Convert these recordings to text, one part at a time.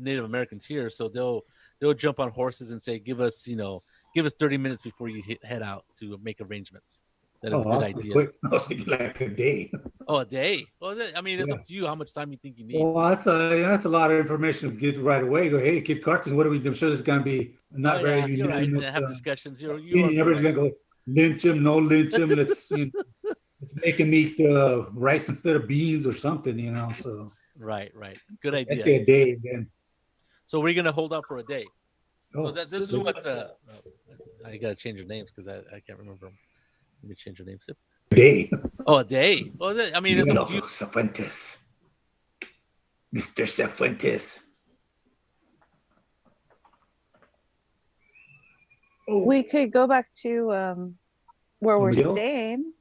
Native Americans here, so they'll jump on horses and say, give us 30 minutes before you head out to make arrangements. That is a good idea. Quick. I was thinking like a day. Oh, a day? Well, I mean, it's up to you how much time you think you need. Well, that's a lot of information to get right away. Go, hey, Kid Carson, what are we? I'm sure there's going to be not very unanimous. You're right. Have discussions. Everybody's going to go lynch him, no lynch him. Let's make him eat rice instead of beans or something, So right. Good idea. Let's say a day again. So we're going to hold out for a day. Oh, so this is what I got to change your names because I can't remember them. Let me change your names. A day. Oh, a day. Well, I mean, it's up to you. Cifuentes. Mr. Cifuentes. Oh. We could go back to where we're staying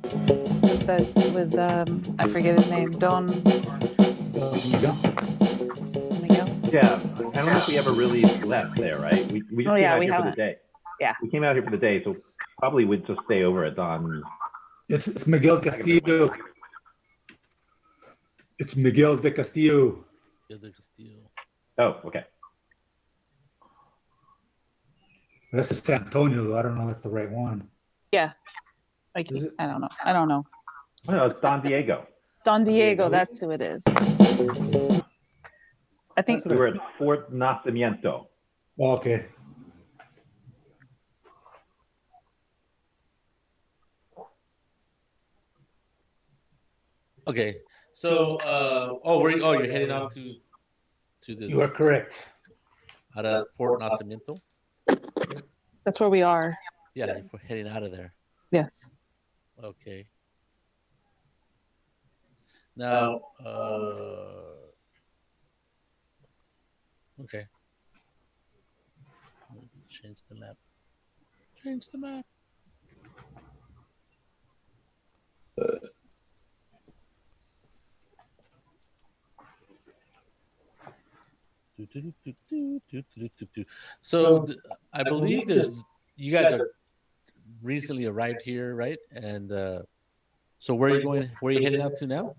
with I forget his name, Don Miguel. Yeah, I don't know if we ever really left there, right? We just came out here for the day. Yeah, we came out here for the day, so probably we'd just stay over at Don. It's Miguel Castillo. It's Miguel de Castillo. Oh, okay. That's the San Antonio. I don't know if that's the right one. Yeah. I don't know. Oh, no, it's Don Diego. Don Diego, that's who it is. I think we were at Fort Nacimiento. Oh, okay. Okay. So you're heading out to this. You are correct. Out of Fort Nacimiento? That's where we are. Yeah, you're heading out of there. Yes. Okay. Now, okay. Change the map. So I believe you guys are recently arrived here, right? And so where are you going? Where are you heading out to now?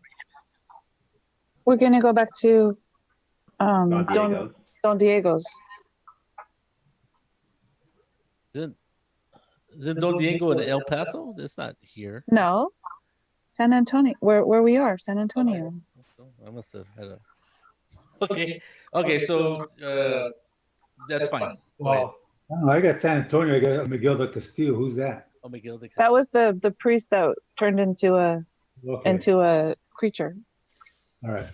We're gonna go back to Don Diego's. Then Don Diego in El Paso? That's not here. No, San Antonio. Where we are, San Antonio. I must have had a. Okay. So that's fine. Well, I got San Antonio. I got Miguel de Castillo. Who's that? Oh, Miguel de Castillo. That was the priest that turned into a creature. All right.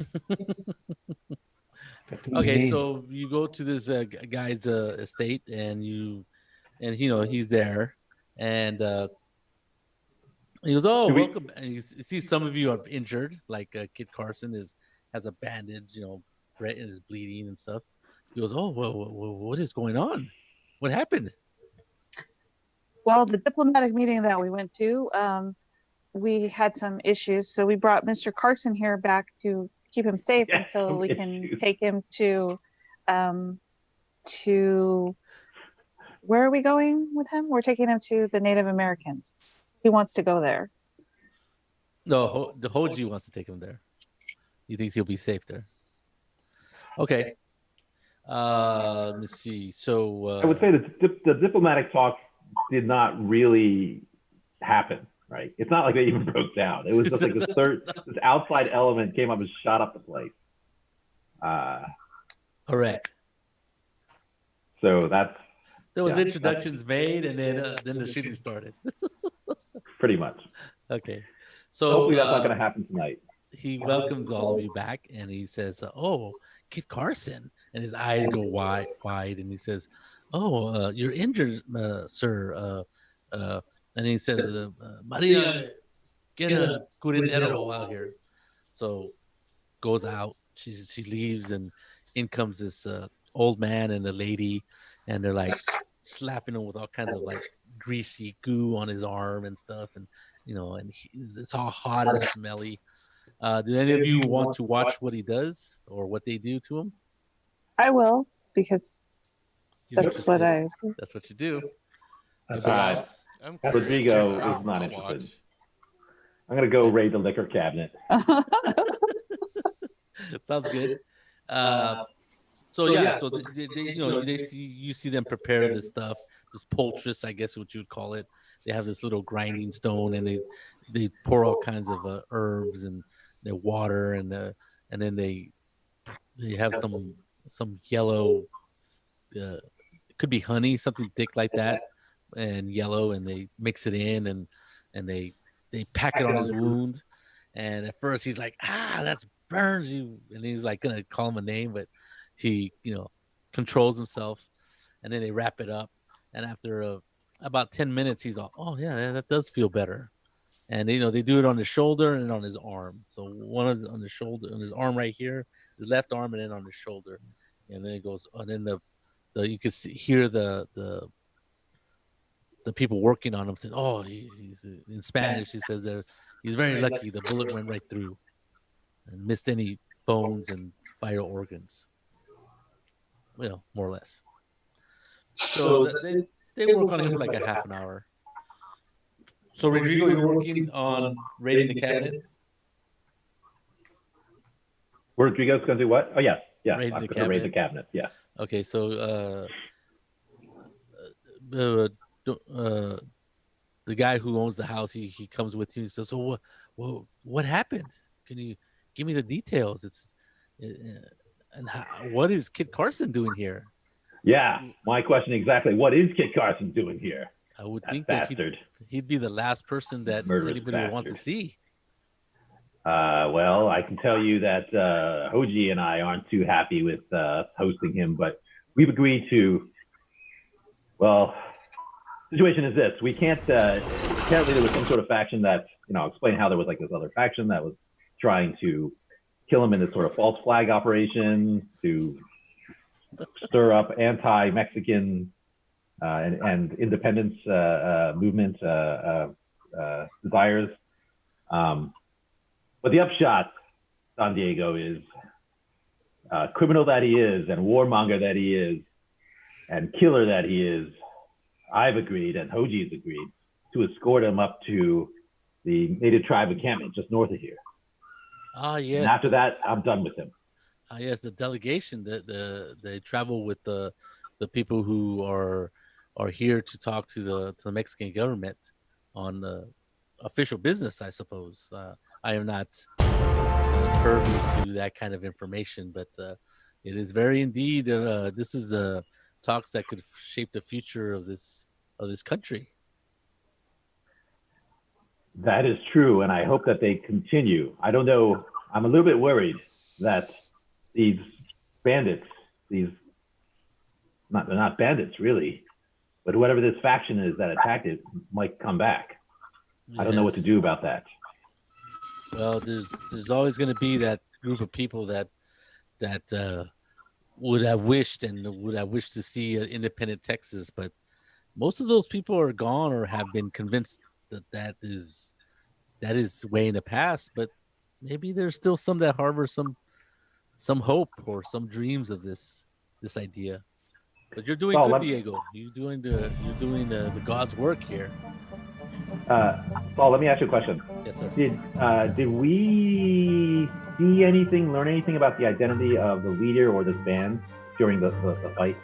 Okay, so you go to this guy's estate, and he's there, and he goes, "Oh, welcome." And he sees some of you are injured, like Kid Carson has a bandage, Brett is bleeding and stuff. He goes, "Oh, well, what is going on? What happened?" Well, the diplomatic meeting that we went to, we had some issues, so we brought Mr. Carson here back to keep him safe until we can take him to where are we going with him? We're taking him to the Native Americans. He wants to go there. No, the Hoji wants to take him there. He thinks he'll be safe there. Okay. Let me see. So I would say that the diplomatic talk did not really happen, right? It's not like they even broke down. It was just like this outside element came up and shot up the place. Correct. So there was introductions made, and then the shooting started. Pretty much. Okay. So hopefully that's not going to happen tonight. He welcomes all of you back, and he says, "Oh, Kid Carson," and his eyes go wide, and he says, "Oh, you're injured, sir." And he says, "Maria, get a curinero out here." So goes out. She leaves, and in comes this old man and a lady, and they're like slapping him with all kinds of like greasy goo on his arm and stuff, and it's all hot and smelly. Do any of you want to watch what he does or what they do to him? I will, because that's what you do. Rodrigo is not interested. I'm going to go raid the liquor cabinet. Sounds good. So yeah, so you see them prepare this stuff, this poultice, I guess what you would call it. They have this little grinding stone, and they pour all kinds of herbs and their water, and then they have some yellow, it could be honey, something thick like that, and yellow, and they mix it in, and they pack it on his wound. And at first he's like, that's burns you, and he's like gonna call him a name, but he controls himself, and then they wrap it up, and after about 10 minutes he's all, oh yeah, that does feel better. And they do it on his shoulder and on his arm. So one is on the shoulder, on his arm right here, his left arm, and then on his shoulder, and then it goes, and then the you can hear the people working on him saying, oh, he's in Spanish, he says there, he's very lucky, the bullet went right through and missed any bones and vital organs. Well, more or less. So they work on him for like a half an hour. So Rodrigo, you're working on raiding the cabinet? Rodrigo's going to do what? Oh, yes. Yeah, Raid I'm the going to raid the cabinet. Yeah. Okay, so the guy who owns the house, he comes with you and says, so what happened? Can you give me the details? What is Kit Carson doing here? Yeah, my question exactly. What is Kit Carson doing here? I would think that he'd be the last person that anybody would want to see. Well, I can tell you that Hoji and I aren't too happy with hosting him, but we've agreed to, well, situation is this. We can't, apparently there was some sort of faction that, explain how there was like this other faction that was trying to kill him in this sort of false flag operation to stir up anti-Mexican and independence movement desires. But the upshot, San Diego, is criminal that he is and warmonger that he is and killer that he is, I've agreed, and Hoji's agreed, to escort him up to the native tribe encampment just north of here. Ah, yes. And after that, I'm done with him. Ah, yes, the delegation, they travel with the people who are here to talk to the Mexican government on official business, I suppose. I am not privy to that kind of information, but it is very indeed. This is talks that could shape the future of this country. That is true, and I hope that they continue. I don't know. I'm a little bit worried that these bandits, they're not bandits really, but whatever this faction is that attacked it might come back. Yes. I don't know what to do about that. Well, there's always going to be that group of people that would have wished to see an independent Texas, but most of those people are gone or have been convinced that is way in the past. But maybe there's still some that harbor some hope or some dreams of this idea. But you're doing good, Diego. You're doing the God's work here. Saul, let me ask you a question. Yes, sir. Did we see anything, learn anything about the identity of the leader or this band during the fight?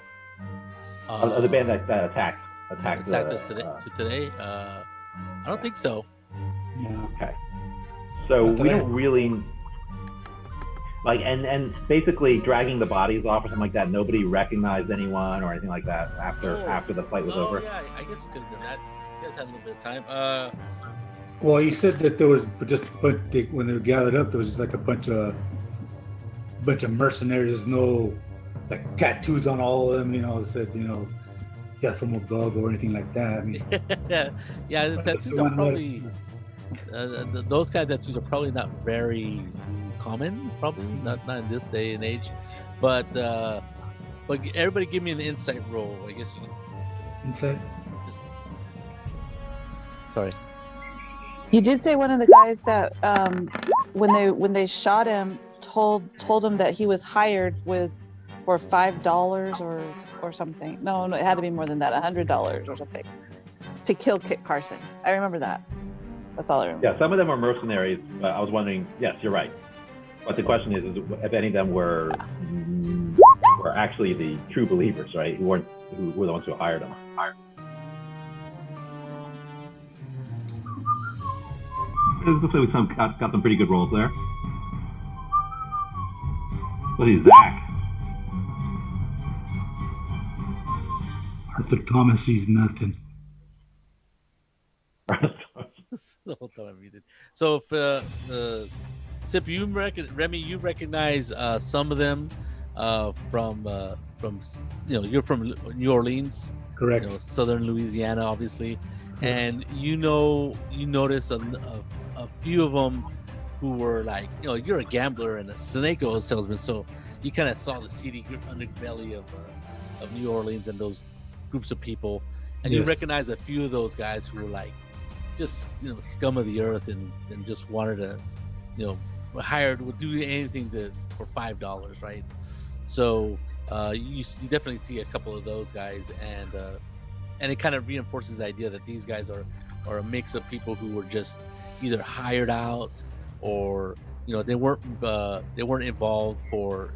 Of the band that attacked us today? I don't think so. Yeah. Okay. So we don't really like, and basically dragging the bodies off or something like that. Nobody recognized anyone or anything like that after the fight was over. Yeah, I guess you could have done that. You guys had a little bit of time. Well, he said that there was just when they were gathered up, there was just like a bunch of mercenaries. There's no like tattoos on all of them. It said yeah, from above or anything like that. I mean, yeah, the tattoos are probably those kind of tattoos are probably not very common. Probably not in this day and age. But everybody, give me an insight roll. I guess you can. Insight. Sorry. You did say one of the guys that when they shot him told him that he was hired for $5 or something. No, it had to be more than that, $100 or something, to kill Kit Carson. I remember that. That's all I remember. Yeah, some of them are mercenaries. I was wondering. Yes, you're right. But the question is if any of them were were actually the true believers, right? Who were the ones who hired them. It looks like we got some pretty good roles there. What is Zach? Arthur Thomas sees nothing. The whole time I muted. So if Sip, Remy, you recognize some of them from you're from New Orleans, Correct. southern Louisiana, obviously, and you notice a few of them who were like, you're a gambler and a snake oil salesman, so you kind of saw the seedy underbelly of New Orleans and those groups of people, and you recognize a few of those guys who were like just scum of the earth and just wanted to would do anything for $5, right? So you definitely see a couple of those guys, and it kind of reinforces the idea that these guys are a mix of people who were just either hired out or they weren't involved for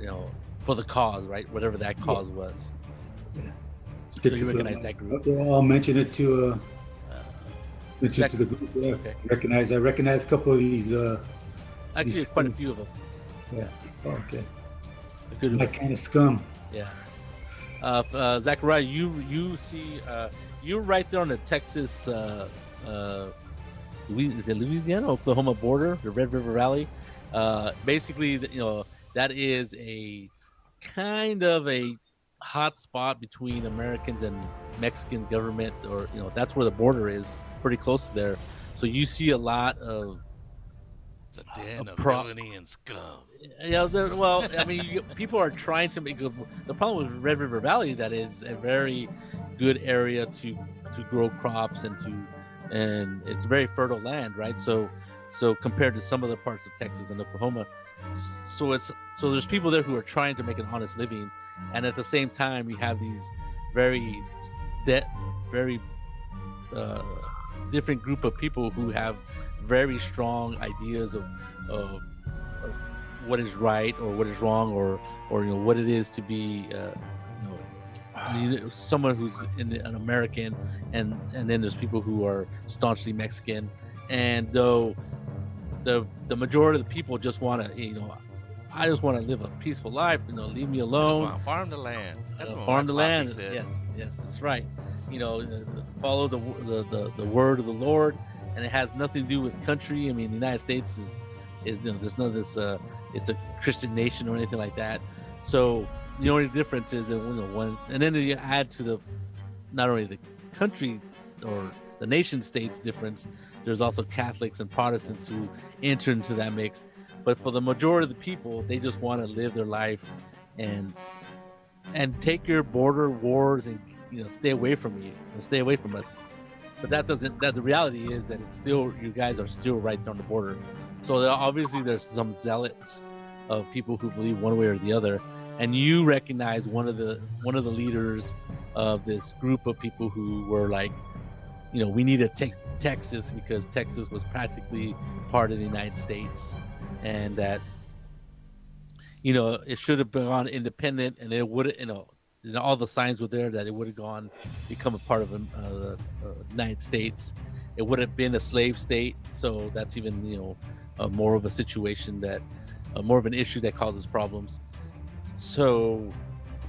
the cause, right? Whatever that cause was. Yeah. So you recognize that group? I'll mention it to the group. Yeah. Okay. I recognize a couple of these. Actually, quite a few of them. Yeah. Oh, okay. That kind of scum. Yeah. Zachariah, you see, you're right there on the Texas, is it Louisiana, Oklahoma border, the Red River Valley. Basically, that is a kind of a hot spot between Americans and Mexican government, or that's where the border is, pretty close to there. So you see a lot of it's a den of villainy and scum. Yeah, well, I mean, people are trying to make the problem with Red River Valley, that is a very good area to grow crops and it's very fertile land, right? So compared to some other parts of Texas and Oklahoma, so there's people there who are trying to make an honest living, and at the same time you have these very different group of people who have very strong ideas of what is right or what is wrong, or what it is to be someone who's an American, and then there's people who are staunchly Mexican, and though the majority of the people just want to I just want to live a peaceful life, leave me alone, farm the land. That's what farm the land. Said. Yes, that's right. Follow the word of the Lord, and it has nothing to do with country. I mean, the United States is there's none of this. It's a Christian nation or anything like that. So the only difference is that one, and then you add to not only the country or the nation states difference, there's also Catholics and Protestants who enter into that mix. But for the majority of the people, they just want to live their life and take your border wars and stay away from you, stay away from us. But the reality is that it's still, you guys are still right there on the border. So obviously there's some zealots of people who believe one way or the other, and you recognize one of the leaders of this group of people who were like, we need to take Texas because Texas was practically part of the United States, and that it should have gone independent, and it would all the signs were there that it would have become a part of the United States. It would have been a slave state, so that's even more of a situation that more of an issue that causes problems. So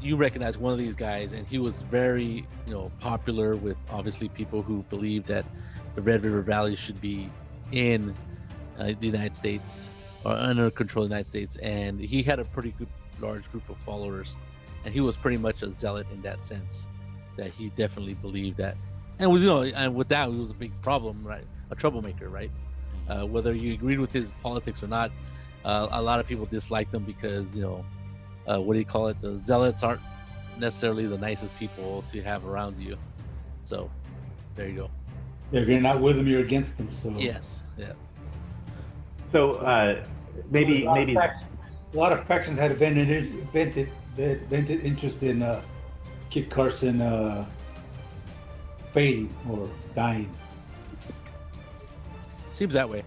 you recognize one of these guys, and he was very popular with obviously people who believed that the Red River Valley should be in the United States or under control of the United States, and he had a pretty good large group of followers, and he was pretty much a zealot in that sense, that he definitely believed that, and was and with that, it was a big problem, right? A troublemaker, right? Whether you agreed with his politics or not, a lot of people disliked him because what do you call it? The zealots aren't necessarily the nicest people to have around you. So there you go. If you're not with them, you're against them. So yes, yeah. So maybe a lot of factions had vented interest in Kit Carson fading or dying. Seems that way.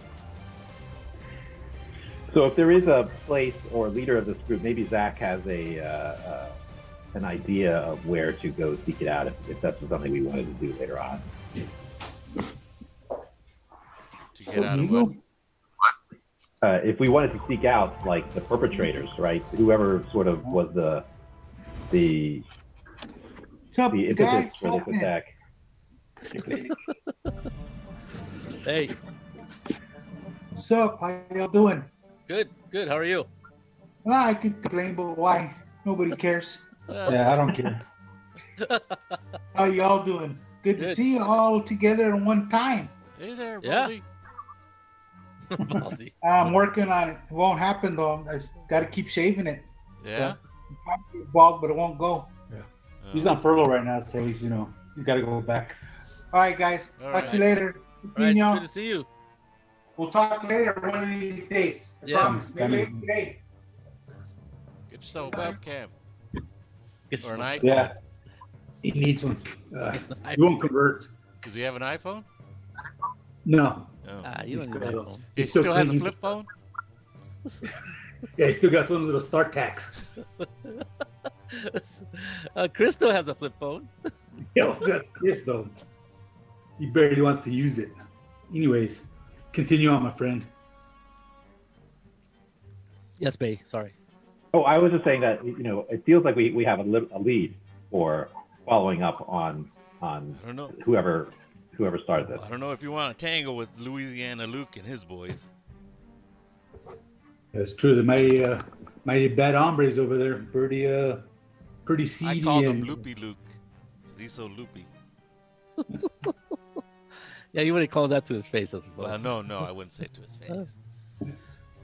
So if there is a place or leader of this group, maybe Zach has a an idea of where to go seek it out if that's something we wanted to do later on. To get out of what? If we wanted to seek out like the perpetrators, right? Whoever sort of was the impetus for this attack. Hey, What's up? How y'all doing? good. How are you? Well, I could complain, but why? Nobody cares. Yeah, I don't care. How y'all doing? Good to Good. see you all together at one time. Hey there, Yeah. Baldy. Baldy. I'm working on it. It won't happen though. I got to keep shaving it. Yeah. I'm trying to get bald, but it won't go. He's on furlough right now, so he's got to go back. All right, guys. All Talk to you right. later. All right, Y'all. good to see you. We'll talk later one of these days. I Yes. promise. Maybe today. Get yourself a webcam Good or an iPhone. Yeah, he needs one. He won't convert. Does he have an iPhone? No. No. You don't need that phone. He He's still still has a clean. flip phone? Yeah, he still got one little start tax. Crystal has a flip phone. Yeah, that's Chris though. He barely wants to use it. Anyways, continue on, my friend. Yes, Bay. Sorry. Oh, I was just saying that it feels like we have a lead for following up on I don't know. whoever started this. I don't know if you want to tangle with Louisiana Luke and his boys. That's true. The mighty bad hombres over there, pretty seedy. I called him and Loopy Luke because he's so loopy. Yeah, you wouldn't call that to his face, I suppose. Well, no, I wouldn't say it to his face.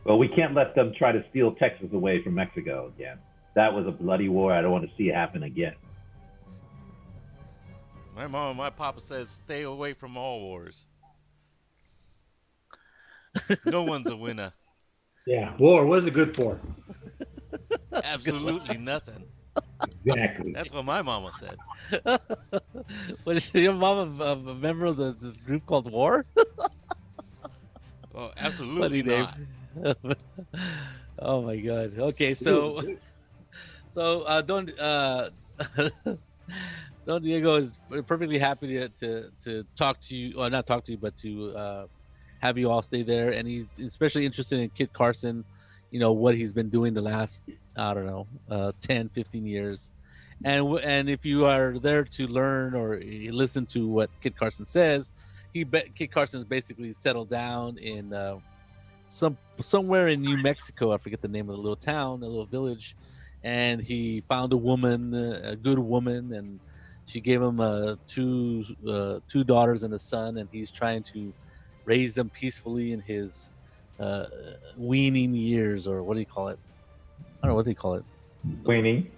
Well, we can't let them try to steal Texas away from Mexico again. That was a bloody war. I don't want to see it happen again. My mom and my papa says stay away from all wars. No one's a winner. Yeah, war. What is it good for? Absolutely nothing. Exactly. That's what my mama said. Was your mom a member of this group called War? Oh, absolutely Funny not. name. Oh my god. Okay, so Don Don Diego is perfectly happy to talk to you, or not talk to you, but to have you all stay there, and he's especially interested in Kit Carson, what he's been doing the last, I don't know, 10, 15 years. And if you are there to learn or listen to what Kit Carson says, Kit Carson's basically settled down in somewhere in New Mexico. I forget the name of the little town, a little village, and he found a woman, a good woman, and she gave him two daughters and a son, and he's trying to raise them peacefully in his weaning years, or what do you call it? I don't know what do you call it. Waning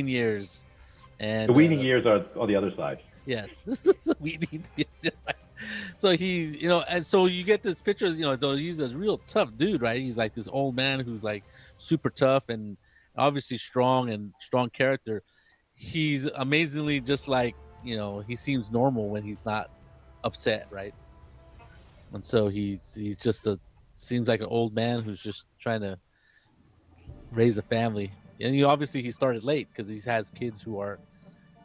years. And The weaning years are on the other side. Yes. Weaning. So he, and so you get this picture, though he's a real tough dude, right? He's like this old man who's like super tough and obviously strong character. He's amazingly just like, he seems normal when he's not upset, right? And so he's just seems like an old man who's just trying to raise a family. And he started late because he has kids who are,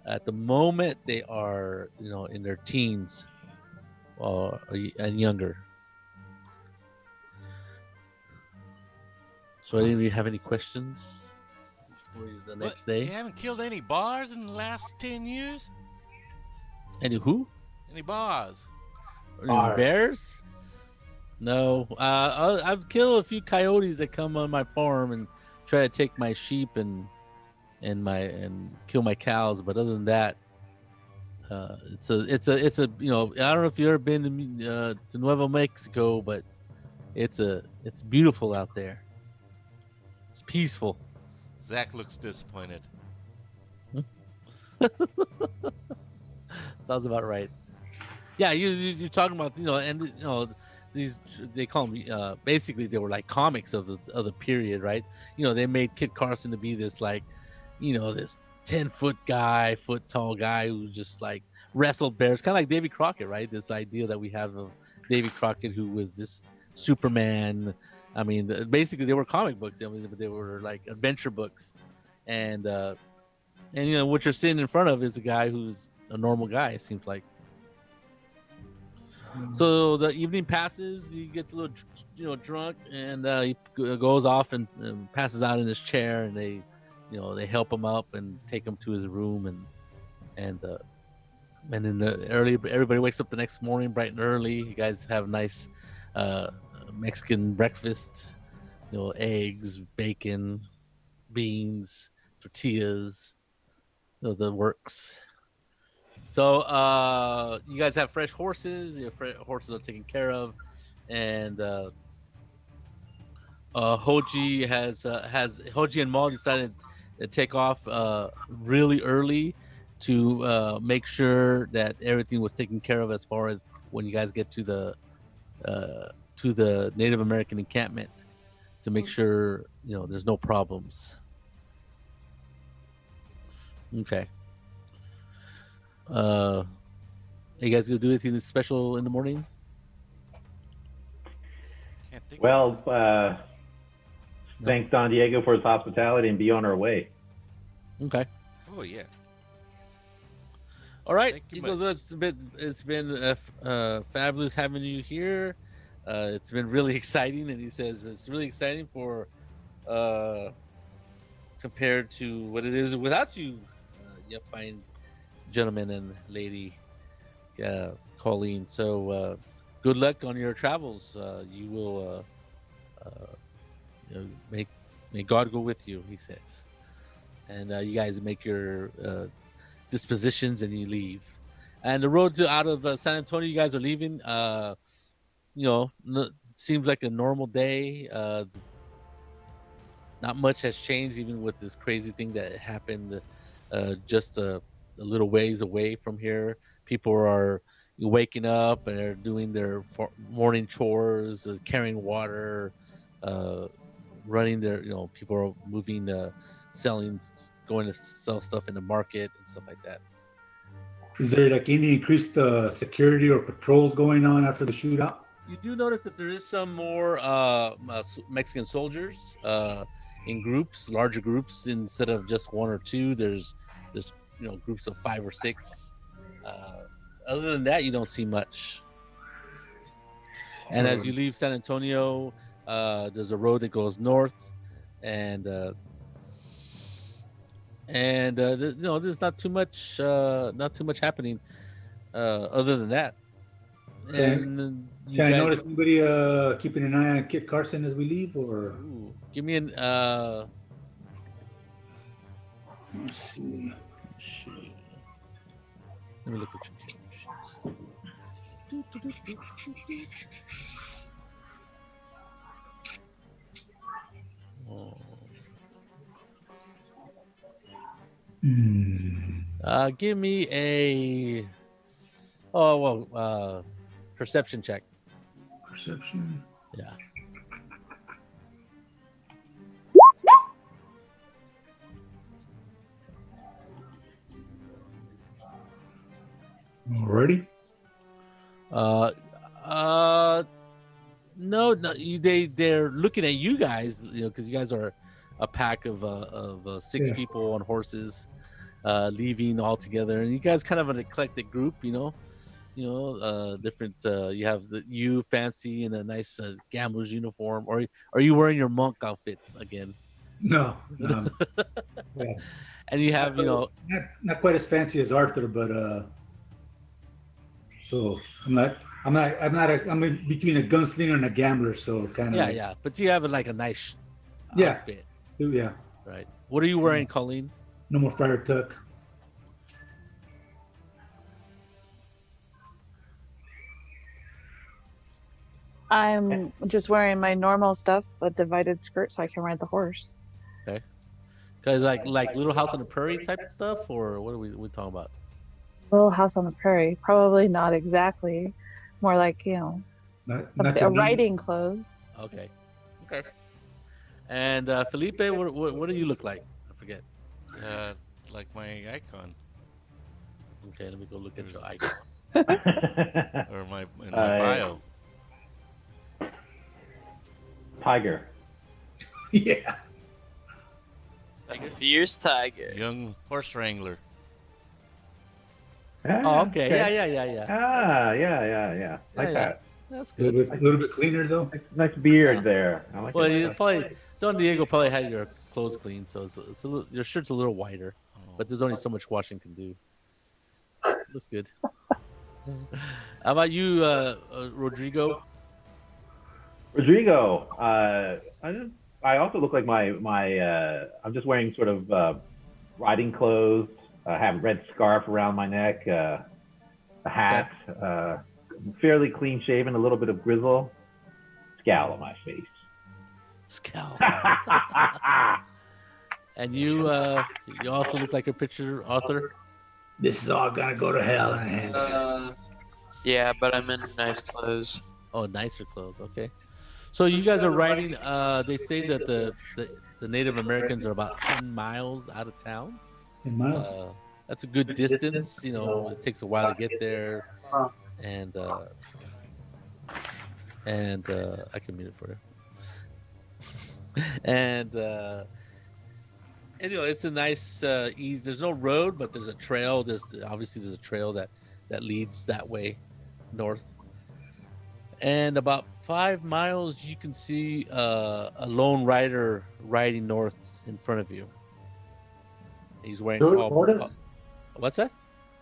at the moment, they are in their teens and younger. So I didn't really have any questions for you the next day. You haven't killed any bars in the last 10 years? Any who? Any bars? Any bears? No. I've killed a few coyotes that come on my farm and try to take my sheep and kill my cows. But other than that, it's a I don't know if you've ever been to Nuevo Mexico, but it's beautiful out there. It's peaceful. Zach looks disappointed. Sounds about right. Yeah, you're talking about these, they call them basically they were like comics of the period, right? They made Kit Carson to be this like this 10-foot tall guy who just like wrestled bears, kind of like Davy Crockett, right? This idea that we have of Davy Crockett, who was just Superman. I mean, basically they were comic books. I mean, they were like adventure books, and you know what you're sitting in front of is a guy who's a normal guy. It seems like. So the evening passes. He gets a little, drunk, and he goes off and passes out in his chair. And they help him up and take him to his room, and in the early, everybody wakes up the next morning bright and early. You guys have a nice Mexican breakfast. Eggs, bacon, beans, tortillas, the works. So you guys have fresh horses. Your horses are taken care of, and Hoji Hoji and Maul decided to take off really early to make sure that everything was taken care of as far as when you guys get to the Native American encampment, to make sure there's no problems. Okay. You guys gonna do anything special in the morning? Can't think. Well, thank Don Diego for his hospitality and be on our way. Okay. Oh yeah. All right. Thank you He goes, much. it's been fabulous having you here. It's been really exciting, and he says it's really exciting for compared to what it is without you, you fine gentleman and lady Colleen. So good luck on your travels. You will may God go with you, he says. And you guys make your dispositions and you leave. And the road out of San Antonio, you guys are leaving. Seems like a normal day. Not much has changed, even with this crazy thing that happened just a little ways away from here. People are waking up and they're doing their morning chores, carrying water, running their, people are moving, selling, going to sell stuff in the market and stuff like that. Is there like any increased security or patrols going on after the shootout? You do notice that there is some more Mexican soldiers in groups, larger groups, instead of just one or two. There's groups of 5 or 6. Other than that, you don't see much. And as you leave San Antonio, there's a road that goes north, and there's not too much happening other than that. And can I notice anybody keeping an eye on Kit Carson as we leave, or give me an let's see. Let me look at your sheets. Give me a perception check. Perception. Yeah. Already? No, they're looking at you guys, because you guys are a pack of 6 people on horses, leaving all together, and you guys kind of an eclectic group, different. You have you fancy in a nice gambler's uniform, or are you wearing your monk outfit again? No. Yeah. And you have, not quite as fancy as Arthur, but so I'm in between a gunslinger and a gambler, so kind of. Yeah. But you have like a nice outfit. Yeah. Right. What are you wearing, Colleen? No more fire tuck. I'm just wearing my normal stuff, a divided skirt, so I can ride the horse. Okay. Guys, like Little House on the Prairie type stuff, or what are we talking about? Little House on the Prairie, probably not exactly. More like Not riding clothes. Okay. And Felipe, what do you look like? I forget. Like my icon Okay, let me go look at your icon. or my bio. Tiger. Yeah. A fierce tiger. Young horse wrangler. Oh, okay. Yeah. Yeah. Like Yeah. that. That's A little good. bit cleaner though. Nice beard Yeah. there. I like Well, it. you probably Don Diego probably had your clothes clean, so it's a little, your shirt's a little wider, but there's only so much washing can do. Looks good. How about you, Rodrigo? Rodrigo, I also look like my I'm just wearing sort of riding clothes. I have a red scarf around my neck, a hat, fairly clean shaven, a little bit of grizzle, scowl on my face. Scowl. And you also look like a picture author. This is all gonna go to hell in a handbasket. Yeah, but I'm in nice clothes. Oh, nicer clothes. Okay. So you guys are riding. They say that the Native Americans are about 10 miles out of town. 10 miles. That's a good distance. You know, it takes a while to get there, and I can mute it for you. And you know, it's a nice ease. There's no road, but there's a trail. There's a trail that leads that way north. And about 5 miles, you can see a lone rider riding north in front of you. He's wearing Tortoise? What's that?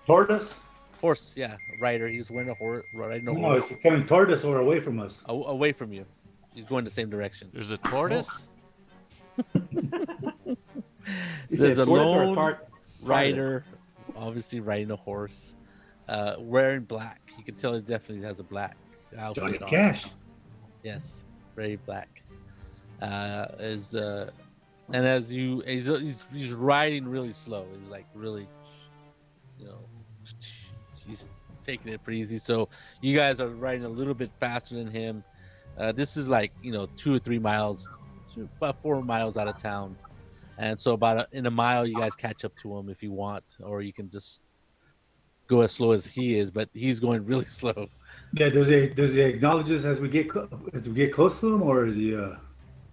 Tortoise? Horse, yeah, rider. He's wearing a horse, riding a No, horse. it's coming toward us or away from us. Away from you. He's going the same direction. There's a tortoise. There's a lone rider. rider, obviously riding a horse, wearing black. You can tell he definitely has a black outfit Johnny on. Cash. Yes, very black. And as you, he's riding really slow. He's like really, you know, he's taking it pretty easy. So you guys are riding a little bit faster than him. This is like, you know, 2 or 3 miles, about 4 miles out of town. And so in a mile, you guys catch up to him if you want, or you can just go as slow as he is, but he's going really slow. Yeah, does he acknowledge us as we get close to him, or is he?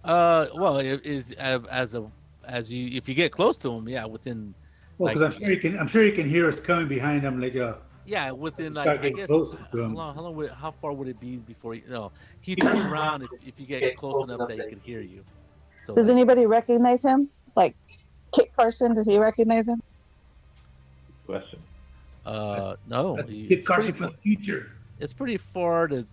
Well, it is if you get close to him, yeah, within. Well, because I'm sure he can hear us coming behind him, like Yeah, within Start like I getting guess closer to him. how far would it be before he turns around if you get close enough that he can hear you. So Does anybody recognize him? Like Kit Carson, does he recognize him? Question. No, Kit Carson from the future. it's pretty far to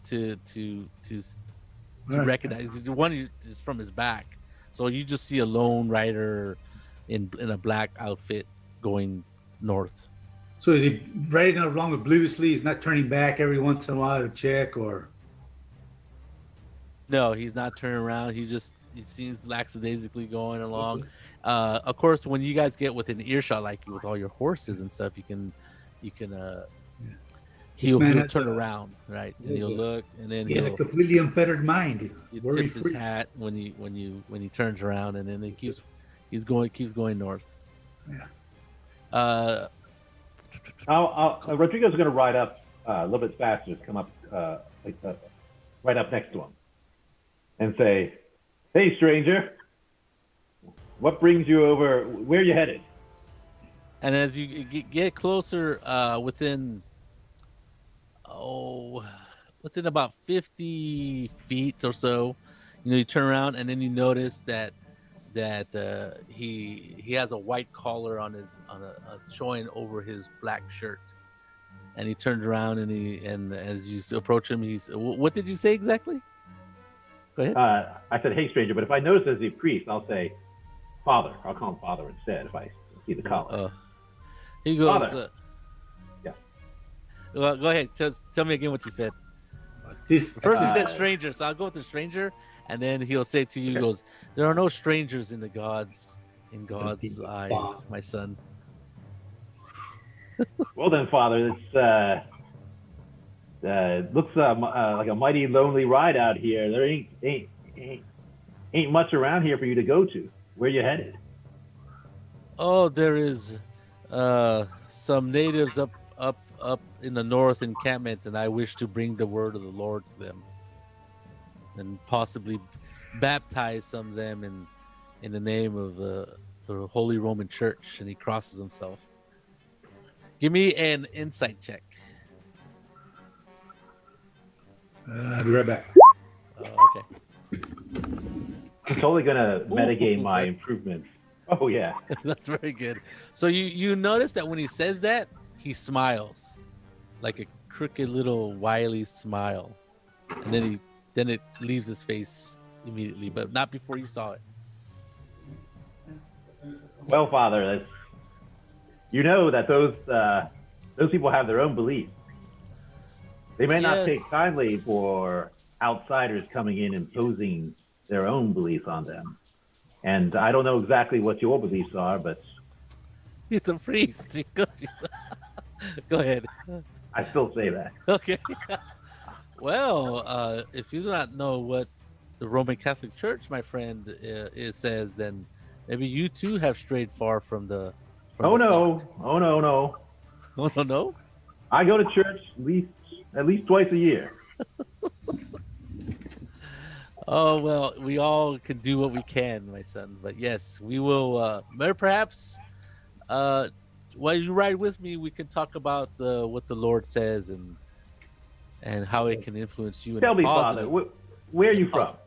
Right. recognize. The one is from his back, so you just see a lone rider in a black outfit going north. So is he riding along obliviously? He's not turning back every once in a while to check, or? No, he's not turning around. He seems lackadaisically going along. Of course, when you guys get within earshot, like with all your horses and stuff, you can he'll turn around, right? And he'll look, and then He has a completely unfettered mind. he Worry tips his free. hat when he turns around, and then he keeps going north. Yeah. Rodrigo's going to ride up a little bit faster, just come up right up next to him, and say, "Hey, stranger, what brings you over? Where are you headed?" And as you get closer, within about 50 feet or so, you turn around, and then you notice that he has a white collar on showing over his black shirt, and he turns around and as you approach him, what did you say exactly? Go ahead. I said, "Hey, stranger," but if I notice there's a priest, I'll say, "Father." I'll call him Father instead if I see the collar. He goes. Father. Yeah. Well, go ahead. Tell me again what you said. First he said stranger, so I'll go with the stranger, and then he'll say to you, he goes, "There are no strangers in God's eyes, my son." Well then, Father, it looks like a mighty lonely ride out here. There ain't much around here for you to go to. Where you headed? Oh, there is some natives up in the north encampment, and I wish to bring the word of the Lord to them, and possibly baptize some of them in the name of the Holy Roman Church, and he crosses himself. Give me an insight check. I'll be right back. Okay. I'm totally gonna metagame my Ooh. improvements. Oh yeah. That's very good. So you notice that when he says that, he smiles, like a crooked little wily smile, and then it leaves his face immediately, but not before you saw it. Well, Father, that's, you know that those people have their own beliefs. They may not Yes. take kindly for outsiders coming in imposing their own beliefs on them. And I don't know exactly what your beliefs are, but He's a priest. Go ahead. I still say that. Okay. Well, if you do not know what the Roman Catholic Church, my friend, it says, then maybe you too have strayed far from the. From Oh the no! flock. Oh no! No! Oh no! No. I go to church at least twice a year. Oh well, we all can do what we can, my son. But yes, we will. Perhaps, while you ride with me, we can talk about what the Lord says and how it can influence you. Tell in me, a Father, positive- where are in a you from? positive-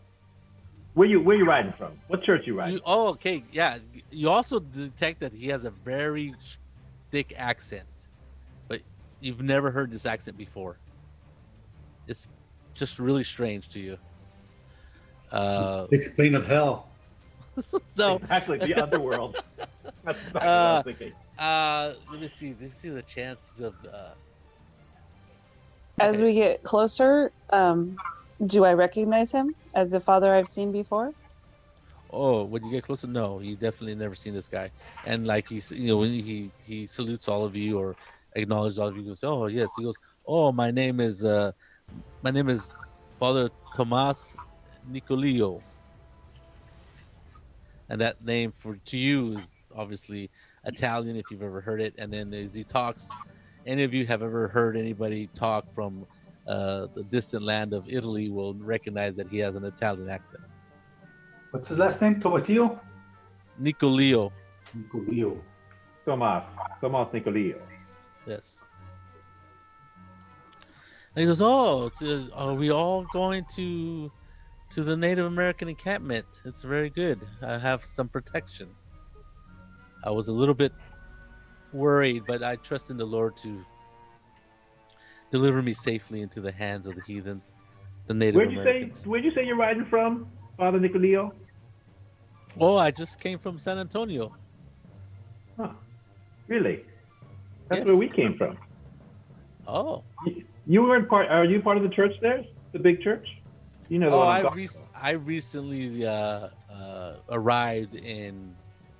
Where you riding from? What church you riding? Oh, okay, yeah. You also detect that he has a very thick accent, but you've never heard this accent before. It's just really strange to you. Explain of hell. So, Actually, the underworld. That's exactly what I was thinking. let me see. Let's see the chances of. As we get closer, do I recognize him as a father I've seen before? Oh, when you get closer, no, you definitely never seen this guy. And like when he salutes all of you or acknowledges all of you, he goes, "Oh yes," he goes, "Oh, my name is Father Tomas Nicolio," and that name to you is obviously Italian if you've ever heard it. And then as he talks, any of you have ever heard anybody talk from the distant land of Italy will recognize that he has an Italian accent. What's his last name? Tomatillo? Nicolio. Nicolio. Tomas Nicolio. Yes. And he goes, "Oh, are we all going to the Native American encampment? It's very good. I have some protection." I was a little bit worried, but I trust in the Lord to deliver me safely into the hands of the heathen, the Native Americans. Where'd you say you're riding from, Father Nicolio? Oh, I just came from San Antonio. Huh. Really? That's Yes. where we came from. Oh, You weren't part. Are you part of the church there? The big church? You know the oh, one I'm talking I recently arrived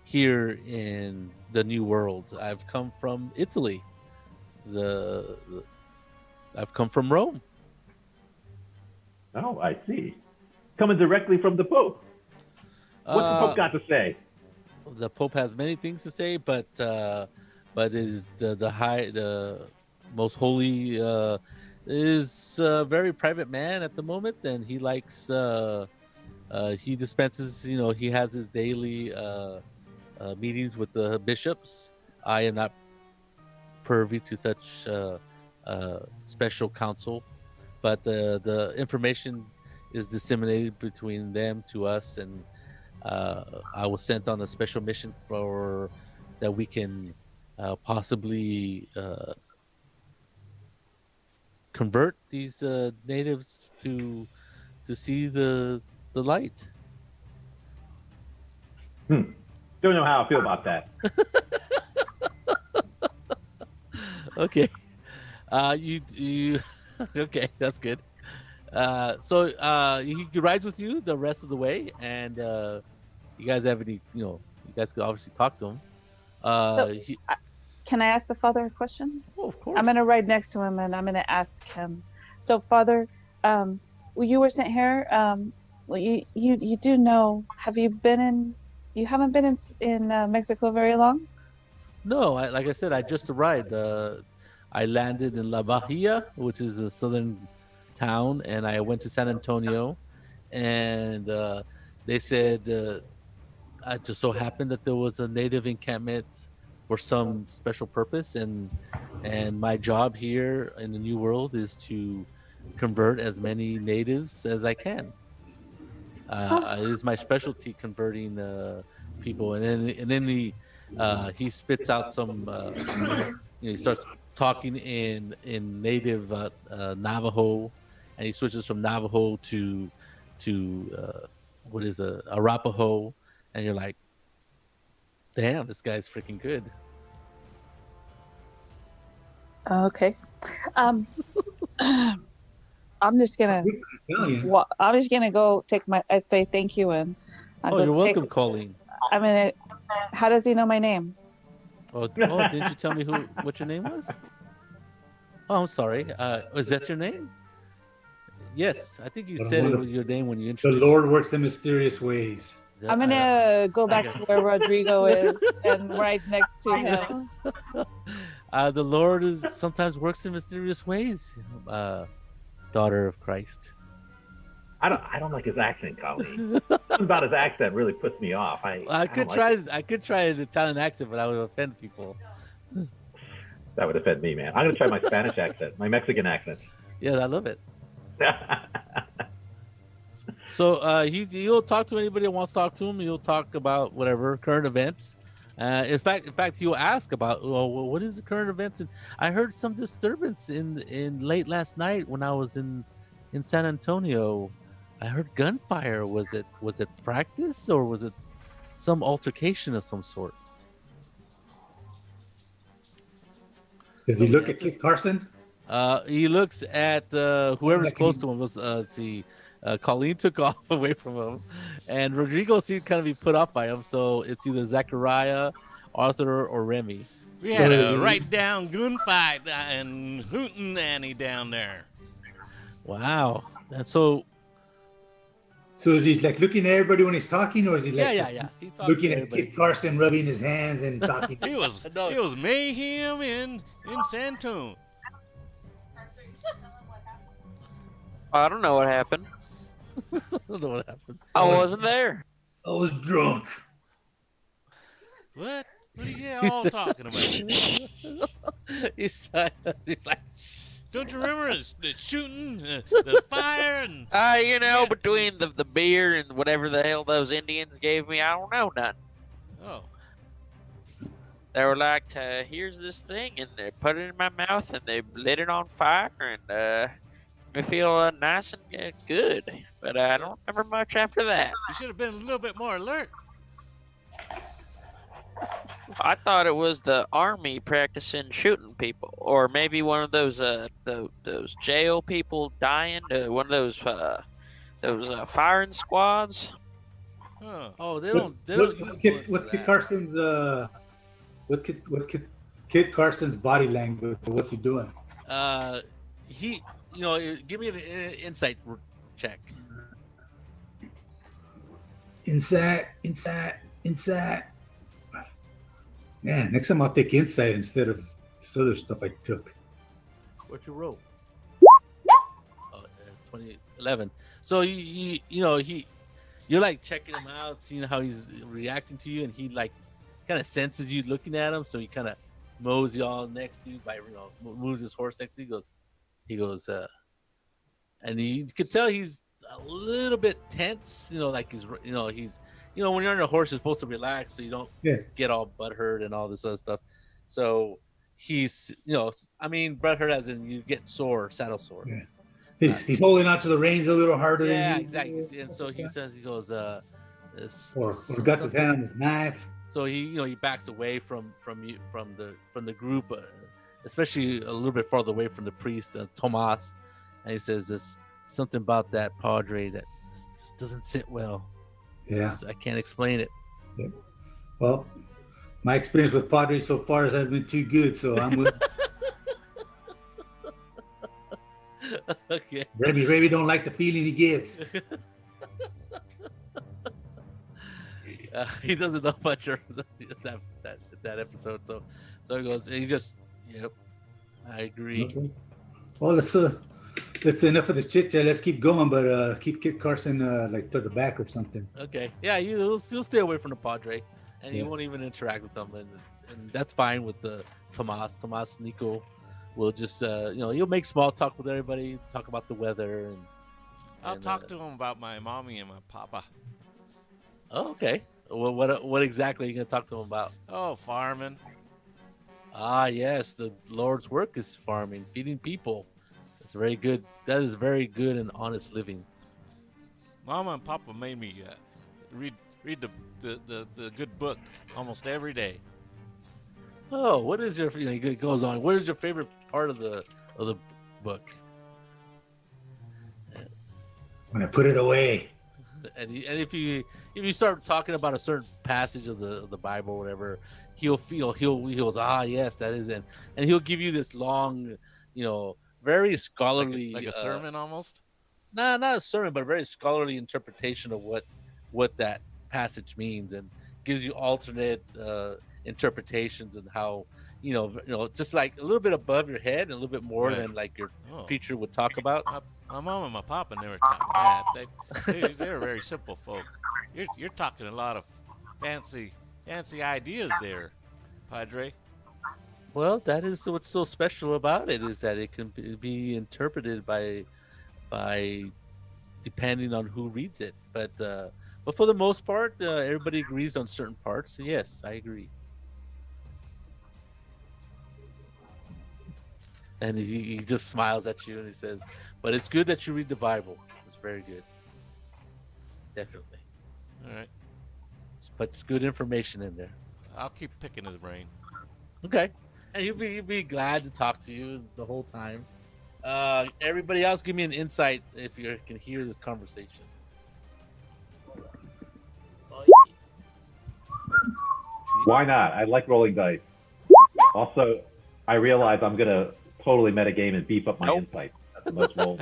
here in the New World. I've come from Italy. I've come from Rome. Oh, I see. Coming directly from the Pope. What's the Pope got to say? The Pope has many things to say, but it is the most holy is a very private man at the moment, and he likes he dispenses. He has his daily meetings with the bishops. I am not privy to such special counsel, but the information is disseminated between them to us, and I was sent on a special mission for that we can possibly convert these natives to see the light. Don't know how I feel about that. Okay, you okay? That's good. So he rides with you the rest of the way, and you guys have any? You guys could obviously talk to him. Can I ask the father a question? Oh, of course. I'm gonna ride next to him and I'm gonna ask him. So, Father, you were sent here. Well, you do know. Have you been in? You haven't been in Mexico very long. No, like I said, I just arrived. I landed in La Bahia, which is a southern town, and I went to San Antonio, and they said it just so happened that there was a native encampment for some special purpose, and my job here in the New World is to convert as many natives as I can. It is my specialty converting people, and then he spits out some. He starts talking in native Navajo, and he switches from Navajo to what is Arapaho, and you're like, damn, this guy's freaking good. Okay. Um, I'm just gonna. Italian. Well, I'm just gonna go take my. I say thank you, and I'll Oh, go you're take. welcome, Colleen. I'm gonna. How does he know my name? Oh, didn't you tell me what your name was? Oh, I'm sorry. Is that your name? Yes, I think you said it was your name when you The introduced. Lord works in mysterious ways. I'm gonna go back guess. to where Rodrigo is and right next to him. The Lord sometimes works in mysterious ways, daughter of Christ. I don't like his accent, Colleen. Something about his accent really puts me off. I could don't try. like it. I could try an Italian accent, but I would offend people. That would offend me, man. I'm gonna try my Spanish accent, my Mexican accent. Yeah, I love it. So he'll talk to anybody that wants to talk to him. He'll talk about whatever current events. In fact, he'll ask about, well, what is the current events? And I heard some disturbance in late last night when I was in San Antonio. I heard gunfire. Was it practice, or was it some altercation of some sort? Does he look at Kit Carson? He looks at whoever's close to him. Let's see. Colleen took off away from him, and Rodrigo seemed kind of be put off by him. So it's either Zachariah, Arthur, or Remy. We had a right down gunfight and hootin' Annie down there. Wow. And so So is he like looking at everybody when he's talking, or is he like yeah. He talks looking to at everybody. Kit Carson, rubbing his hands and talking? It was No. it was mayhem in Santone. I don't know what happened. I don't know what happened. I wasn't there. I was drunk. What? What are you all talking about? he's like, Don't you remember the shooting, the fire, and Between the beer and whatever the hell those Indians gave me, I don't know nothing. oh, They were like, here's this thing, and they put it in my mouth, and they lit it on fire, and me feel nice and good. But I don't remember much after that. you should have been a little bit more alert. I thought it was the army practicing shooting people, or maybe one of those those jail people dying. One of those firing squads. Huh. oh, they don't use bullets for What's Kit that. Carson's Kit Carson's body language? What's he doing? He, give me an insight check. Inside. Man, next time I'll take insight instead of this other stuff I took. What you roll? Oh, 2011. So you're like checking him out, seeing how he's reacting to you, and he like kind of senses you looking at him, so he kind of mosey all next to you by moves his horse next to you. He goes, and you could tell he's a little bit tense. Like he's when you're on a horse, you're supposed to relax, so you don't get all butthurt and all this other stuff. So he's, butthurt as in you get sore, saddle sore. Yeah. He's holding onto the reins a little harder. Yeah, than exactly. And so he goes, or got his hand on his knife. So he backs away from the group, especially a little bit farther away from the priest, Tomas, and he says, "There's something about that padre that just doesn't sit well. Yeah. I can't explain it." Well, my experience with Padres so far hasn't been too good, so I'm with Okay. Remy don't like the feeling he gets. He doesn't know much of that episode, so he goes. He just, yep, I agree. Okay. Well, That's enough of this chit chat. Let's keep going, but keep Kit Carson like to the back or something. Okay. Yeah, you'll stay away from the Padre, and you Yeah. won't even interact with them, and that's fine with the Tomas Nico. Will just you'll make small talk with everybody, talk about the weather, and I'll talk to him about my mommy and my papa. Oh, okay. Well, what exactly are you gonna talk to him about? Oh, farming. Ah, yes, the Lord's work is farming, feeding people. It's very good. That is very good and honest living. Mama and Papa made me read the good book almost every day. Oh, what is your? It goes on. What is your favorite part of the book? When I put it away. And if you start talking about a certain passage of the Bible or whatever, he'll goes, ah, yes, that is it, and he'll give you this long, very scholarly, like a sermon almost. Nah, not a sermon, but a very scholarly interpretation of what that passage means, and gives you alternate interpretations and how just like a little bit above your head and a little bit more than like your preacher would talk about. My mom and my papa never taught me that. They're very simple folk. You're talking a lot of fancy ideas there, Padre. Well, that is what's so special about it, is that it can be interpreted by depending on who reads it. But for the most part, everybody agrees on certain parts. So yes, I agree. And he just smiles at you and he says, "But it's good that you read the Bible. It's very good, definitely. All right, but it's good information in there." I'll keep picking his brain. Okay, and he'll be glad to talk to you the whole time. Everybody else, give me an insight if you can hear this conversation. Why not? I like rolling dice. Also, I realize I'm gonna totally metagame and beef up my insight. That's the most roll.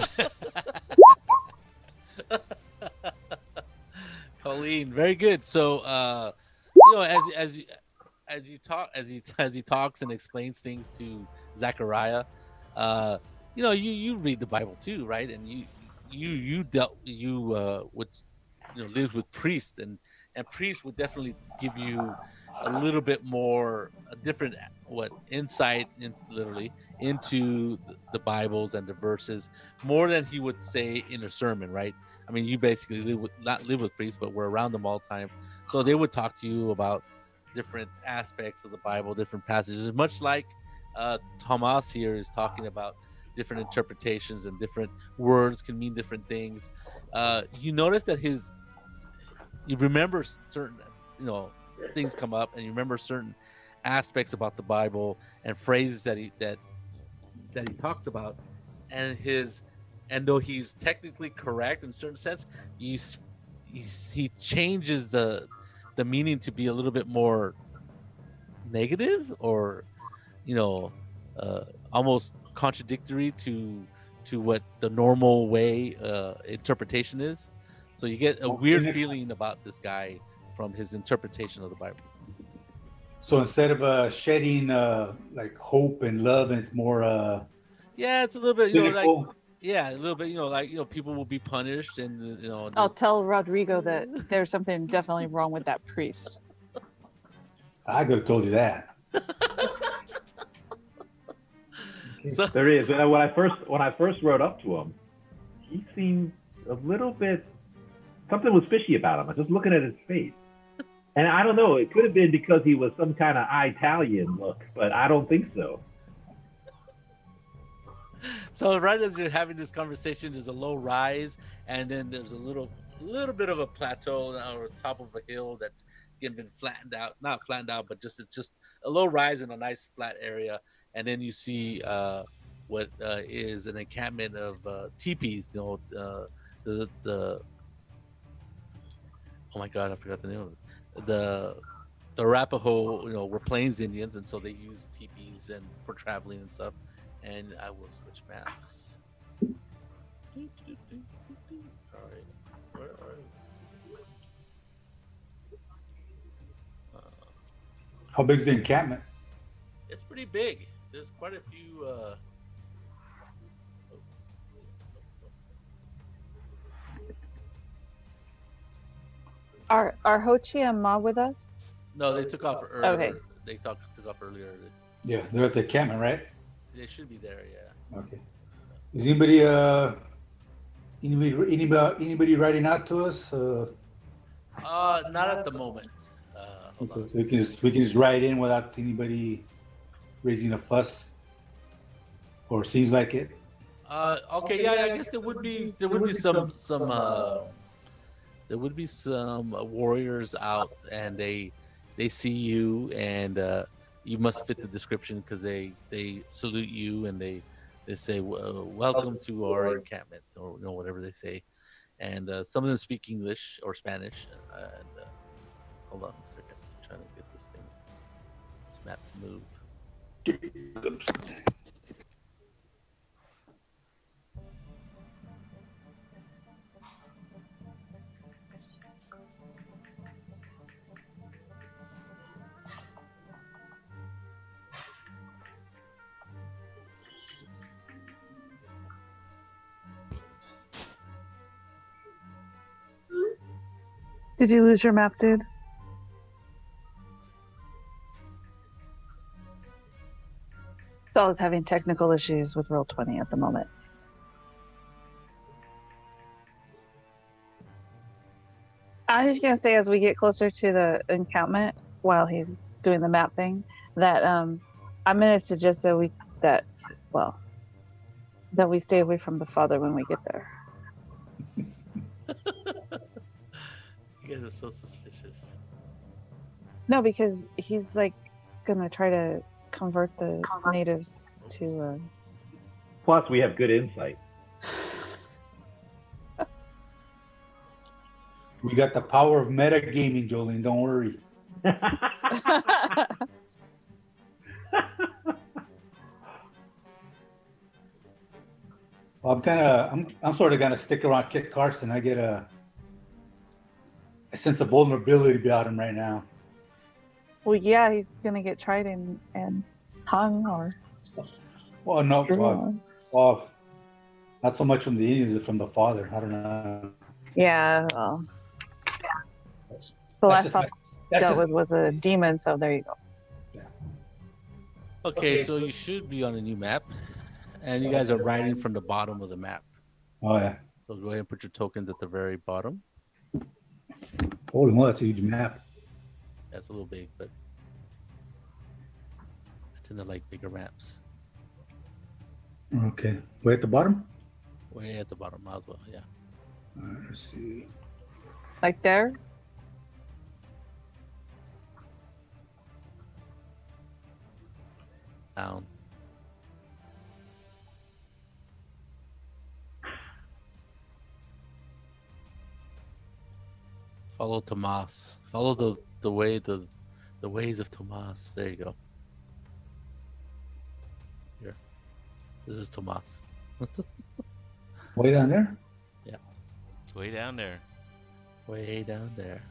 Colleen, very good. So, as he talks and explains things to Zechariah, you read the Bible too, right? And you lived with priests, and priests would definitely give you a little bit more a different insight into the Bibles and the verses, more than he would say in a sermon, right? I mean, you basically not live with priests, but we're around them all the time, so they would talk to you about different aspects of the Bible, different passages, much like Thomas here is talking about different interpretations, and different words can mean different things. You notice that you remember certain things come up, and you remember certain aspects about the Bible and phrases that he talks about, and though he's technically correct in a certain sense, he changes the meaning to be a little bit more negative, or almost contradictory to what the normal way interpretation is. So you get a weird feeling about this guy from his interpretation of the Bible. So instead of shedding like hope and love, and it's more it's a little bit cynical. a little bit people will be punished, and I'll tell Rodrigo that there's something definitely wrong with that priest. I could have told you that. So, there is. When I first rode up to him, he seemed a little bit. Something was fishy about him. I was just looking at his face, and I don't know. It could have been because he was some kind of Italian look, but I don't think so. So right as you're having this conversation, there's a low rise, and then there's a little bit of a plateau or top of a hill that's been flattened out. Not flattened out, but it's just a low rise in a nice flat area. And then you see what is an encampment of teepees. The oh my God, I forgot the name of it. The Arapaho, were Plains Indians, and so they use teepees and for traveling and stuff. And I will switch maps. All right, where are you? How big's the encampment? It's pretty big. There's quite a few. Are Hochi and Ma with us? No, they took off earlier. Okay. They took off earlier. Yeah, they're at the encampment, right? They should be there. Yeah. Okay. Is anybody writing out to us? Not at the moment. Hold on. So we can just write in without anybody raising a fuss, or seems like it. Okay. Yeah. I guess there would be some warriors out, and they see you, and you must fit the description because they salute you, and they say welcome to our encampment, or whatever they say, and some of them speak English or Spanish. And hold on a second, I'm trying to get this map to move. Did you lose your map, dude? Saul is having technical issues with Roll20 at the moment. I'm just gonna say, as we get closer to the encampment, while he's doing the map thing, that I'm gonna suggest that we stay away from the father when we get there. You guys are so suspicious. No, because he's like gonna try to convert the natives to. Plus, we have good insight. We got the power of metagaming, Jolene. Don't worry. Well, I'm sort of gonna stick around Kit Carson. I get a sense of vulnerability about him right now. Well, yeah, he's gonna get tried and hung or. Well, no, well, not so much from the Indians as from the father. I don't know. Yeah, well, the last father dealt with was a demon, so there you go. Okay, so you should be on a new map, and you guys are writing from the bottom of the map. Oh yeah. So go ahead and put your tokens at the very bottom. Holy moly, that's a huge map. That's a little big, but I tend to like bigger maps. Okay. Way at the bottom? Way at the bottom, might as well, yeah. All right, let's see. Like there. Down. Follow Tomas. Follow the ways of Tomas. There you go. Here. This is Tomas. Way down there? Yeah. It's way down there. Way down there.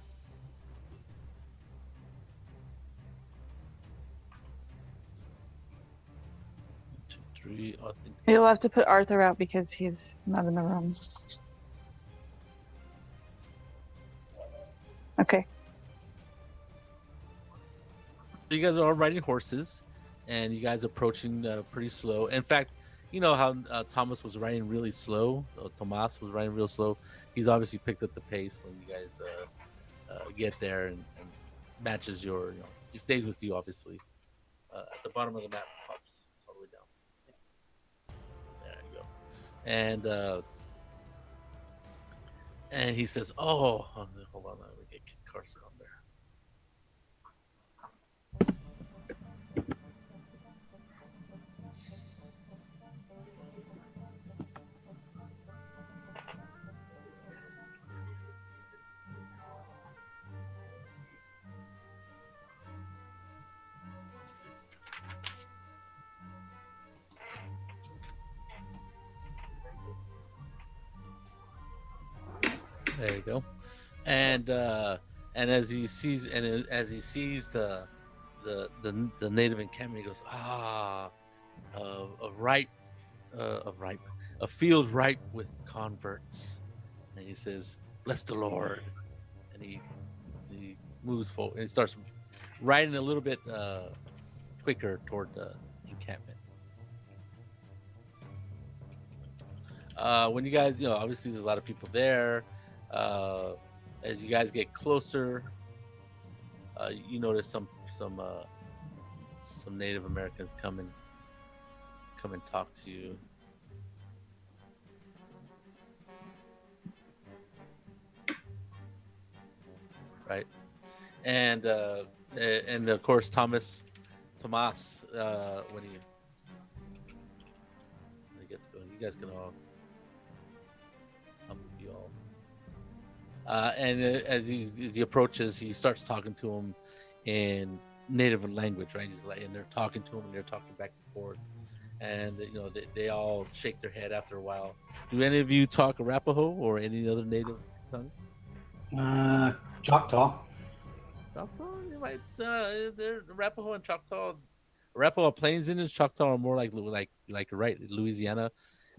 One, two, three. I think You'll have to put Arthur out because he's not in the room. Okay. So you guys are all riding horses, and you guys approaching pretty slow. In fact, you know how Thomas was riding really slow. Tomas was riding real slow. He's obviously picked up the pace when you guys get there, and matches your. He stays with you obviously. At the bottom of the map, pops all the way down. There you go. And he says, "Oh, hold on, let me get Kit Carson on there." There you go. And as he sees the native encampment, he goes, a field ripe with converts. And he says, "Bless the Lord." And he moves forward and he starts riding a little bit quicker toward the encampment. When you guys, obviously there's a lot of people there. As you guys get closer, you notice some Native Americans come and talk to you. Right, and of course Tomas, when he gets going, you guys can all. I'll move you all. And as he approaches, he starts talking to him in native language, right? He's like, and they're talking to him, and they're talking back and forth, and they all shake their head after a while. Do any of you talk Arapaho or any other native tongue? Choctaw. Choctaw, they're Arapaho and Choctaw. Arapaho Plains Indians, Choctaw are more like right, Louisiana.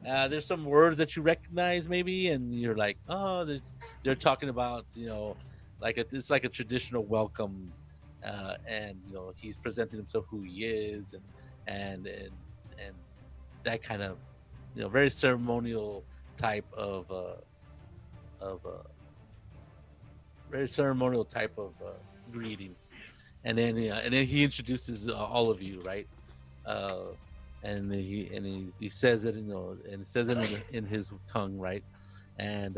There's some words that you recognize maybe, and you're like, oh, they're talking about it's like a traditional welcome, and he's presenting himself who he is, and that kind of very ceremonial type of greeting, and then he introduces all of you, right? And he says it, and says it in his tongue, right? And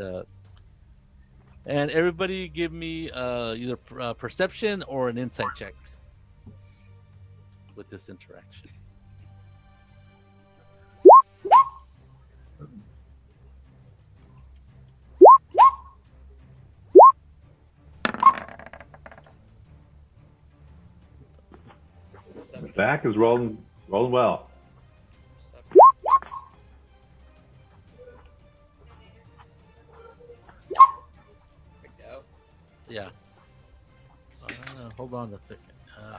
everybody give me either perception or an insight check with this interaction. Zach is rolling well. Yeah. Hold on a second.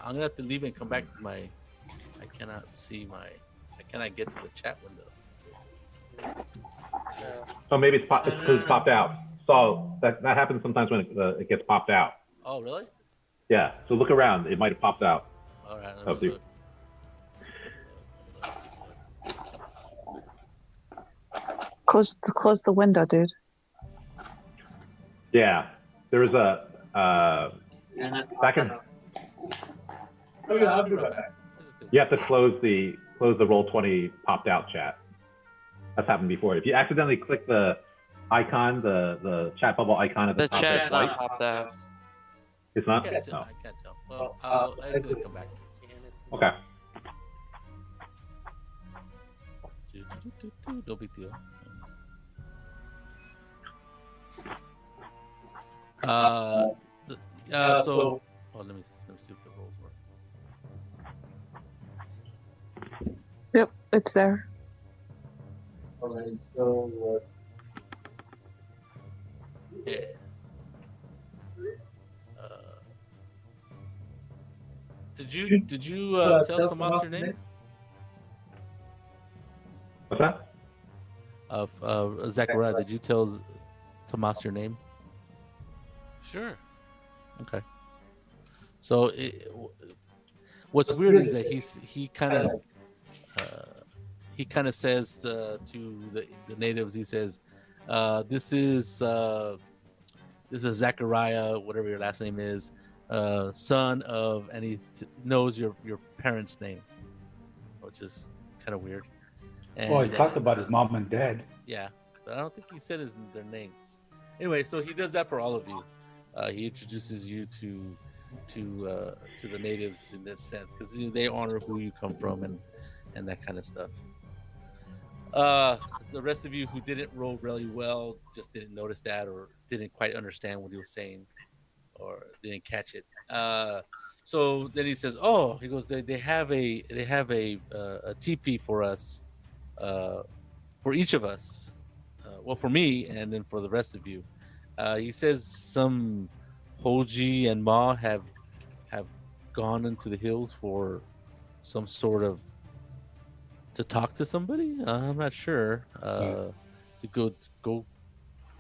I'm gonna have to leave and come back to my. I cannot get to the chat window. So maybe it's because it's popped out. So that happens sometimes when it gets popped out. Oh, really? Yeah. So look around. It might have popped out. All right. Close the window, dude. Yeah. There was a back in. You have to close the Roll20 popped out chat. That's happened before. If you accidentally click the icon, the chat bubble icon at the top, chat's not popped out. It's not. I can't tell. Well, I'll exit come back. Okay. No big deal. So let me see if the rolls work. Yep, it's there. Alright, so Yeah. Did you tell Tomas your name? What's that? Zachariah, did you tell Tomas your name? Sure. Okay. So what's weird is that he kind of says to the natives, he says, this is Zachariah, whatever your last name is, son of, and he knows your parents' name, which is kind of weird. And, He talked about his mom and dad. Yeah, but I don't think he said their names. Anyway, so he does that for all of you. He introduces you to the natives in this sense, because they honor who you come from and that kind of stuff. The rest of you who didn't roll really well just didn't notice that, or didn't quite understand what he was saying, or didn't catch it. So then he says, "Oh," he goes, "They have a teepee for us, for each of us. Well, for me, and then for the rest of you." He says some Hoji and Ma have gone into the hills for some sort of to talk to somebody. I'm not sure. To go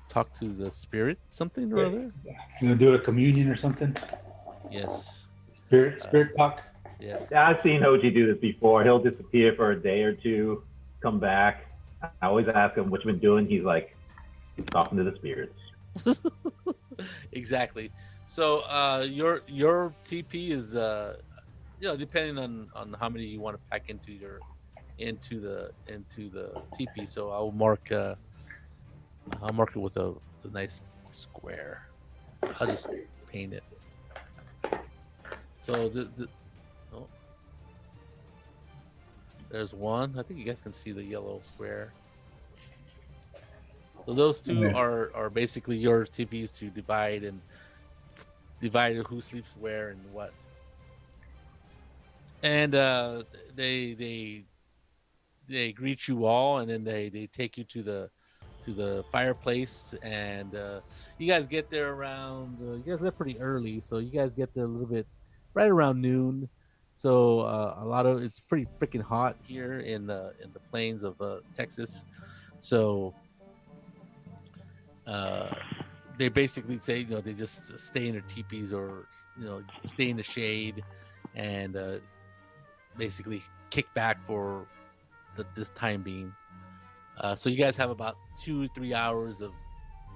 talk to the spirit, something or other. You gonna do a communion or something? Yes. Spirit talk. Yes. Yeah, I've seen Hoji do this before. He'll disappear for a day or two, come back. I always ask him what you've been doing. He's like, talking to the spirits. Exactly. So your TP is depending on how many you want to pack into the TP. So I'll mark it with a nice square. I'll just paint it. So there's one. I think you guys can see the yellow square. So those two are basically your TPs to divide who sleeps where and what. And they greet you all, and then they take you to the fireplace, and you guys get there around. You guys left pretty early, so you guys get there a little bit right around noon. So it's pretty freaking hot here in the plains of Texas. So they basically say they just stay in their teepees or stay in the shade and basically kick back for this time being. So you guys have about 2-3 hours of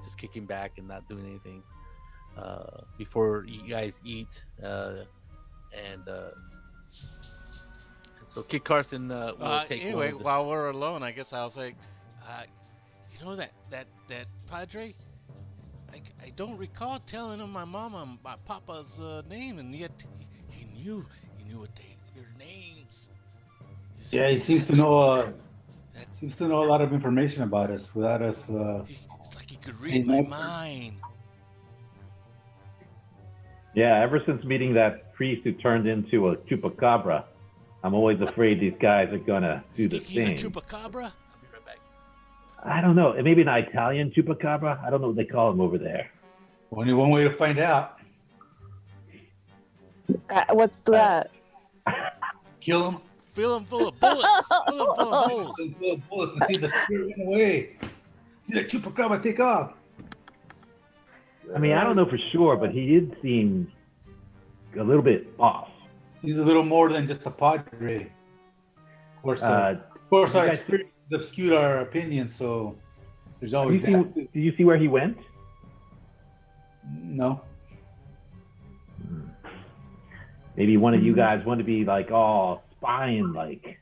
just kicking back and not doing anything before you guys eat. So Kid Carson will take anyway, while we're alone, I guess I'll say, that Padre, I don't recall telling him my mama and my papa's name, and yet he knew what their names. Yeah, he seems to know a lot of information about us without us. It's like he could read my mind. Yeah, ever since meeting that priest who turned into a chupacabra, I'm always afraid these guys are gonna do the He's same. a chupacabra? I'll be right back. I don't know. Maybe an Italian chupacabra. I don't know what they call them over there. Only one way to find out. What's that? Kill him. Fill him full of bullets. Fill him full of holes. Full of bullets and see the spirit run away. See the chupacabra take off. I mean, I don't know for sure, but he did seem a little bit off. He's a little more than just a padre. Of course, our experience obscured our opinion, so there's always that. Did you see where he went? No. Maybe one of you guys want to be like all spying, like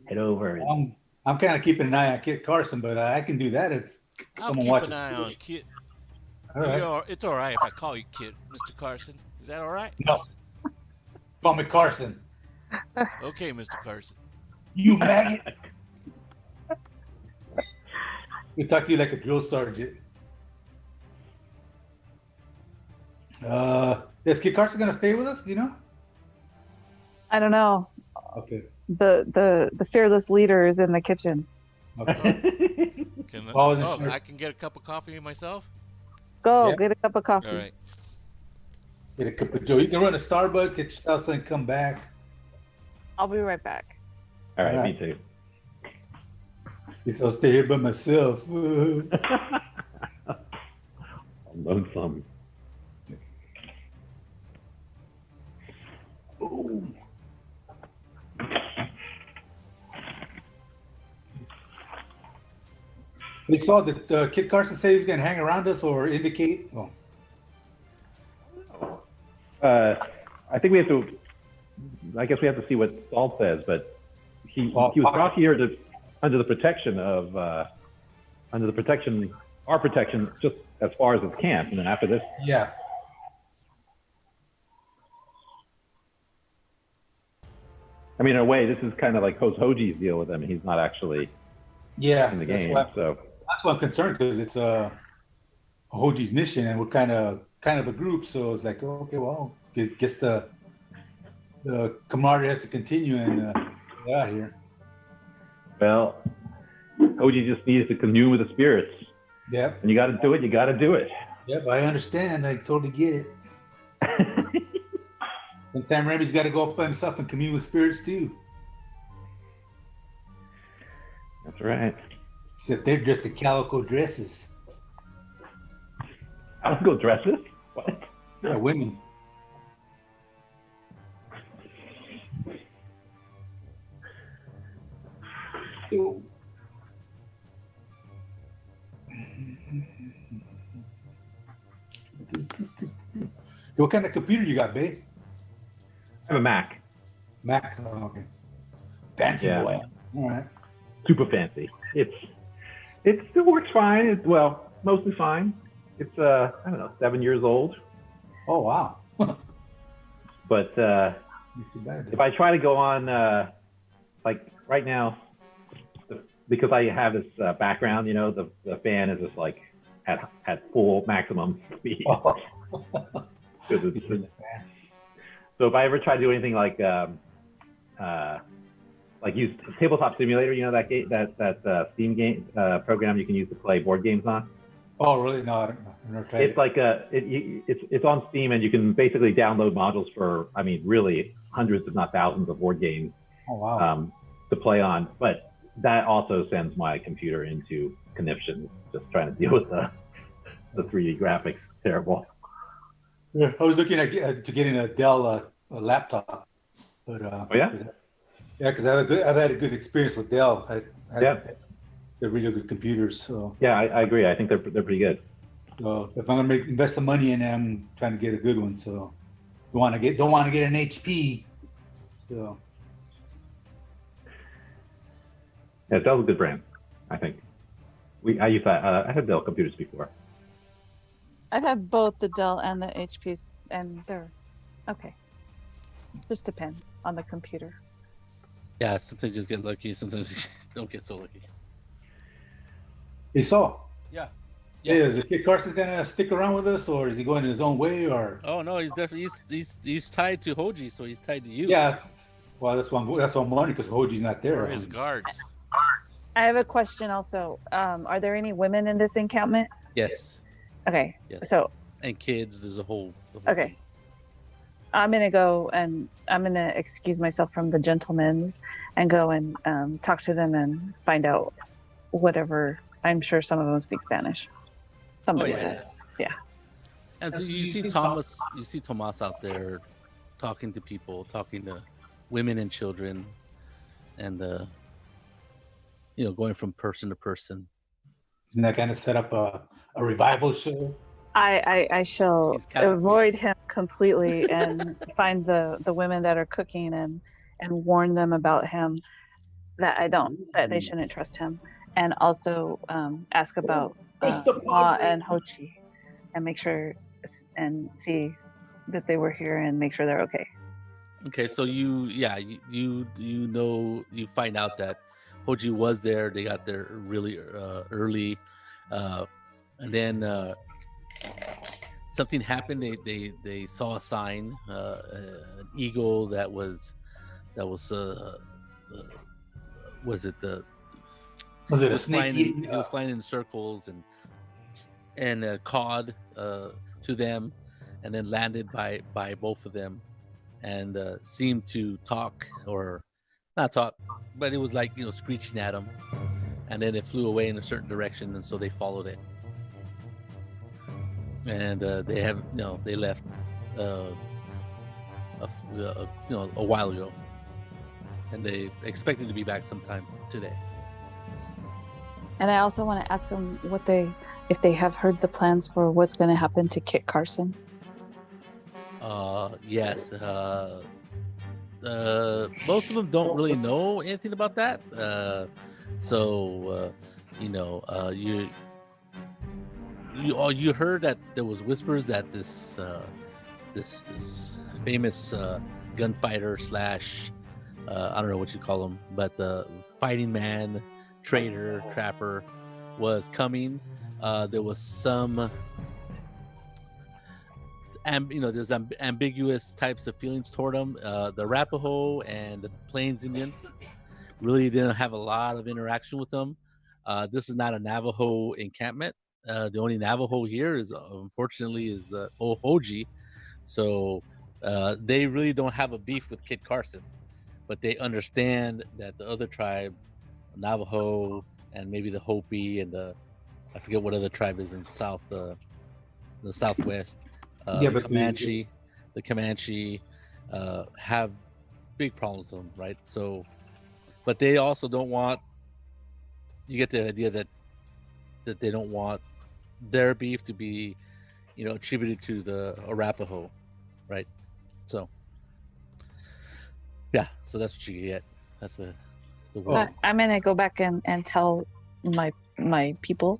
head over. And... I'm kind of keeping an eye on Kit Carson, but I can do that if I'll someone keep watches. an eye on Kit. All right. It's all right if I call you Kit, Mr. Carson. Is that all right? No. Call me Carson. Okay, Mr. Carson. You maggot. We talk to you like a drill sergeant. Is Kit Carson gonna stay with us? Do you know? I don't know. Okay. The fearless leader is in the kitchen. Okay. I can get a cup of coffee myself? Go get a cup of coffee. All right. Get a cup of Joe. You can run to Starbucks, get yourself something, come back. I'll be right back. All right, me too. Guess I'll stay here by myself. I'm lonesome. Ooh. We saw that Kit Carson say he's going to hang around us or indicate. Oh. I think we have to. I guess we have to see what Saul says, but he was brought here under the protection of our protection, just as far as his camp, and then after this. Yeah. I mean, in a way, this is kind of like Hoji's deal with him. He's not actually in the game, so. That's why I'm concerned, because it's Hoji's mission, and we're kind of a group. So it's like, okay, well, guess the camaraderie has to continue and get out here. Well, Hoji just needs to commune with the spirits. Yep. And you got to do it. You got to do it. Yep, I understand. I totally get it. Sometimes Remy's got to go off by himself and commune with spirits too. That's right. Except they're just the calico dresses. Calico dresses? What? Yeah, women. go. What kind of computer you got, babe? I have a Mac. Mac. Oh, okay. Fancy Yeah. boy. All right. Super fancy. It still works fine. It's mostly fine. It's I don't know, 7 years old. Oh wow. But if I try to go on, like right now, because I have this background, the fan is just like at full maximum speed. Oh. So if I ever try to do anything like use Tabletop Simulator, that Steam game program you can use to play board games on. Oh really? No, I don't know. It's like it's on Steam, and you can basically download modules for, really hundreds, if not thousands, of board games. Oh wow. To play on. But that also sends my computer into conniptions, just trying to deal with the 3D graphics. Terrible. Yeah, I was looking at getting a Dell laptop, but oh yeah, because I've had a good experience with Dell. They're really good computers. So yeah, I agree. I think they're pretty good. So if I'm gonna invest some money in them, I'm trying to get a good one. So don't want to get an HP. So yeah, Dell's a good brand. I think I use that. I had Dell computers before. I've had both the Dell and the HPs, and they're okay. Just depends on the computer. Yeah, sometimes you just get lucky. Sometimes you don't get so lucky. Hey, Saul. Yeah. Yeah. Is Kid Carson gonna stick around with us, or is he going his own way, or? Oh no, he's definitely he's tied to Hoji, so he's tied to you. Yeah. Well, that's why I'm wondering, because Hoji's not there. Or his guards. I have a question also. Are there any women in this encampment? Yes. Okay. Yes. So. And kids, there's a whole Okay. Thing. I'm gonna go and I'm gonna excuse myself from the gentlemen's and go and talk to them and find out whatever. I'm sure some of them speak Spanish. Somebody does. Yeah. And so you see Thomas. You see Tomas out there talking to people, talking to women and children, and going from person to person. Isn't that kind of set up a revival show? I shall avoid him completely and find the women that are cooking and warn them about him, that they shouldn't trust him, and also ask about Ma and Hochi and make sure and see that they were here and make sure they're okay. Okay, so you find out that Hoji was there. They got there really early, and then something happened. They saw a sign, an eagle that was was it a snake? He was flying in circles and cawed to them, and then landed by both of them, and seemed to talk, or not talk, but it was like screeching at them, and then it flew away in a certain direction, and so they followed it, and they left a while ago, and they expected to be back sometime today. And I also want to ask them if they have heard the plans for what's going to happen to Kit Carson. Yes. Most of them don't really know anything about that. You heard that there was whispers that this famous gunfighter slash I don't know what you call him, but the fighting man, trader, trapper was coming. There was some there's ambiguous types of feelings toward him. The Arapaho and the Plains Indians really didn't have a lot of interaction with them. This is not a Navajo encampment. The only Navajo here is unfortunately Ohoji, so they really don't have a beef with Kit Carson, but they understand that the other tribe, Navajo, and maybe the Hopi and I forget what other tribe is in the southwest. The Comanche have big problems with them, right? So, but they also don't want you get the idea that they don't want their beef to be, attributed to the Arapaho, right? So, yeah, so that's what you get. That's the word. I'm gonna go back and tell my people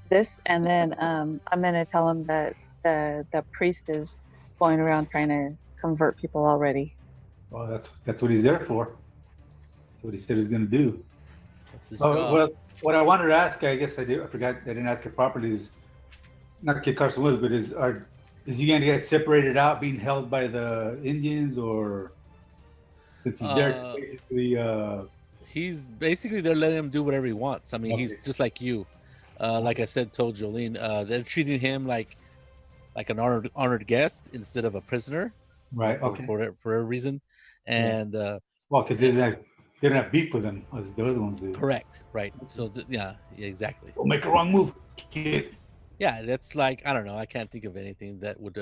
this, and then I'm gonna tell them that the priest is going around trying to convert people already. Well, that's what he's there for. That's what he said he was going to do. That's his job. Well, what I wanted to ask, I guess I forgot, I didn't ask it properly, is not Kid Carson was, but is he going to get separated out, being held by the Indians, or since he's there, basically they're letting him do whatever he wants. I mean, Okay. he's just like you. Like I told Jolene, they're treating him like an honored guest instead of a prisoner. Right. For a reason, and well, because they don't have beef with him as the other ones do. correct, right? So yeah, exactly. Don't make a wrong move, kid. Yeah, that's like, I don't know. I can't think of anything that would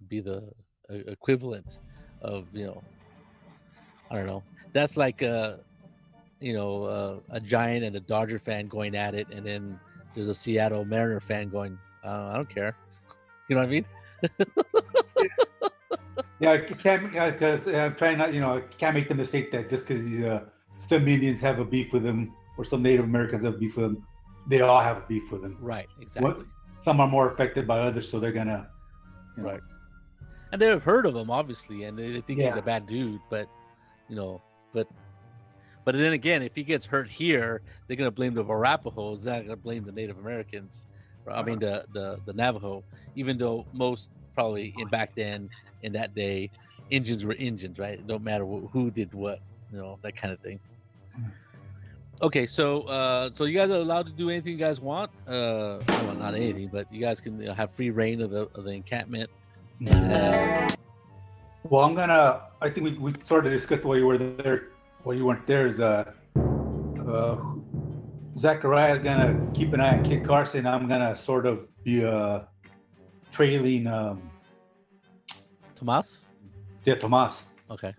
be the equivalent of, I don't know. That's like a Giant and a Dodger fan going at it, and then there's a Seattle Mariner fan going, I don't care. You know what I mean? Yeah, I can't, because I'm trying not, I can't make the mistake that just because some Indians have a beef with him, or some Native Americans have beef with him, they all have a beef with him. Right, exactly. Some are more affected by others, so they're gonna, right. And they've heard of him, obviously, and they think he's Yeah. a bad dude. But but then again, if he gets hurt here, they're gonna blame the Arapahoes. They're not gonna blame the Native Americans. I mean the Navajo. Even though most probably back then in that day, Indians were Indians, right? It don't matter who did what, that kind of thing. Okay, so you guys are allowed to do anything you guys want. Well, not anything, but you guys can have free reign of the encampment. Well, I think we sort of discussed while you were there, while you weren't there, is Zachariah's gonna keep an eye on Kid Carson. I'm gonna sort of be trailing Tomas? Tomas. Okay.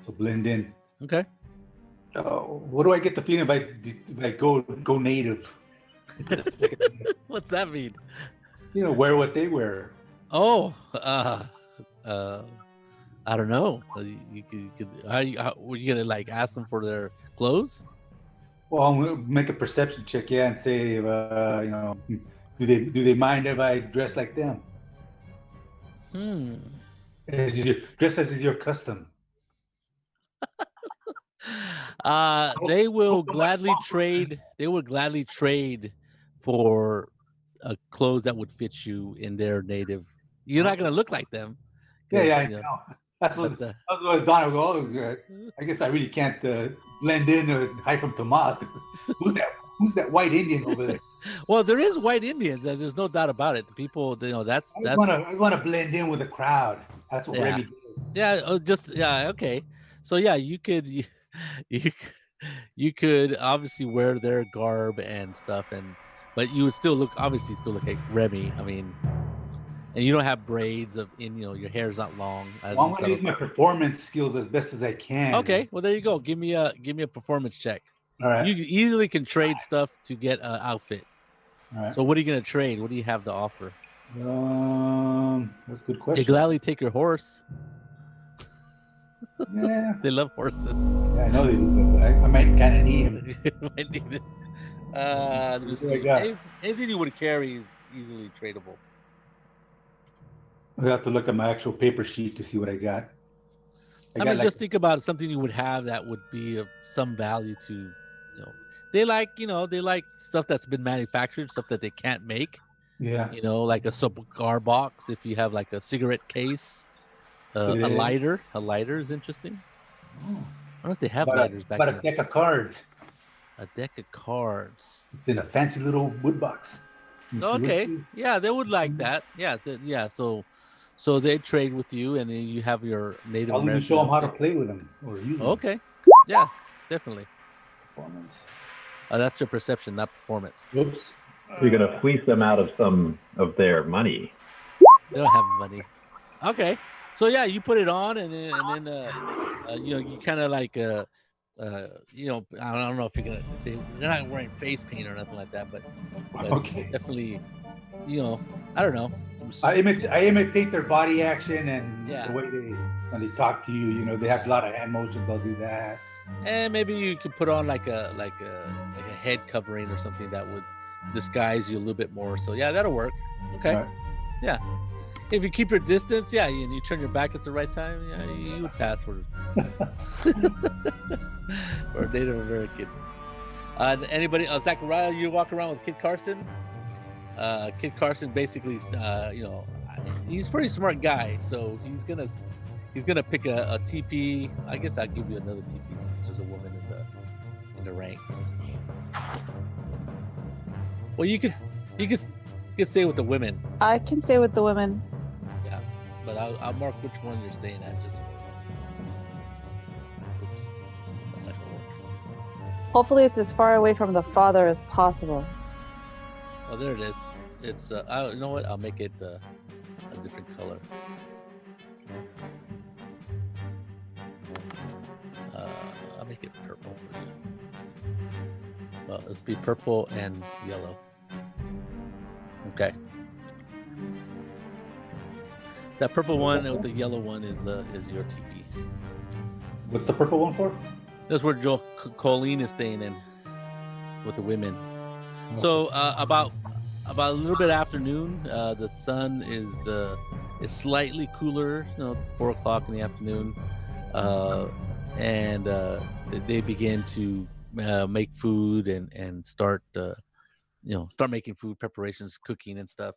So blend in. Okay. What do I get the feeling if I go native? What's that mean? Wear what they wear. Oh, I don't know. You could how were you gonna like ask them for their clothes? Well, I'm gonna make a perception check, and say, do they mind if I dress like them? Dress as is your custom. They will gladly trade. They would gladly trade for clothes that would fit you in their native. You're not gonna look like them. Yeah, I know. That's what Donna will go. I guess I really can't blend in or hide from Tomas. Who's that white Indian over there? Well, there is white Indians. There's no doubt about it. The people, that's. I want to blend in with the crowd. That's what Remy does. Yeah. Okay. So yeah, you could obviously wear their garb and stuff, but you would still look like Remy. I mean, and you don't have braids your hair's not long. I'm gonna use my performance skills as best as I can. Okay, well there you go. Give me a performance check. All right. You easily can trade stuff to get an outfit. All right. So what are you gonna trade? What do you have to offer? That's a good question. They gladly take your horse. Yeah. They love horses. Yeah, I know they do, but I might kind of need him. Might need it. Let me see. Anything you would carry is easily tradable. I have to look at my actual paper sheet to see what I got. Just think about something you would have that would be of some value to, they like stuff that's been manufactured, stuff that they can't make. Yeah. Like a cigar box. If you have like a cigarette case, a lighter is interesting. Oh. I don't know if they have lighters back then. then. But a deck of cards. A deck of cards. It's in a fancy little wood box. Okay. Yeah, they would like that. Yeah. So they trade with you, and then you have your Native American. I'll even show them how to play with them or use them. Okay. Yeah, definitely. Performance. That's your perception, not performance. Oops. You're gonna fleece them out of some of their money. They don't have money. Okay. So yeah, you put it on, and then you kind of like you know, I don't know if you're gonna. They're not wearing face paint or nothing like that, but Okay. definitely, you know, I don't know. I imitate their body action and Yeah. the way when they talk to you. You know, they have a lot of hand motions. I'll do that. And maybe you could put on like a head covering or something that would disguise you a little bit more. So yeah, that'll work. Okay. Right. Yeah. If you keep your distance, yeah, and you turn your back at the right time, yeah, you would pass for for a Native American. Anybody? Zachariah, you walk around with Kid Carson. Kid Carson basically, you know, he's a pretty smart guy, so he's gonna pick a TP. I guess I'll give you another TP since there's a woman in the ranks. Well, you could stay with the women. I can stay with the women. Yeah, but I'll mark which one you're staying at. Just oops, that's not gonna work. Hopefully, it's as far away from the father as possible. Oh, there it is. It's you know what? I'll make it a different color. I'll make it purple. Well, let's be purple and yellow. Okay. That purple one with the yellow one is your TP. What's the purple one for? That's where Colleen is staying in with the women. So about a little bit after noon, the sun is slightly cooler, 4:00 in the afternoon, and they begin to make food and start making food preparations, cooking and stuff,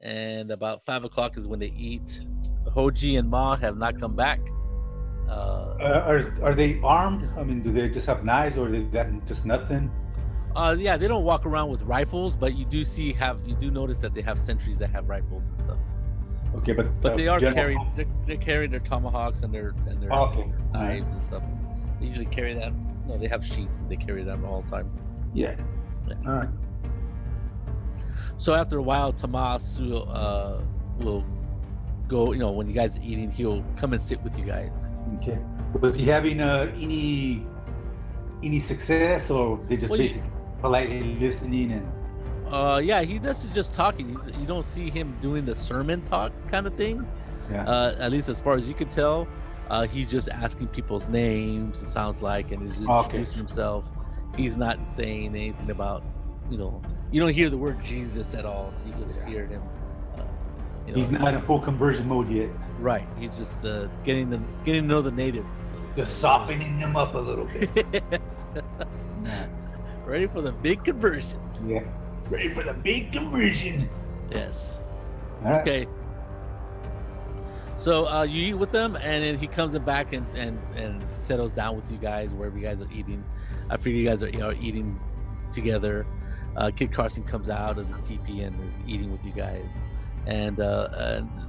and about 5:00 is when they eat. Hoji and Ma have not come back. Are they armed? I mean, do they just have knives, or they got just nothing? Yeah, they don't walk around with rifles, but you do notice that they have sentries that have rifles and stuff. Okay, but they are carrying they're carrying their tomahawks and their knives and stuff. They usually carry that. No, they have sheaths and they carry them all the time. Yeah. All right. So after a while, Tomas will go. When you guys are eating, he'll come and sit with you guys. Okay. Was he having any success, or they just basically politely listening and? Yeah, he does just talking. You don't see him doing the sermon talk kind of thing. Yeah. At least as far as you can tell, he's just asking people's names. It sounds like, and he's just introducing himself. He's not saying anything about, you don't hear the word Jesus at all. So you just hear him. He's not in full conversion mode yet. Right. He's just getting to know the natives. Just softening them up a little bit. Yes. Ready for the big conversions. Yeah. Ready for the big conversion. Yes. All right. Okay. So you eat with them, and then he comes back and settles down with you guys wherever you guys are eating. I figure you guys are eating together. Kid Carson comes out of his teepee and is eating with you guys, and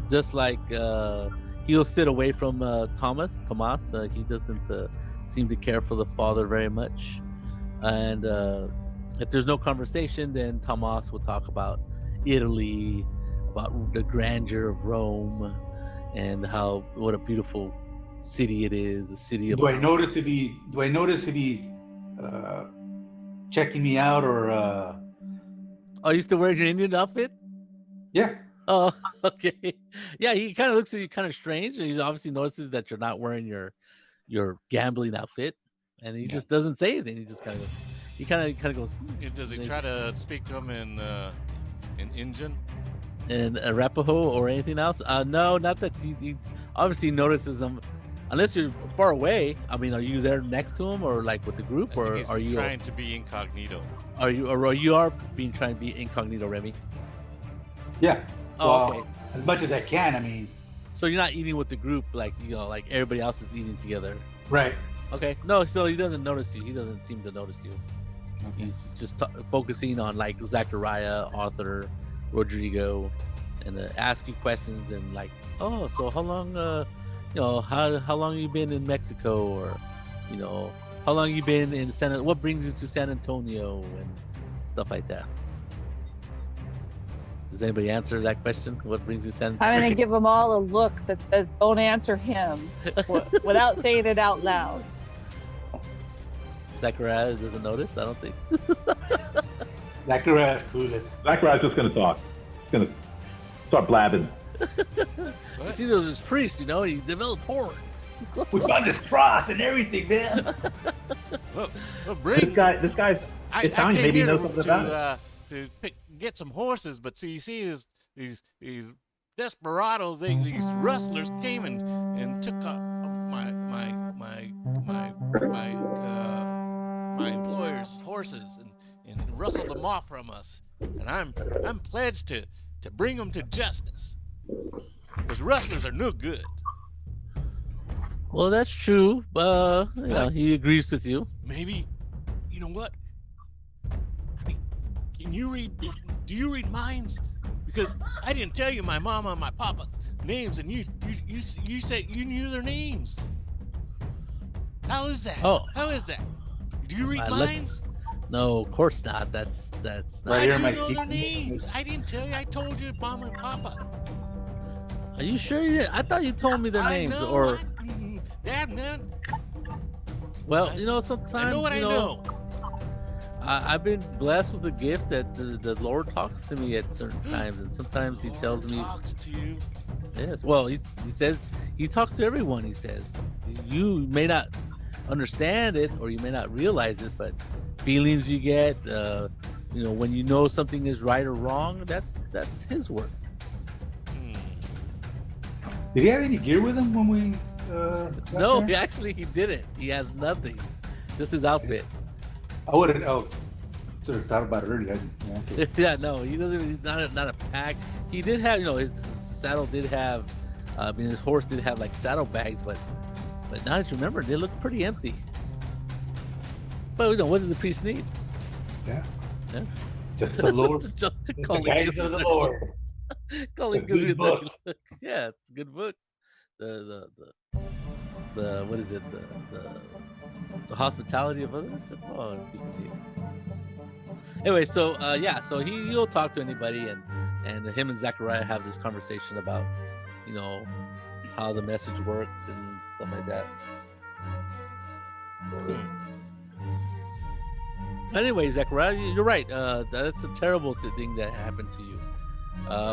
just like he'll sit away from Tomas. He doesn't seem to care for the father very much, and if there's no conversation, then Tomas will talk about Italy, about the grandeur of Rome, and what a beautiful city it is. A city of. Do I notice if he checking me out, or? Are you still wearing your Indian outfit? Yeah. Oh, okay. Yeah, he kind of looks at you kind of strange, and he obviously notices that you're not wearing your gambling outfit, and he just doesn't say anything. He just kind of goes. Does he try to speak to him in Indian? In Arapaho or anything else? No, not that he obviously notices them. Unless you're far away. I mean, are you there next to him, or like with the group, or he's are you trying to be incognito? Are you trying to be incognito, Remy? Yeah. Oh, okay. As much as I can. I mean. So you're not eating with the group, like like everybody else is eating together. Right. Okay. No, so he doesn't notice you. He doesn't seem to notice you. Okay. He's just focusing on like Zachariah, Arthur, Rodrigo, and ask you questions and like, oh, so how long, how long you been in Mexico, or, how long you been in what brings you to San Antonio and stuff like that. Does anybody answer that question? What brings you to San Antonio? I'm gonna give them all a look that says, "Don't answer him," without saying it out loud. Zachariah doesn't notice. I don't think. Zachariah's clueless. Zachariah's just gonna talk. He's gonna start blabbing. You see those priests, you know, he developed horns. We found this cross and everything, man. Well, bring This guy's I Italian. came Maybe he here knows something about it. to get some horses, but see, you see, these desperados, these rustlers came and took my employer's horses and rustled them off from us, and I'm pledged to bring them to justice, because rustlers are no good. Well, that's true. You know, he agrees with you. Maybe, you know what? I mean, do you read minds? Because I didn't tell you my mama and my papa's names, and you said you knew their names. How is that? Oh. How is that? Do you read I minds? No, of course not. That's Right not. here, I my do know their secret. names. I didn't tell you. I told you mama and papa. Are you sure you did? I thought you told me their names. I know. Or Dad, man. well, you know, sometimes I know what I know. I've been blessed with a gift that the Lord talks to me at certain times, and sometimes He tells me. Talks to you. Yes. Well, he says He talks to everyone. He says you may not understand it or you may not realize it, but feelings you get, you know, when you know something is right or wrong, that's His work. Did he have any gear with him when we? No, got there? he didn't. He has nothing, just his outfit. I would have. Oh, should have thought about it earlier. Yeah, okay. Yeah, no, he doesn't. He's not a pack. He did have, you know, his saddle did have. I mean, his horse did have like saddlebags, but now that you remember, they look pretty empty. But you know, what does the priest need? Yeah. Yeah. Just the Lord. Just the calling guidance it- of the Lord. calling It's a good it- book. Yeah, it's a good book. The what is it? The hospitality of others. That's all people need. Anyway, so yeah, so he'll talk to anybody, and him and Zachariah have this conversation about, you know, how the message works and stuff like that. Anyway, Zachariah, you're right. That's a terrible thing that happened to you.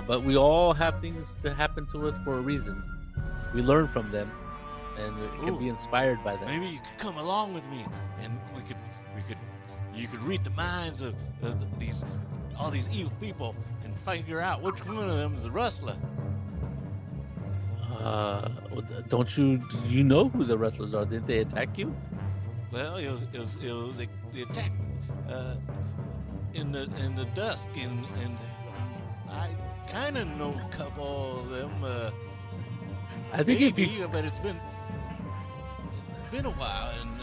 But we all have things that happen to us for a reason. We learn from them, and we can be inspired by them. Maybe you could come along with me, and you could read the minds of all these evil people and figure out which one of them is a rustler. Don't you know who the wrestlers are? Didn't they attack you? Well, it was the attack in the dusk, and I kind of know a couple of them. I think if you but it's been a while, and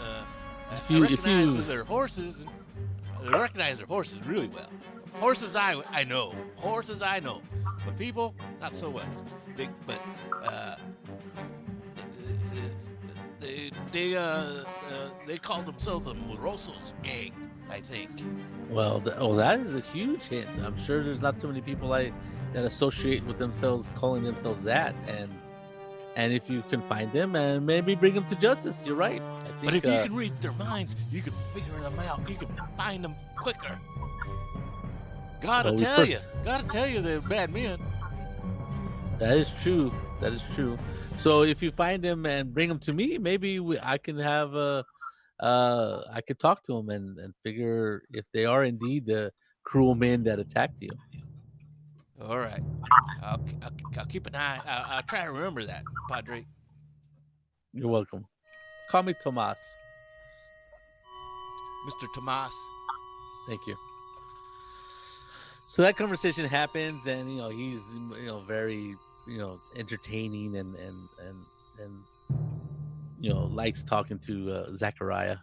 If you- I recognize their horses. I recognize their horses really well. Horses I know. Horses I know. But people, not so well. They call themselves the Morosos gang, I think. well, that is a huge hint. I'm sure there's not too many people that associate with themselves calling themselves that, and if you can find them and maybe bring them to justice, you're right. I think, But if you can read their minds, you can figure them out. You can find them quicker. Gotta Well, we tell you. first- Gotta tell you they're bad men. that is true. That is true. So if you find them and bring them to me, maybe I can have I could talk to them and figure if they are indeed the cruel men that attacked you. All right. I'll keep an eye. I'll try to remember that, Padre. You're welcome. Call me Tomas. Mr. Tomas. Thank you. So that conversation happens, and you know he's very entertaining and likes talking to Zachariah.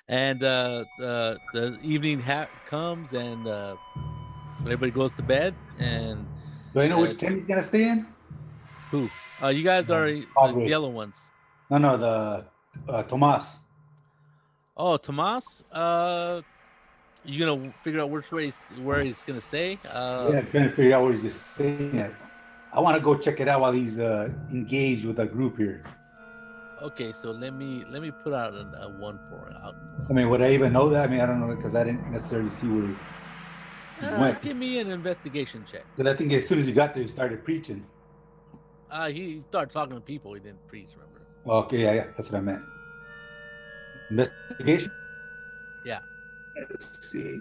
And the evening comes, and everybody goes to bed. And Do I know which tent he's gonna stay in? who? You guys are the Padre. yellow ones. No, the Tomas. Oh, Tomas. You gonna figure out where he's gonna stay? Yeah, trying to figure out where he's staying at. I want to go check it out while he's engaged with our group here. Okay, so let me put out a one for out. I mean, would I even know that? I mean, I don't know because I didn't necessarily see where he went. Give me an investigation check. Because I think as soon as he got there, he started preaching. He started talking to people. He didn't preach. Remember? Okay, yeah, that's what I meant. Investigation. Yeah. Let's see.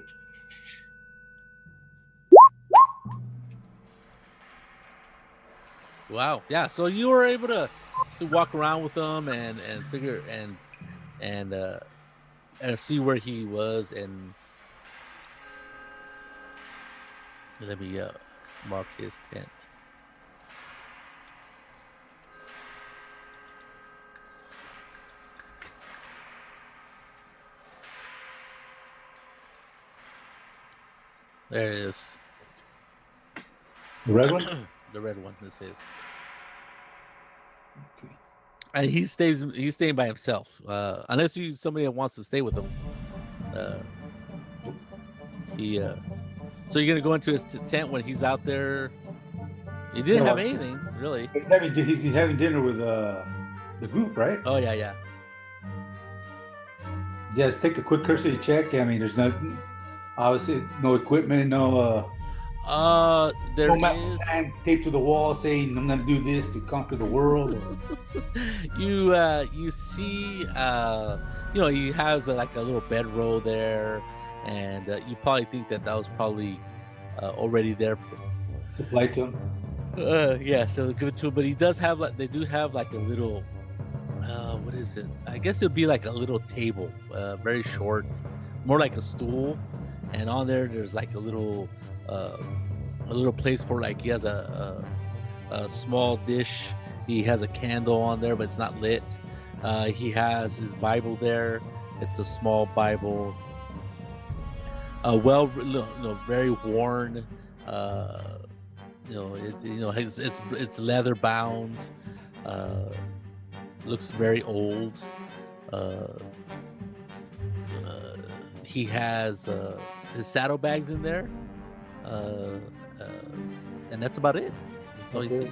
Wow. Yeah. So you were able to walk around with him and figure and see where he was, and let me mark his tent. There it is. The red one. The red one. This is. Okay. And he's staying by himself. Unless somebody that wants to stay with him. So you're gonna go into his tent when he's out there. He didn't have anything really. He's having dinner with the group, right? Oh yeah. Just take a quick cursory check. I mean, there's nothing. Obviously, no equipment, no there no is plan taped to the wall saying I'm gonna do this to conquer the world. you see he has like a little bedroll there, and you probably think that was probably already there for Supply to him. yeah, so give it to him. But he does have they do have like a little what is it? I guess it'd be like a little table, very short, more like a stool, and on there's like a little place for like he has a small dish. He has a candle on there, but it's not lit. He has his Bible there. It's a small Bible. Very worn. It's leather bound. Looks very old. He has his saddlebags in there, and that's about it. That's all you see.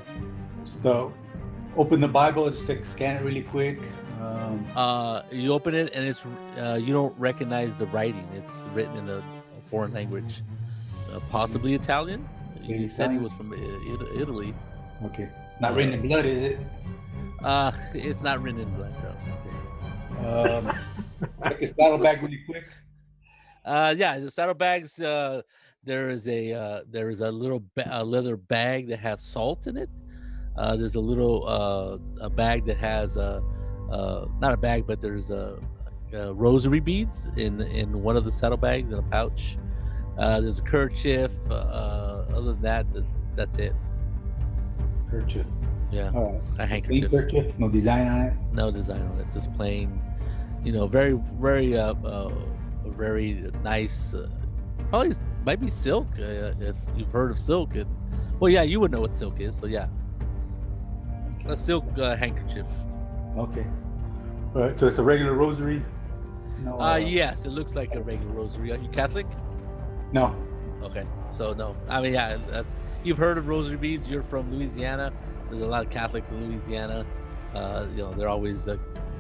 So, open the Bible. Just scan it really quick. You open it, and it's you don't recognize the writing. It's written in a foreign language, possibly Italian. He said he was from Italy. Okay, not written in blood, is it? It's not written in blood. No. Check his saddlebag really quick. Yeah, the saddlebags. There is a little leather bag that has salt in it. There's a little a bag that has not a bag, but there's rosary beads in one of the saddlebags in a pouch. There's a kerchief. Other than that, that's it. Kerchief. Yeah. All right. A handkerchief. Plain kerchief, no design on it. No design on it, just plain. Very, very, very nice. Probably might be silk if you've heard of silk. Well, yeah, you would know what silk is. So yeah, a silk handkerchief. Okay. All right. So it's a regular rosary. No. Yes, it looks like a regular rosary. Are you Catholic? No. Okay, so no. I mean, yeah, you've heard of rosary beads. You're from Louisiana. There's a lot of Catholics in Louisiana. They're always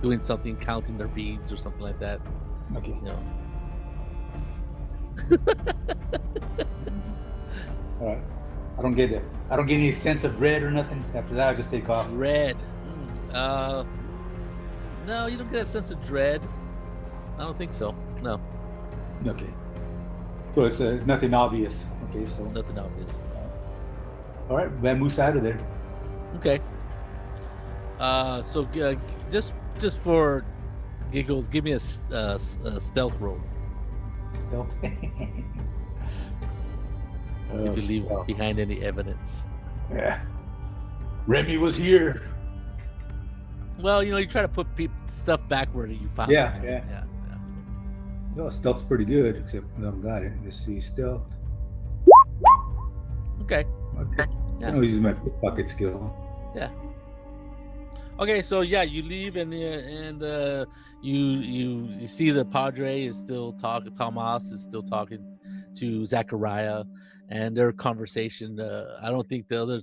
doing something, counting their beads or something like that. Okay. All right. I don't get it. I don't get any sense of red or nothing. After that, I just take off. Red. No, you don't get a sense of dread. I don't think so. No. Okay. So it's nothing obvious. Okay, so Nothing obvious. all right, vamoose out of there. Okay. So just for giggles, give me a stealth roll. Stealth. See if you leave behind any evidence. Yeah. Remy was here. Well, you try to put stuff back where you found Yeah, it. yeah. No, stealth's pretty good, except I don't got it. Let's see, stealth. Okay. Okay. Yeah. I'm using my pickpocket skill. Yeah. Okay, so yeah, you leave and you see the Padre is still talking. Tomas is still talking to Zachariah, and their conversation. I don't think the other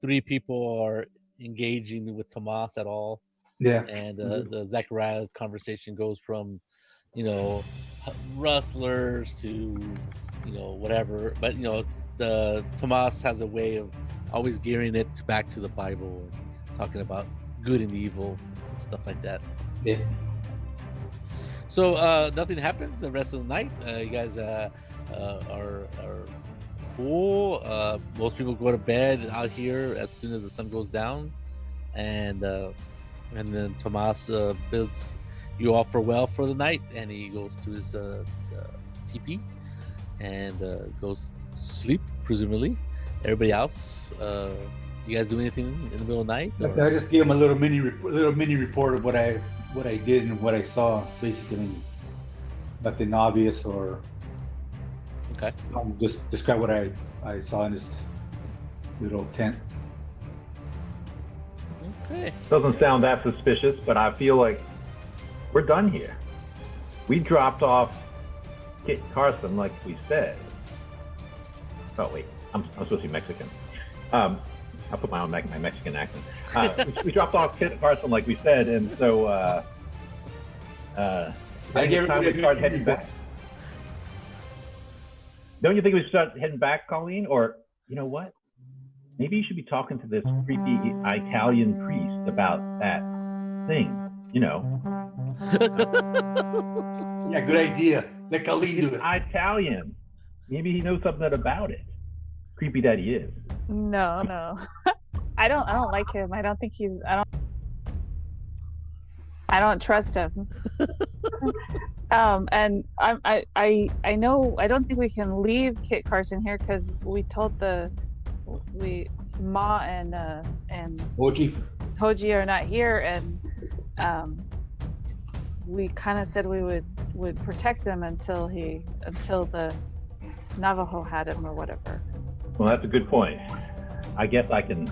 three people are engaging with Tomas at all. Yeah. And the Zachariah conversation goes from, rustlers to, whatever. But the Tomas has a way of always gearing it back to the Bible and talking about good and evil and stuff like that. Yeah. So nothing happens the rest of the night. You guys are full. Most people go to bed out here as soon as the sun goes down, and then Tomas bids you all farewell for the night, and he goes to his teepee and goes to sleep, presumably. Everybody else, you guys do anything in the middle of the night? Like, I just gave him a little mini report of what I did and what I saw. Basically, nothing obvious, or okay. Just describe what I saw in this little tent. Okay. Doesn't sound that suspicious, but I feel like we're done here. We dropped off Kit Carson like we said. Oh wait, I'm supposed to be Mexican. I put my own my Mexican accent. We dropped off Kit Carson like we said, and so I guess time we start heading back. Don't you think we should start heading back, Colleen? Or you know what? Maybe you should be talking to this creepy Italian priest about that thing. Yeah, good idea. Let Colleen do He's it. Italian. Maybe he knows something about it. Creepy that he is. No. I don't like him. I don't think he's. I don't trust him. And I know I don't think we can leave Kit Carson here because we told Ma and Hoji are not here, and we kind of said we would protect him until the Navajo had him or whatever. Well, that's a good point. I guess I can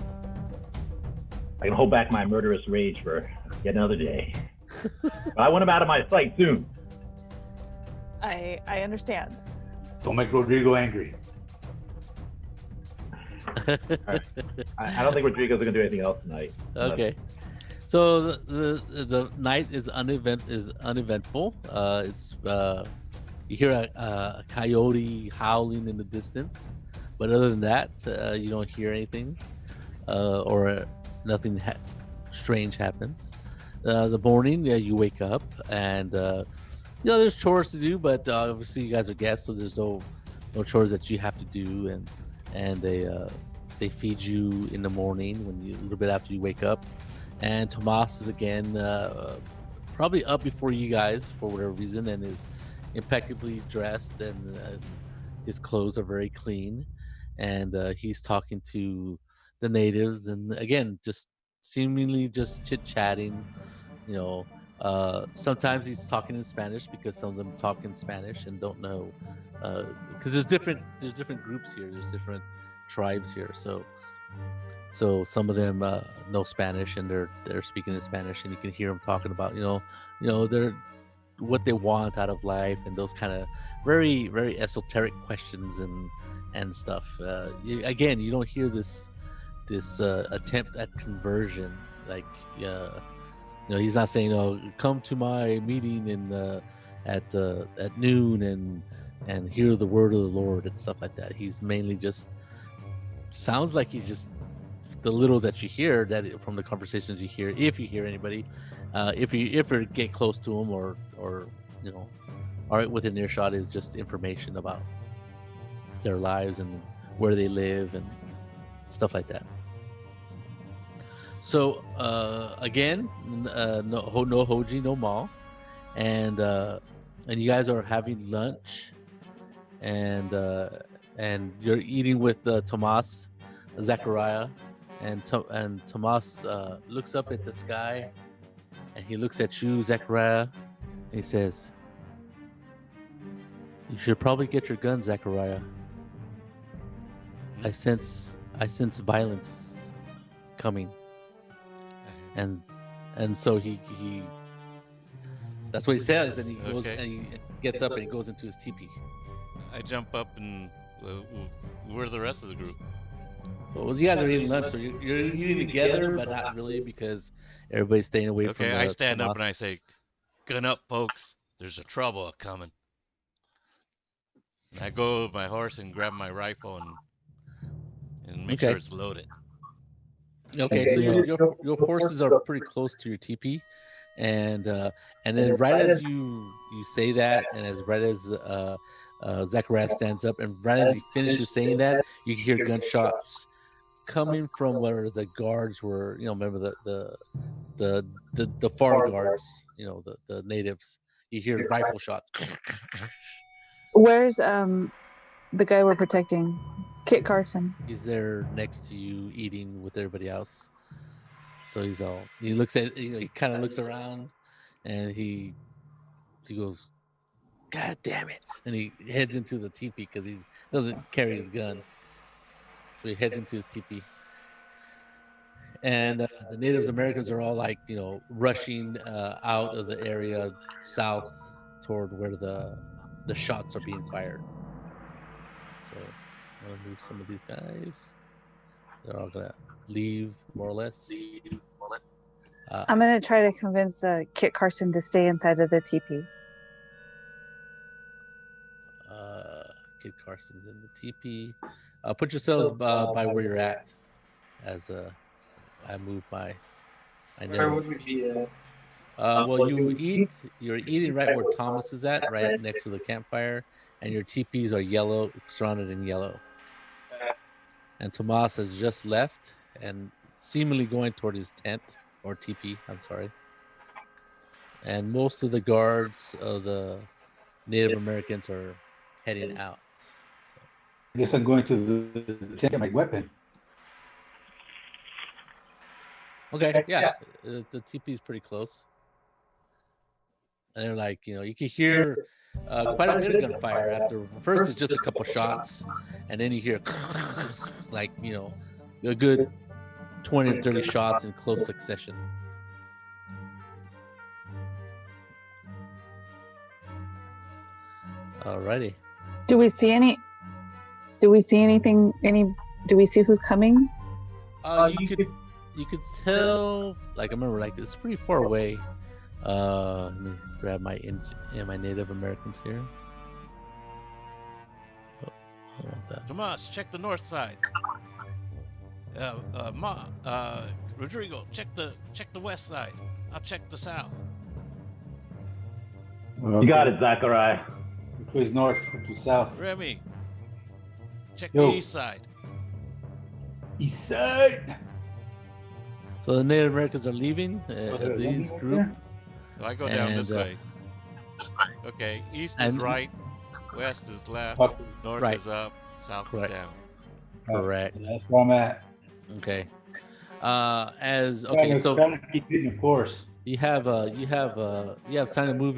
hold back my murderous rage for yet another day. But I want him out of my sight soon. I understand. Don't make Rodrigo angry. Right. I don't think Rodrigo's gonna do anything else tonight. Okay. So the night is uneventful. It's you hear a coyote howling in the distance, but other than that, you don't hear anything, or nothing strange happens. The morning, you wake up and there's chores to do, but obviously you guys are guests, so there's no chores that you have to do, and they feed you in the morning a little bit after you wake up. And Tomas is again probably up before you guys for whatever reason, and is impeccably dressed, and his clothes are very clean, and he's talking to the natives, and again just seemingly just chit-chatting. Sometimes he's talking in Spanish because some of them talk in Spanish and don't know, because there's different groups here, there's different tribes here, so some of them know Spanish, and they're speaking in Spanish, and you can hear them talking about they're what they want out of life, and those kind of very, very esoteric questions and stuff. Again, you don't hear this attempt at conversion, like he's not saying come to my meeting at noon and hear the word of the Lord and stuff like that. He's mainly just sounds like he's just the little that you hear from the conversations you hear, if you hear anybody, if you get close to him or are within earshot, is just information about their lives and where they live and stuff like that. So again, no Hoji, no Ma, and you guys are having lunch, and you're eating with Tomas, Zachariah, and Tomas looks up at the sky, and he looks at you, Zachariah, and he says, "You should probably get your gun, Zachariah. I sense violence coming." And so he that's what he says, and he goes and he gets up and he goes into his teepee. I jump up and where's the rest of the group? Well, you guys are eating lunch, so you're eating together, but not really because everybody's staying away from. Okay, I stand up and Tomas. I say, "Gun up, folks. There's a trouble coming." And I go with my horse and grab my rifle and make Okay. sure it's loaded. Okay, so your horses are pretty close to your teepee, and then right as you say that, and as right as Zachariah stands up, and right as he finishes saying that, you hear gunshots coming from where the guards were. Remember the far guards. The natives. You hear rifle shots. Where's the guy we're protecting? Kit Carson. He's there next to you eating with everybody else. So he looks at, he kind of looks around and he goes, "God damn it." And he heads into the teepee because he doesn't carry his gun. So he heads into his teepee. And the Native Americans are all rushing out of the area south toward where the shots are being fired. So I'm gonna move some of these guys. They're all gonna leave more or less. I'm gonna try to convince Kit Carson to stay inside of the teepee. Kid Carson's in the teepee. Put yourselves by where you're at as I move my. Where would we be at? Well, you're eating right where Thomas is at, right next to the campfire, and your teepees are yellow, surrounded in yellow. And Tomas has just left and seemingly going toward his tent or teepee. I'm sorry. And most of the guards of the Native Americans are heading out. So. I guess I'm going to the tent get my weapon. Okay, yeah. The teepee is pretty close. And they're like, you can hear quite a bit of gunfire after. First, it's just a couple shots, and then you hear a good 20 or 30 shots in close succession. Alrighty. Do we see anything? Do we see who's coming? You could tell. I remember, it's pretty far away. Let me grab my Native Americans here. Oh, I want that. Tomas, check the north side. Rodrigo, check the west side. I'll check the south. You got it, Zachariah. Which way north to south? Remy, check Yo. the east side. East side. So the Native Americans are leaving. These group. So I go down this way. Okay, east is right, west is left, north is up, south is down. Correct. That's where I'm at. Okay. So kind of keep hitting the course. You have time to move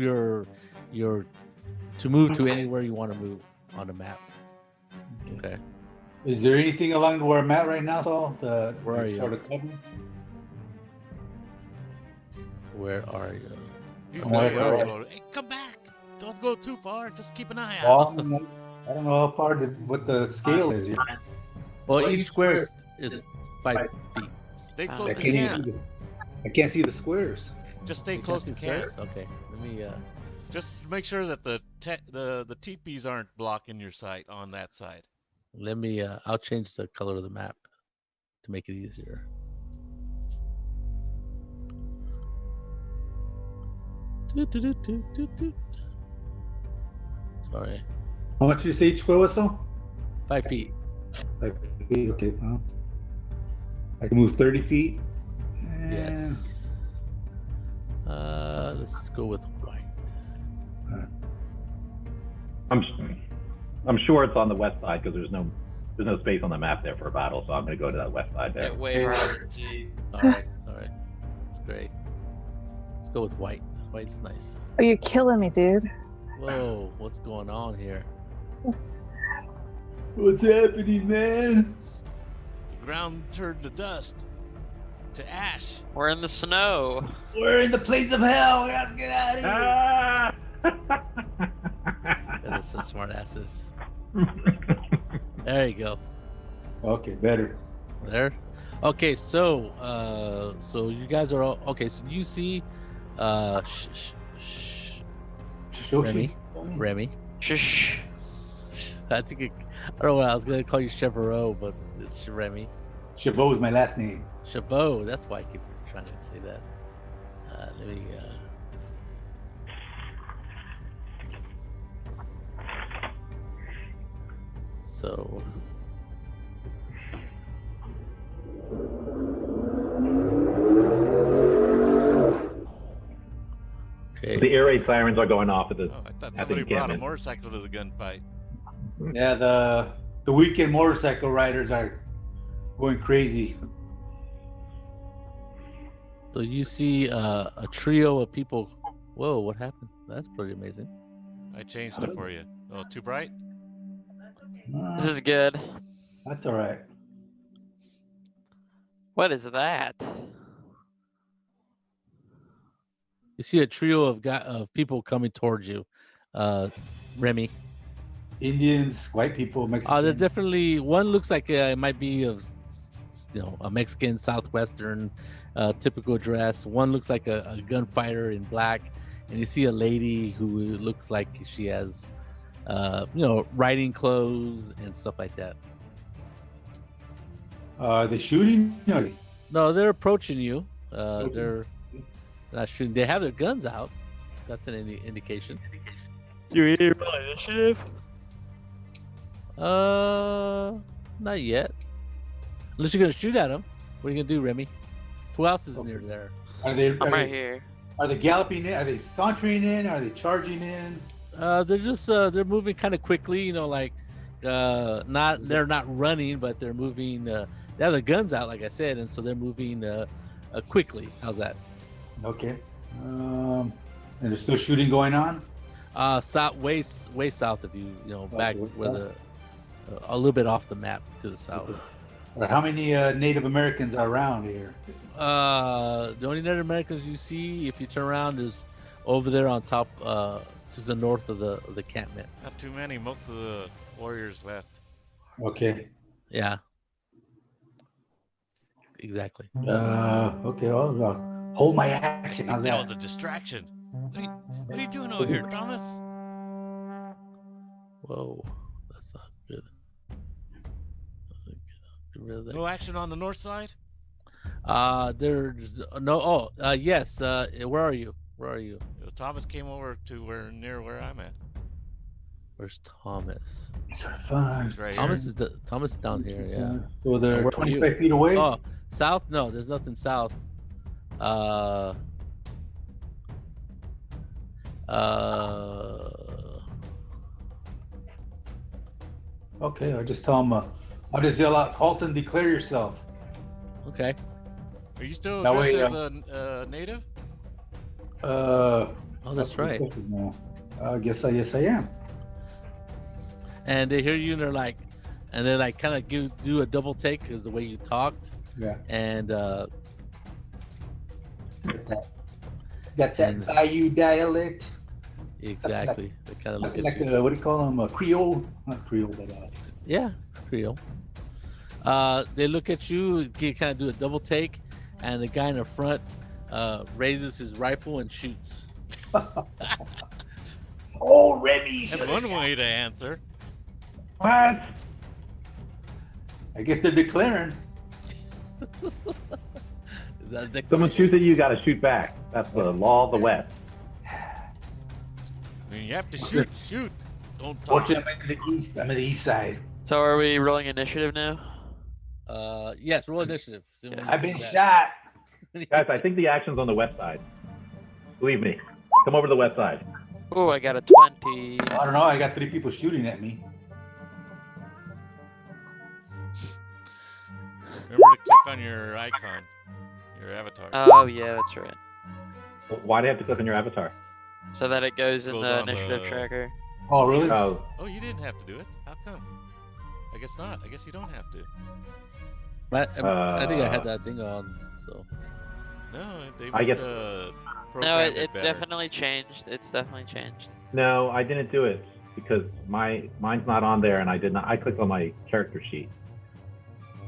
to anywhere you want to move on the map. Okay. Is there anything along where I'm at right now, Saul? Where are you? Sort of cover? Where are you? He's Where way are you? out. Hey, come back! Don't go too far. Just keep an eye Well, out. I don't know how far what the scale is here. Well, each square is 5 feet. Stay I close to can't, even camp. see I can't see the squares. Just stay You close to can't see camp. stairs? Okay. Let me. Just make sure that the teepees aren't blocking your sight on that side. Let me. I'll change the color of the map to make it easier. Sorry. How much did you say each square was, Saul? 5 feet. 5 feet. Okay. Well, I can move 30 feet. Yes. Let's go with white. I'm sure it's on the west side because there's no space on the map there for a battle, so I'm going to go to that west side there. Get way harder. All right. That's great. Let's go with white. White's nice. Oh, you're killing me, dude. Whoa, what's going on here? What's happening, man? The ground turned to dust, to ash. We're in the snow. We're in the plains of hell. Let's get out of here. Ah! That is some smart asses. There you go. Okay, better. There. Okay, so so you guys are all okay. So you see, Shoshi. Remy. Shush. I think I don't know what I was gonna call you Chevreau, but it's Remy. Chabot is my last name. Chabot. That's why I keep trying to say that. Let me. So. Okay. The air raid sirens are going off at this. Oh, I thought the somebody brought a encampment. motorcycle to the gunfight. Yeah, the weekend motorcycle riders are going crazy. So you see a trio of people. Whoa! What happened? That's pretty amazing. I changed it for you. Oh, too bright? This is good. That's all right. What is that? You see a trio of people coming towards you, Remy. Indians, white people, Mexicans. They're definitely one looks like it might be of a Mexican Southwestern typical dress. One looks like a gunfighter in black, and you see a lady who looks like she has riding clothes and stuff like that. Are they shooting? No, they're approaching you. They're not shooting. They have their guns out. That's an indication. Do you need to roll initiative? Not yet. Unless you're gonna shoot at them. What are you gonna do, Remy? Who else is near there? I'm right here. Are they galloping in? Are they sauntering in? Are they charging in? They're just they're moving kind of quickly. They're not running, but they're moving. They have their guns out, like I said, and so they're moving quickly. How's that? Okay. And there's still shooting going on. South, way south of you. Back Okay, where a little bit off the map to the south. How many Native Americans are around here? The only Native Americans you see, if you turn around, is over there on top, to the north of the encampment. Not too many. Most of the warriors left. Okay. Yeah. Exactly. Okay. I'll hold my action. How's That that? was a distraction. What are you doing over here, Thomas? Whoa, that's not good. Get rid of that. No action on the north side? There's no. Oh, yes. Where are you? Where are you? Thomas came over to near where I'm at. Where's Thomas? Fine. He's right Thomas here. Thomas is down here. Yeah. So they're Where are you? 25 feet away. Oh, south? No, there's nothing south. Okay. I'll just tell them. I'll just yell out, "Halt and declare yourself." Okay. Are you still That dressed way, as a native? Oh, that's right. Yes, I am. And they hear you, and they're like kind of do a double take because the way you talked. Yeah. And Got that Bayou dialect. exactly. They kind of look Like at you. what do you call them? Creole? Not Creole, but Yeah, Creole. They look at you, kind of do a double take, and the guy in the front raises his rifle and shoots. Oh, Remy! That's one way to answer. What? I guess they're declaring. Is that a Someone shoots at you, you got to shoot back. That's the law of the West. I mean, you have to shoot. Don't talk. Fortunately, I'm in the east side. So are we rolling initiative now? Yes, roll initiative. I've been shot. Guys, I think the action's on the west side. Believe me. Come over to the west side. Oh, I got a 20. I don't know. I got 3 people shooting at me. Remember to click on your icon, your avatar. Oh, yeah, that's right. Why do you have to click on your avatar? So that it goes in Goes the on initiative the- tracker. Oh, really? Oh, Oh, you didn't have to do it. How come? I guess not. I guess you don't have to. I think I had that thing on. So No, they I must guess- No, programmed it better. definitely changed. It's definitely changed. no, I didn't do it because mine's not on there and I did not. I clicked on my character sheet.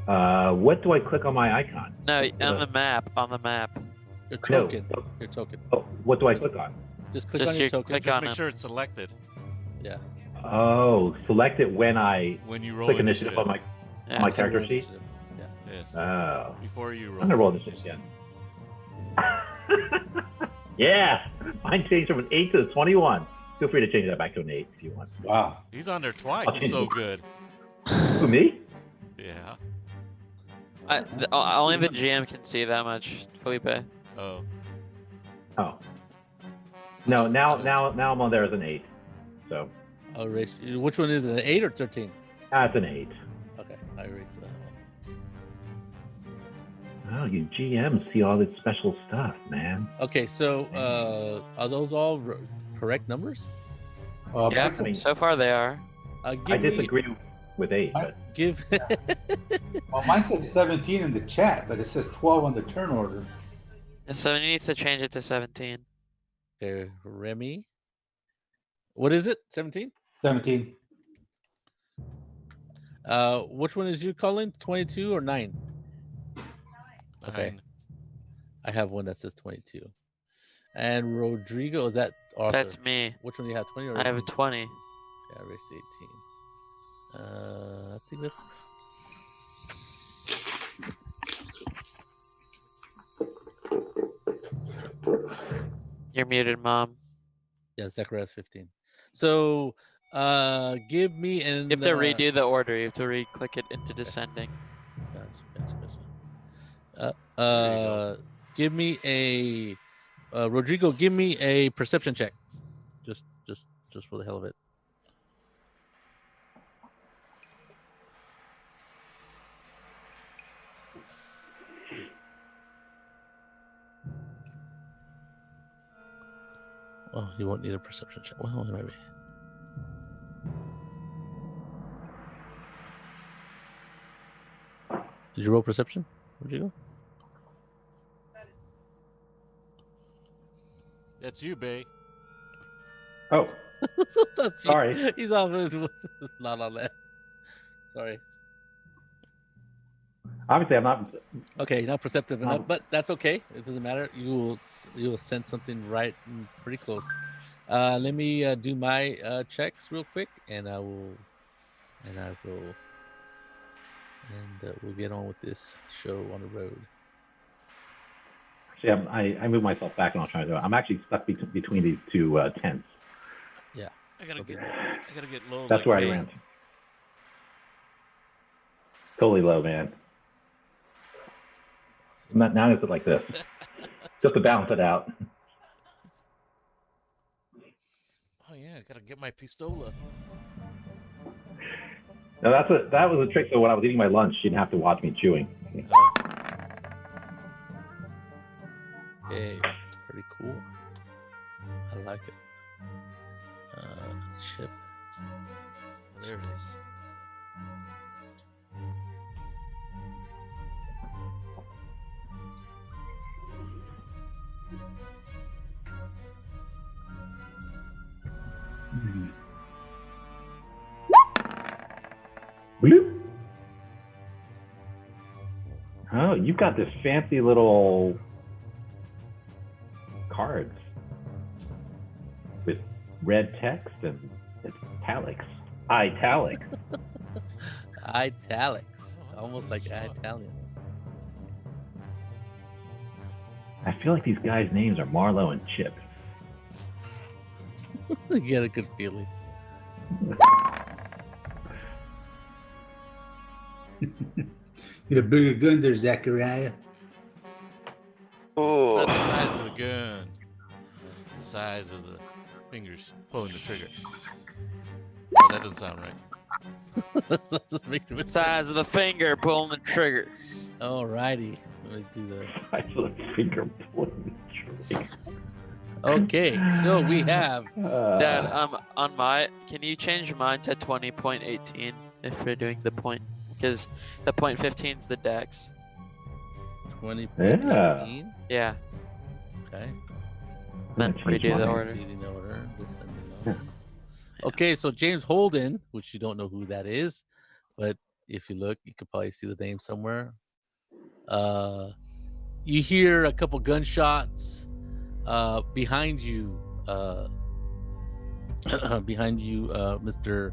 What do I click on my icon? No, on the map. On the map. Your No. token. Your token. Oh, what do I click on? Just click Just on your your token. click Just on make him. sure it's selected Yeah. Oh, select it when I when you roll click initiative on Yeah. my character sheet. Yeah. Yes. Oh, Before you roll. I'm gonna roll this again. Yeah, mine changed from an 8 to a 21. Feel free to change that back to an 8 if you want. Wow. He's on there twice. Okay. He's so good. Who, me? Yeah. Only the GM can see that much, Felipe. Oh. Oh. No, now I'm on there as an 8. So I'll erase. Which one is it? An 8 or 13? that's an 8. Okay, I erased that one. Oh, you GMs see all this special stuff, man. Okay, so are those all correct numbers? Yeah, I mean, so far they are. I Give me- disagree with 8, but Give. Well, mine says 17 in the chat, but it says 12 on the turn order. So you need to change it to 17. Okay, Remy. What is it? 17? 17. Which one is you calling? 22 or 9? Okay. 9. I have one that says 22. And Rodrigo, is that Arthur? That's me. Which one do you have? 20 or I have a 18? 20. Yeah, I erased 18. I think that's. You're muted, Mom. Yeah, Zacharias 15. So, give me an. You have to redo the order. You have to re-click it into descending. Gotcha. Give me a. Rodrigo, give me a perception check. Just for the hell of it. Oh, you won't need a perception check. Well, maybe. Did you roll perception? Where'd you go? That's you, Bay. oh, That's you. Sorry. He's off. Not on that. Sorry. obviously I'm not. Okay, not perceptive enough, but that's okay. It doesn't matter. You will sense something right, pretty close. Let me do my checks real quick, and we'll get on with this show on the road. See, I moved myself back and I'll try to do it. I'm actually stuck between these two tents. I gotta Okay. get low. That's like where Bay. I ran. Totally low, man. Now it's like this, just to balance it out. Oh yeah, I gotta get my pistola. Now that was a trick. So when I was eating my lunch, you didn't have to watch me chewing. Oh. Hey, pretty cool. I like it. Chip. There it is. Bloop. Oh, you've got this fancy little cards with red text and it's italics. Italics. Italics. Almost like Italians. I feel like these guys' names are Marlo and Chip. You get a good feeling. Get a bigger gun there, Zachariah. Not the size of the gun. The size of the fingers pulling the trigger. Oh, that doesn't sound right. Let's just make the Size of the finger pulling the trigger. Alrighty. Let me do the. I feel like finger pulling the trigger. Okay, so we have. Dad, on my, can you change mine to 20.18 if we're doing the point? Because the point 15 is the dex. 20.18. Yeah. Okay. Then Change redo the mine. order. Proceeding order, descending order. Okay, so James Holden, which you don't know who that is, but If you look, you could probably see the name somewhere. You hear a couple gunshots behind you. Behind you, Mr.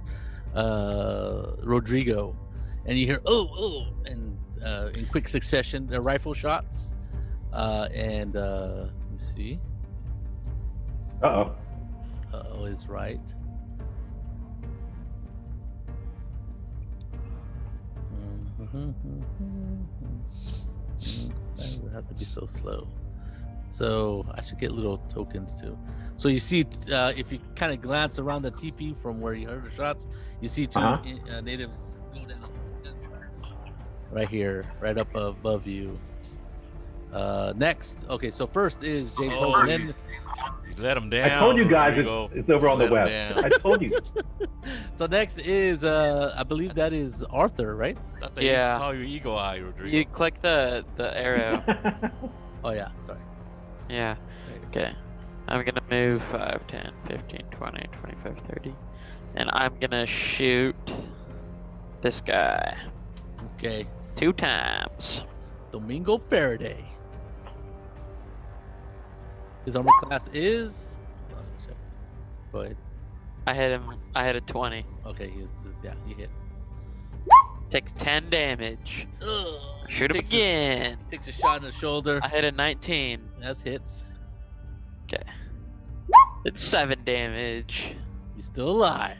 Rodrigo, and you hear and in quick succession, the rifle shots. And let me see. Uh-oh. Uh-oh is right. It would have to be so slow. So I should get little tokens too. So you see, if you kind of glance around the teepee from where you heard the shots, you see two natives go down gunshots right here, right up above you. Next, okay. So first is James Holt, and then you let him down. I told you guys it's over on the web. I told you. So next is I believe that is Arthur, right? I thought they used to call you Eagle Eye, Rodrigo. You click the arrow. Oh yeah, sorry. Yeah. Okay. I'm gonna move 5, 10, 15, 20, 25, 30. And I'm gonna shoot this guy. Okay. 2 times. Domingo Faraday. His armor class is. Go ahead. I hit him. I hit a 20. Okay, yeah, he hit. Takes 10 damage. Ugh. Shoot him again. Takes a shot in the shoulder. I hit a 19. That's hits. Okay. It's 7 damage. You're still alive.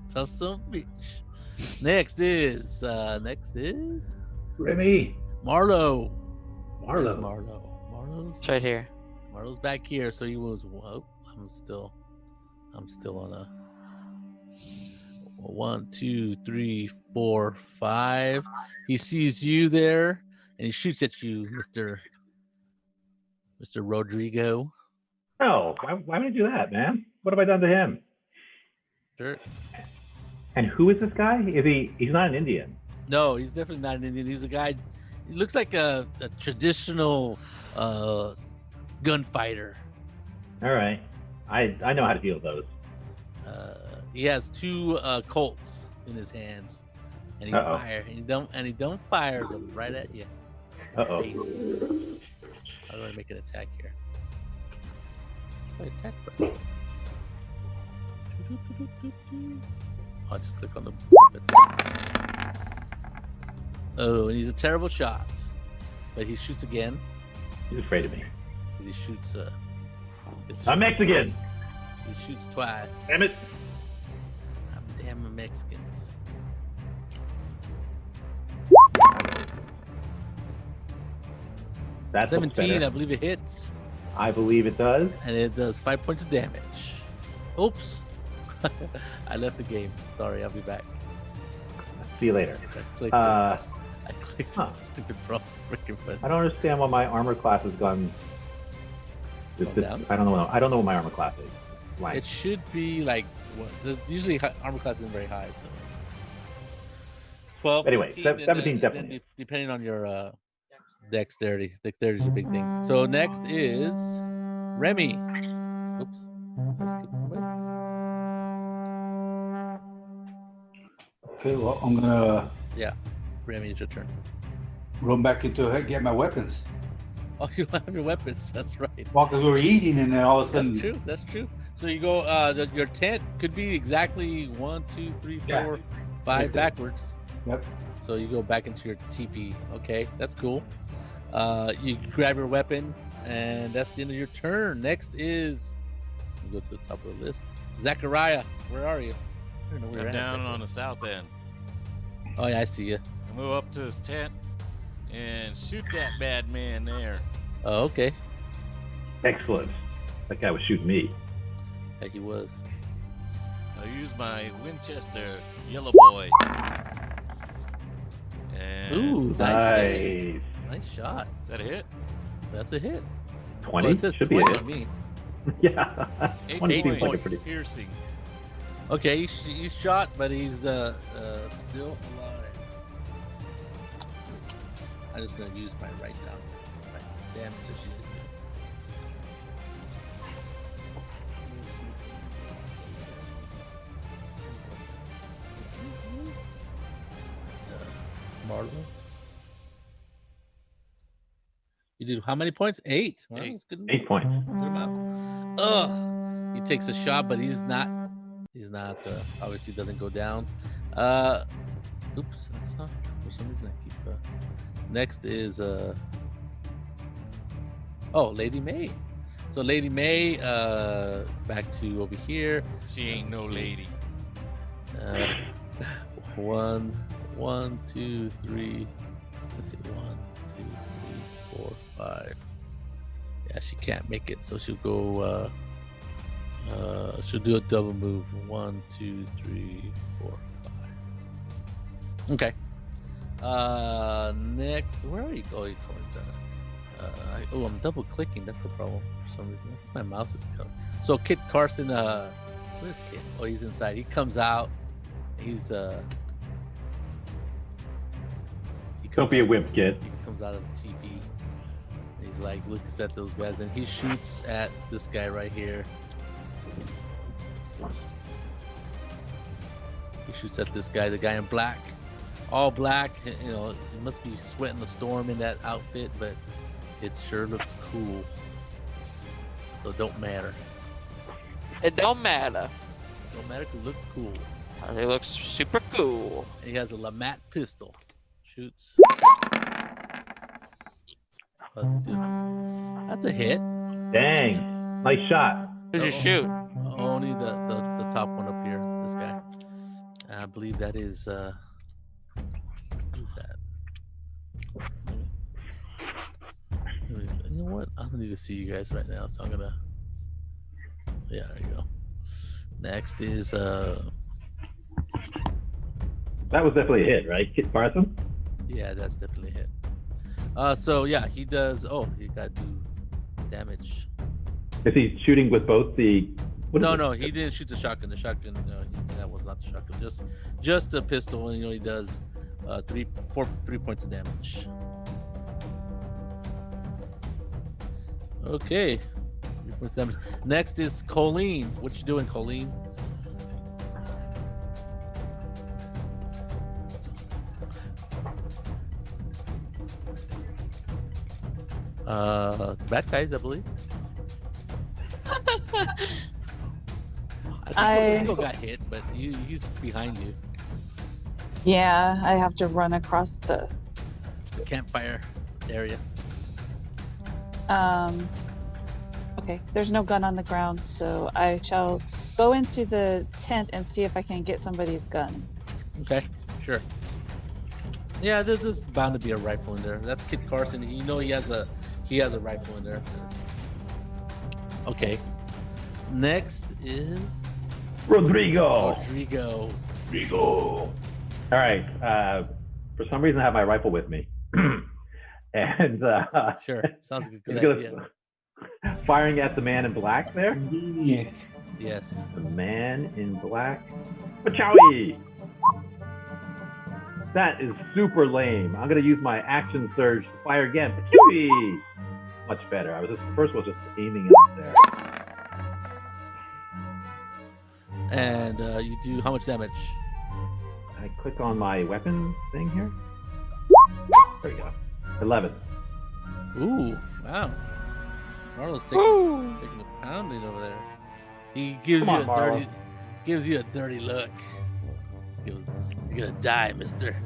Tough son of a bitch. Next is Remy. Marlo. Marlo. Marlo's It's right here. Marlo's back here, so he was. Oh, I'm still on a 1, 2, 3, 4, 5. He sees you there, and he shoots at you, Mr. Rodrigo. Oh, why would you do that, man? What have I done to him? Sure. And who is this guy? He's not an Indian? No, he's definitely not an Indian. He's a guy. He looks like a traditional gunfighter. All right, I know how to deal with those. He has 2 Colts in his hands, and he fires. And he don't fires them right at you. Uh-oh. How do I make an attack here? Attack button. I'll just click on the. Oh, and he's a terrible shot, but he shoots again. He's afraid of me. He shoots. I'm Mexican. He shoots twice. Damn it! I'm damn Mexicans. That's 17. I believe it hits. I believe it does. And it does 5 points of damage. Oops. I left the game. Sorry, I'll be back. See you later. I clicked the stupid freaking button. I don't understand why my armor class has gone. Down? I don't know what my armor class is. Why? It should be like usually armor class isn't very high, so 12. Anyway, 15, 17 definitely. Depending on your dexterity. Dexterity is a big thing. So next is Remy. Oops. Okay, well, I'm gonna. Yeah, Remy, it's your turn. Run back into it, get my weapons. Oh, you don't have your weapons. That's right. Well, because we were eating, and then all of a sudden. That's true. So you go. Your tent could be exactly 1, 2, 3, 4, 5 backwards. Yep. So you go back into your teepee. Okay, that's cool. You grab your weapons, and that's the end of your turn. Next is. Go to the top of the list. Zachariah, where are you? I don't know where I'm you're down at, on the south end. Oh yeah, I see you. I move up to his tent and shoot that bad man there. Oh, okay. Excellent. That guy was shooting me. Yeah, he was. I use my Winchester Yellow Boy. And Ooh, Nice. Nice shot. is that a hit? That's a hit. 20 Well, it says should be 20 it. on me. Yeah. 8 20 seems like a points pretty. piercing. Okay, he's shot, but he's still alive. I'm just gonna use my right down. Right damage that she did. Marlo. You did how many points? 8. Well, 8. that's good. 8 points. Good amount. Ugh. He takes a shot, but he's not. Obviously doesn't go down. Oops. That's not. For some reason, I keep. Next is Lady May. So Lady May, back to over here. She ain't no lady. 1, 2, 3. Let's see, 1, 2, 3, 4, 5. Yeah, she can't make it, so she'll go. She'll do a double move. 1, 2, 3, 4, 5. Okay. Next, where are you going? I'm double clicking. That's the problem for some reason. My mouse is covered. So Kit Carson, where's Kit? Oh, he's inside. He comes out. He's Don't be a wimp, kid. He comes out of the TV. He's like looks at those guys, and he shoots at this guy right here. He shoots at this guy, the guy in black, all black. You know, he must be sweating the storm in that outfit, but it sure looks cool. So it don't matter. It don't matter. Don't matter because it looks cool. It looks super cool. And he has a Lamat pistol. Shoots. That's a hit. Dang. Nice shot. Who'd you shoot? Only the top one up here. This guy. I believe that is who's that? You know what? I don't need to see you guys right now, so I'm gonna. Yeah, there you go. Next is That was definitely a hit, right, Kit Carson? yeah, that's definitely a hit. So yeah, he does. Oh, he got to do damage. Is he shooting with both the? No, he didn't shoot the shotgun. The shotgun, that was not the shotgun. Just the pistol, and he does 3 points of damage. Okay, 3 points of damage. Next is Colleen. What you doing, Colleen? Bad guys, I believe. I think Rico got hit, but he's behind you. Yeah, I have to run across the. It's a campfire area. Okay, there's no gun on the ground, so I shall go into the tent and see if I can get somebody's gun. Okay, sure. Yeah, there's bound to be a rifle in there. That's Kit Carson. You know he has a rifle in there. Okay. Next is Rodrigo. Rodrigo. All right. For some reason, I have my rifle with me, and Sure, sounds like a he's good idea. firing at the man in black there. Convenient. Yes. The man in black. Pachowie! That is super lame. I'm gonna use my action surge to fire again. Pachowie! Much better. First was just aiming up there. And you do how much damage? I click on my weapon thing here. There we go. 11. Ooh, wow. Marlo's taking a pounding over there. He gives Come you on, a Marlo. dirty look. He goes, "You're gonna die, mister."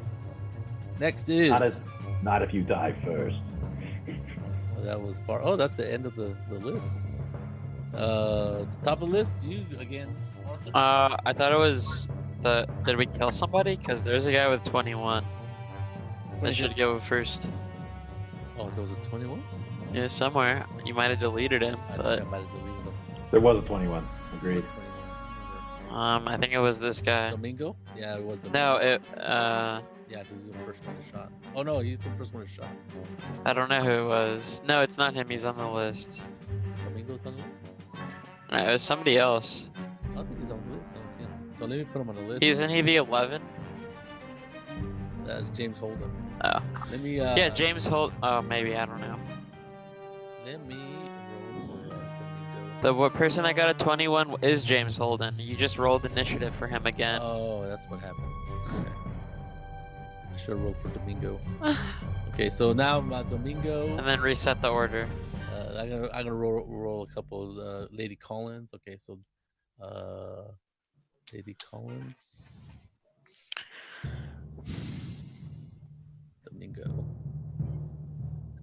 Next is Not if you die first. Oh, that was far. Oh, that's the end of the list. Top of the list, you again. Arthur? I thought it was did we kill somebody? Because there's a guy with 21. That should go first. Oh, there was a 21. Yeah, somewhere. You might have deleted him, I but think I might have deleted them. There was a 21. Agreed. I think it was this guy. Domingo? Yeah, it was. No, it. Yeah, because he's the first one to shot. Oh no, he's the first one to shot. I don't know who it was. No, it's not him. He's on the list. Domingo's on the list. No, it was somebody else. I don't think he's on the list. I don't see him. So let me put him on the list. Isn't he the 11? That's James Holden. Oh. Let me. Yeah, James Holt. Oh, maybe I don't know. Let me roll. The person that got a 21 is James Holden. You just rolled initiative for him again. Oh, that's what happened. Okay. should roll for Domingo. Okay, so now Domingo. And then reset the order. I'm gonna roll a couple. Lady Collins. Okay, so Lady Collins. Domingo.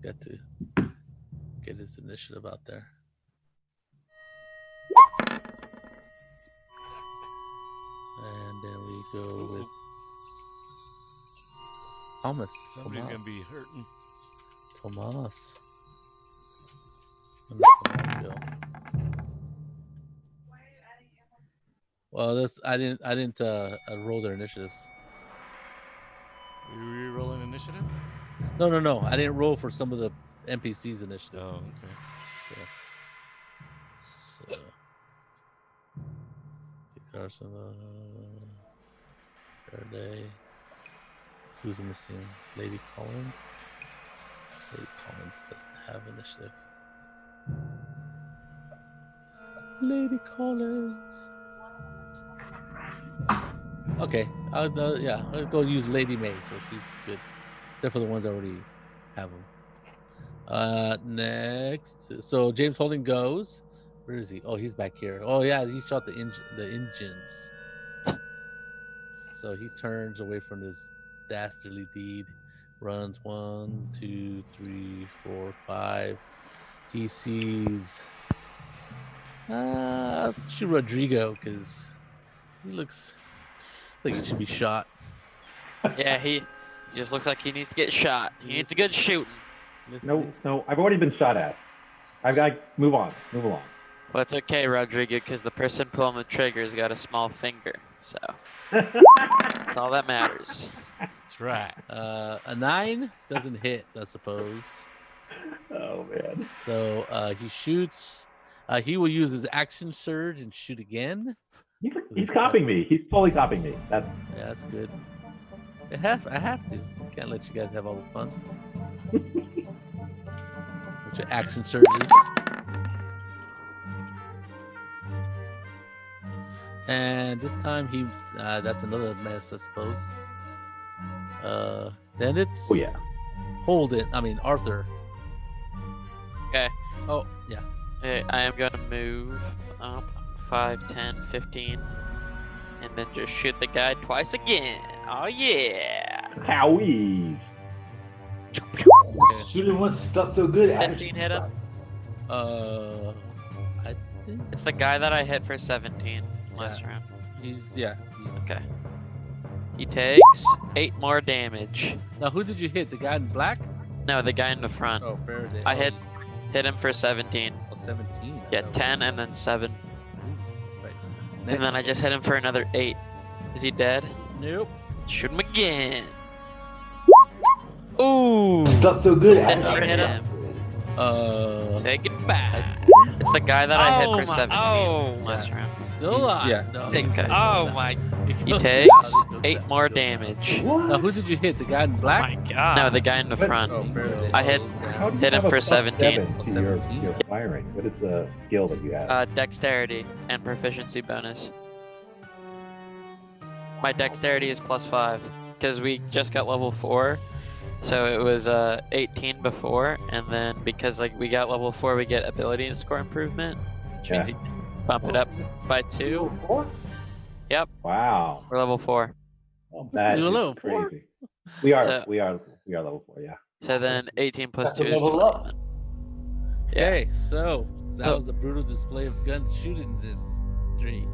Got to get his initiative out there. And then we go with Thomas. Somebody's gonna be hurting. Tomas. Where does Tomas go? Well, I didn't roll their initiatives. You re-rolling initiative? No. I didn't roll for some of the NPCs initiative. Oh, okay. So Carson, Faraday. Who's missing? Lady Collins. Lady Collins doesn't have initiative. Lady Collins. Okay, I'll go use Lady May, so she's good. Except for the ones that already have them. Next, so James Holding goes. Where is he? Oh, he's back here. Oh yeah, he shot the engines. So he turns away from this dastardly deed. Runs 1, 2, 3, 4, 5. He sees shoot Rodrigo because he looks like he should be shot. Yeah, he just looks like he needs to get shot. He needs a good shooting. No, I've already been shot at. I've got to move along. Well, it's okay, Rodrigo, because the person pulling the trigger's got a small finger, so that's all that matters. That's right. A 9 doesn't hit, I suppose. Oh man. So he shoots. He will use his action surge and shoot again. He's copying me. He's totally copying me. That's good. I have to. Can't let you guys have all the fun. What's your action surges? And this time he that's another mess, I suppose. Then it's Arthur. Okay. Oh, yeah. Okay, I am going to move up 5, 10, 15, and then just shoot the guy twice again. Oh, yeah. Cowies. Shooting once felt so good. 15 hit him. I think It's the guy that I hit for 17 last round. he's Okay. He takes 8 more damage. Now who did you hit? The guy in black? No, the guy in the front. Oh, Faraday. I hit him for 17. 17. Yeah, 10 and then 7. Right. And then I just hit him for another 8. Is he dead? Nope. Shoot him again. Ooh. Felt so good. Never hit him. Say goodbye. It's the guy that I hit for 17 last round. Still alive. Yeah. No, Okay. Oh my. He takes 8 more damage. Now who did you hit? The guy in Oh black? my god. No, the guy in the front. Oh, Faraday. I hit How do you hit him have a for plus 17. 7 to your firing? What is the skill that you have? Dexterity and proficiency bonus. My dexterity is +5 because we just got level 4, so it was 18 before, and then because we got level 4, we get ability and score improvement, which means you can bump it up by 2. Yep, Wow. we're level 4. Well, that You're is level 4? crazy. We are So- level 4. Yeah. So then 18 plus That's 2 a is level 20. up. Okay, so that So- was a brutal display of gun shooting this tree.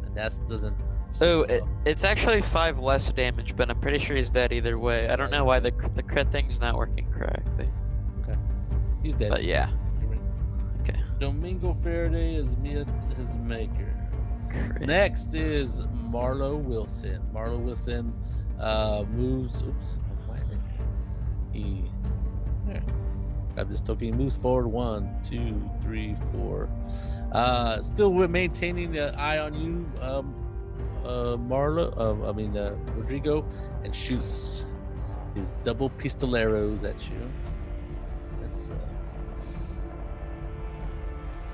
And that doesn't. So it's actually 5 less damage, but I'm pretty sure he's dead either way. I don't know why the crit thing's not working correctly. Okay. He's dead. But yeah. You're right. Okay. Domingo Faraday is his maker. Crit. Next is Marlo Wilson. Marlo Wilson moves. Oops. Why did he? There. Grab this token. He moves forward 1, 2, 3, 4. Still, we're maintaining the eye on you, Rodrigo, and shoots his double pistoleros at you. That's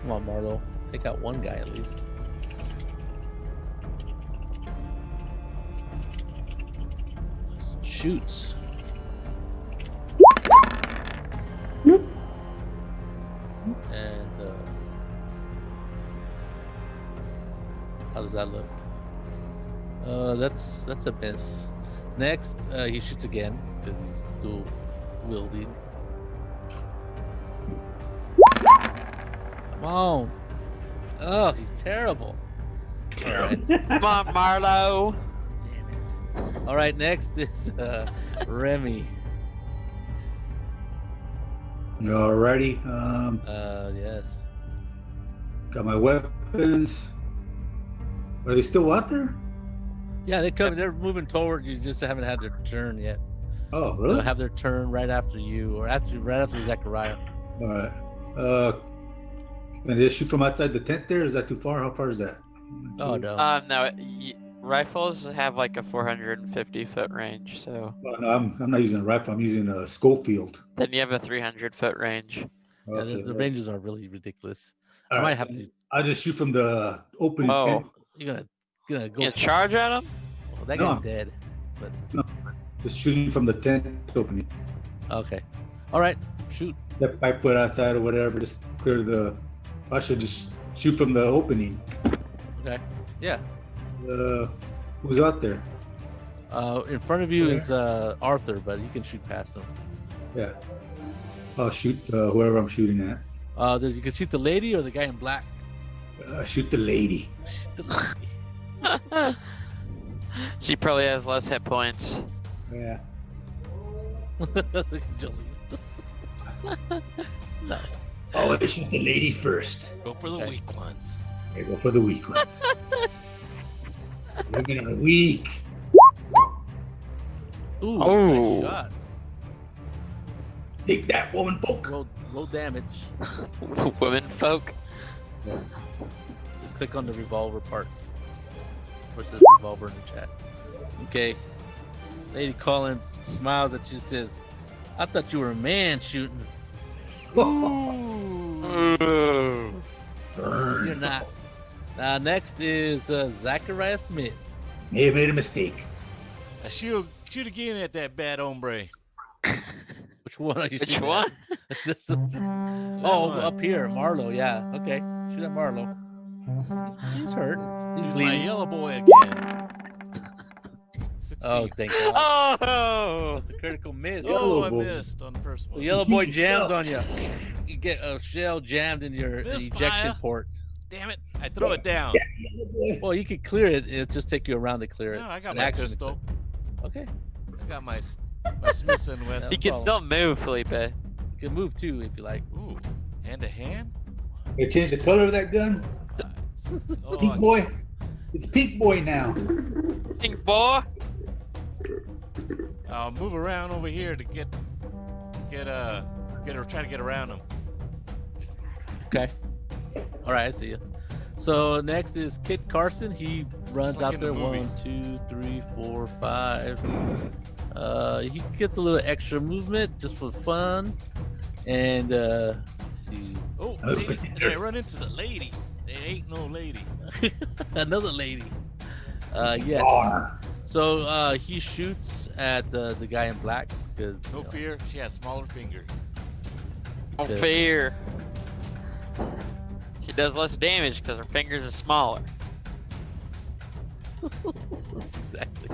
come on, Marlo. Take out one guy at least. Let's shoots. And how does that look? That's a miss. Next, he shoots again because he's dual wielding. Come on. Oh, he's terrible. All right. Come on, Marlo. Damn it. All right, next is Remy. Alrighty. Yes. Got my weapons. Are they still out there? Yeah, they're moving toward you, just haven't had their turn yet. Oh, really? They'll have their turn right after you, or right after Zachariah. All right. Can they shoot from outside the tent there? Is that too far? How far is that? Oh no. No, rifles have like a 450-foot range, so. Oh, no, I'm not using a rifle. I'm using a Schofield. Then you have a 300-foot range. Yeah, Okay. the ranges are really ridiculous. All I right. might have to. I'll just shoot from the opening Oh. tent. You're gonna go. You charge at them? Oh, that No. guy's dead. But Just shooting from the tent opening. okay. All right. Shoot. That I put outside or whatever, just clear the. I should just shoot from the opening. Okay. Yeah. Who's out there? In front of you is Arthur, but you can shoot past him. Yeah. I'll shoot whoever I'm shooting at. You can shoot the lady or the guy in black. Shoot the lady. Shoot the lady. She probably has less hit points. Yeah. Look at Jolene. No. Oh, I shoot the lady first. Go for the Okay. weak ones. I go for the weak ones. Women are weak. Ooh, Oh. nice shot. Take that, woman folk. Low damage. Women folk. Just click on the revolver part. Push this revolver in the chat. Okay. Lady Collins smiles at you and says, I thought you were a man shooting. You're not. Next is Zachariah Smith. May have made a mistake. I shoot again at that bad hombre. Which one are you Which shooting one? at? Oh, up here. Marlo, yeah. Okay. Shoot at Marlo. He's hurt. He's Use my bleeding. yellow boy again. 16. Oh, thank God. Oh! That's a critical miss. Oh, I Yellow boy. missed on the first The one. yellow boy jams on you. You get a shell jammed in your Misfire. ejection port. Damn it! I throw it down. Well, you can clear it. It'll just take you around to clear it. No, I got An my action to pistol. clear. Okay. I got my Smith and Wesson. You can still move, Felipe. You can move too if you like. Ooh, hand to hand. They changed the color of that gun. Oh, Pink boy. It's pink boy now. Pink boy. I'll move around over here to try to get around them. Okay. All right, I see you. So next is Kit Carson. He runs like out in the there. 1, movies. 2, 3, 4, 5. He gets a little extra movement just for fun. And let's see. Oh, did I run into the lady? There ain't no lady. Another lady. Yes. Arr. So he shoots at the guy in black because No fear, she has smaller fingers. No Okay. fear. She does less damage because her fingers are smaller. Exactly.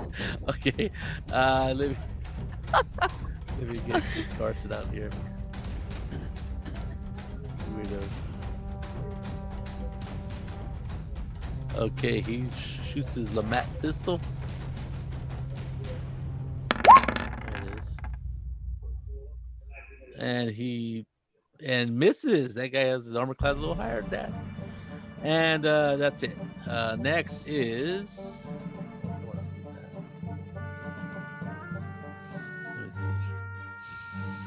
Okay. Let me get Kit Carson out here. Weirdos. Okay, he shoots his Lamat pistol. There it is. And he misses. That guy has his armor class a little higher than that. And that's it. Next is. Let me see.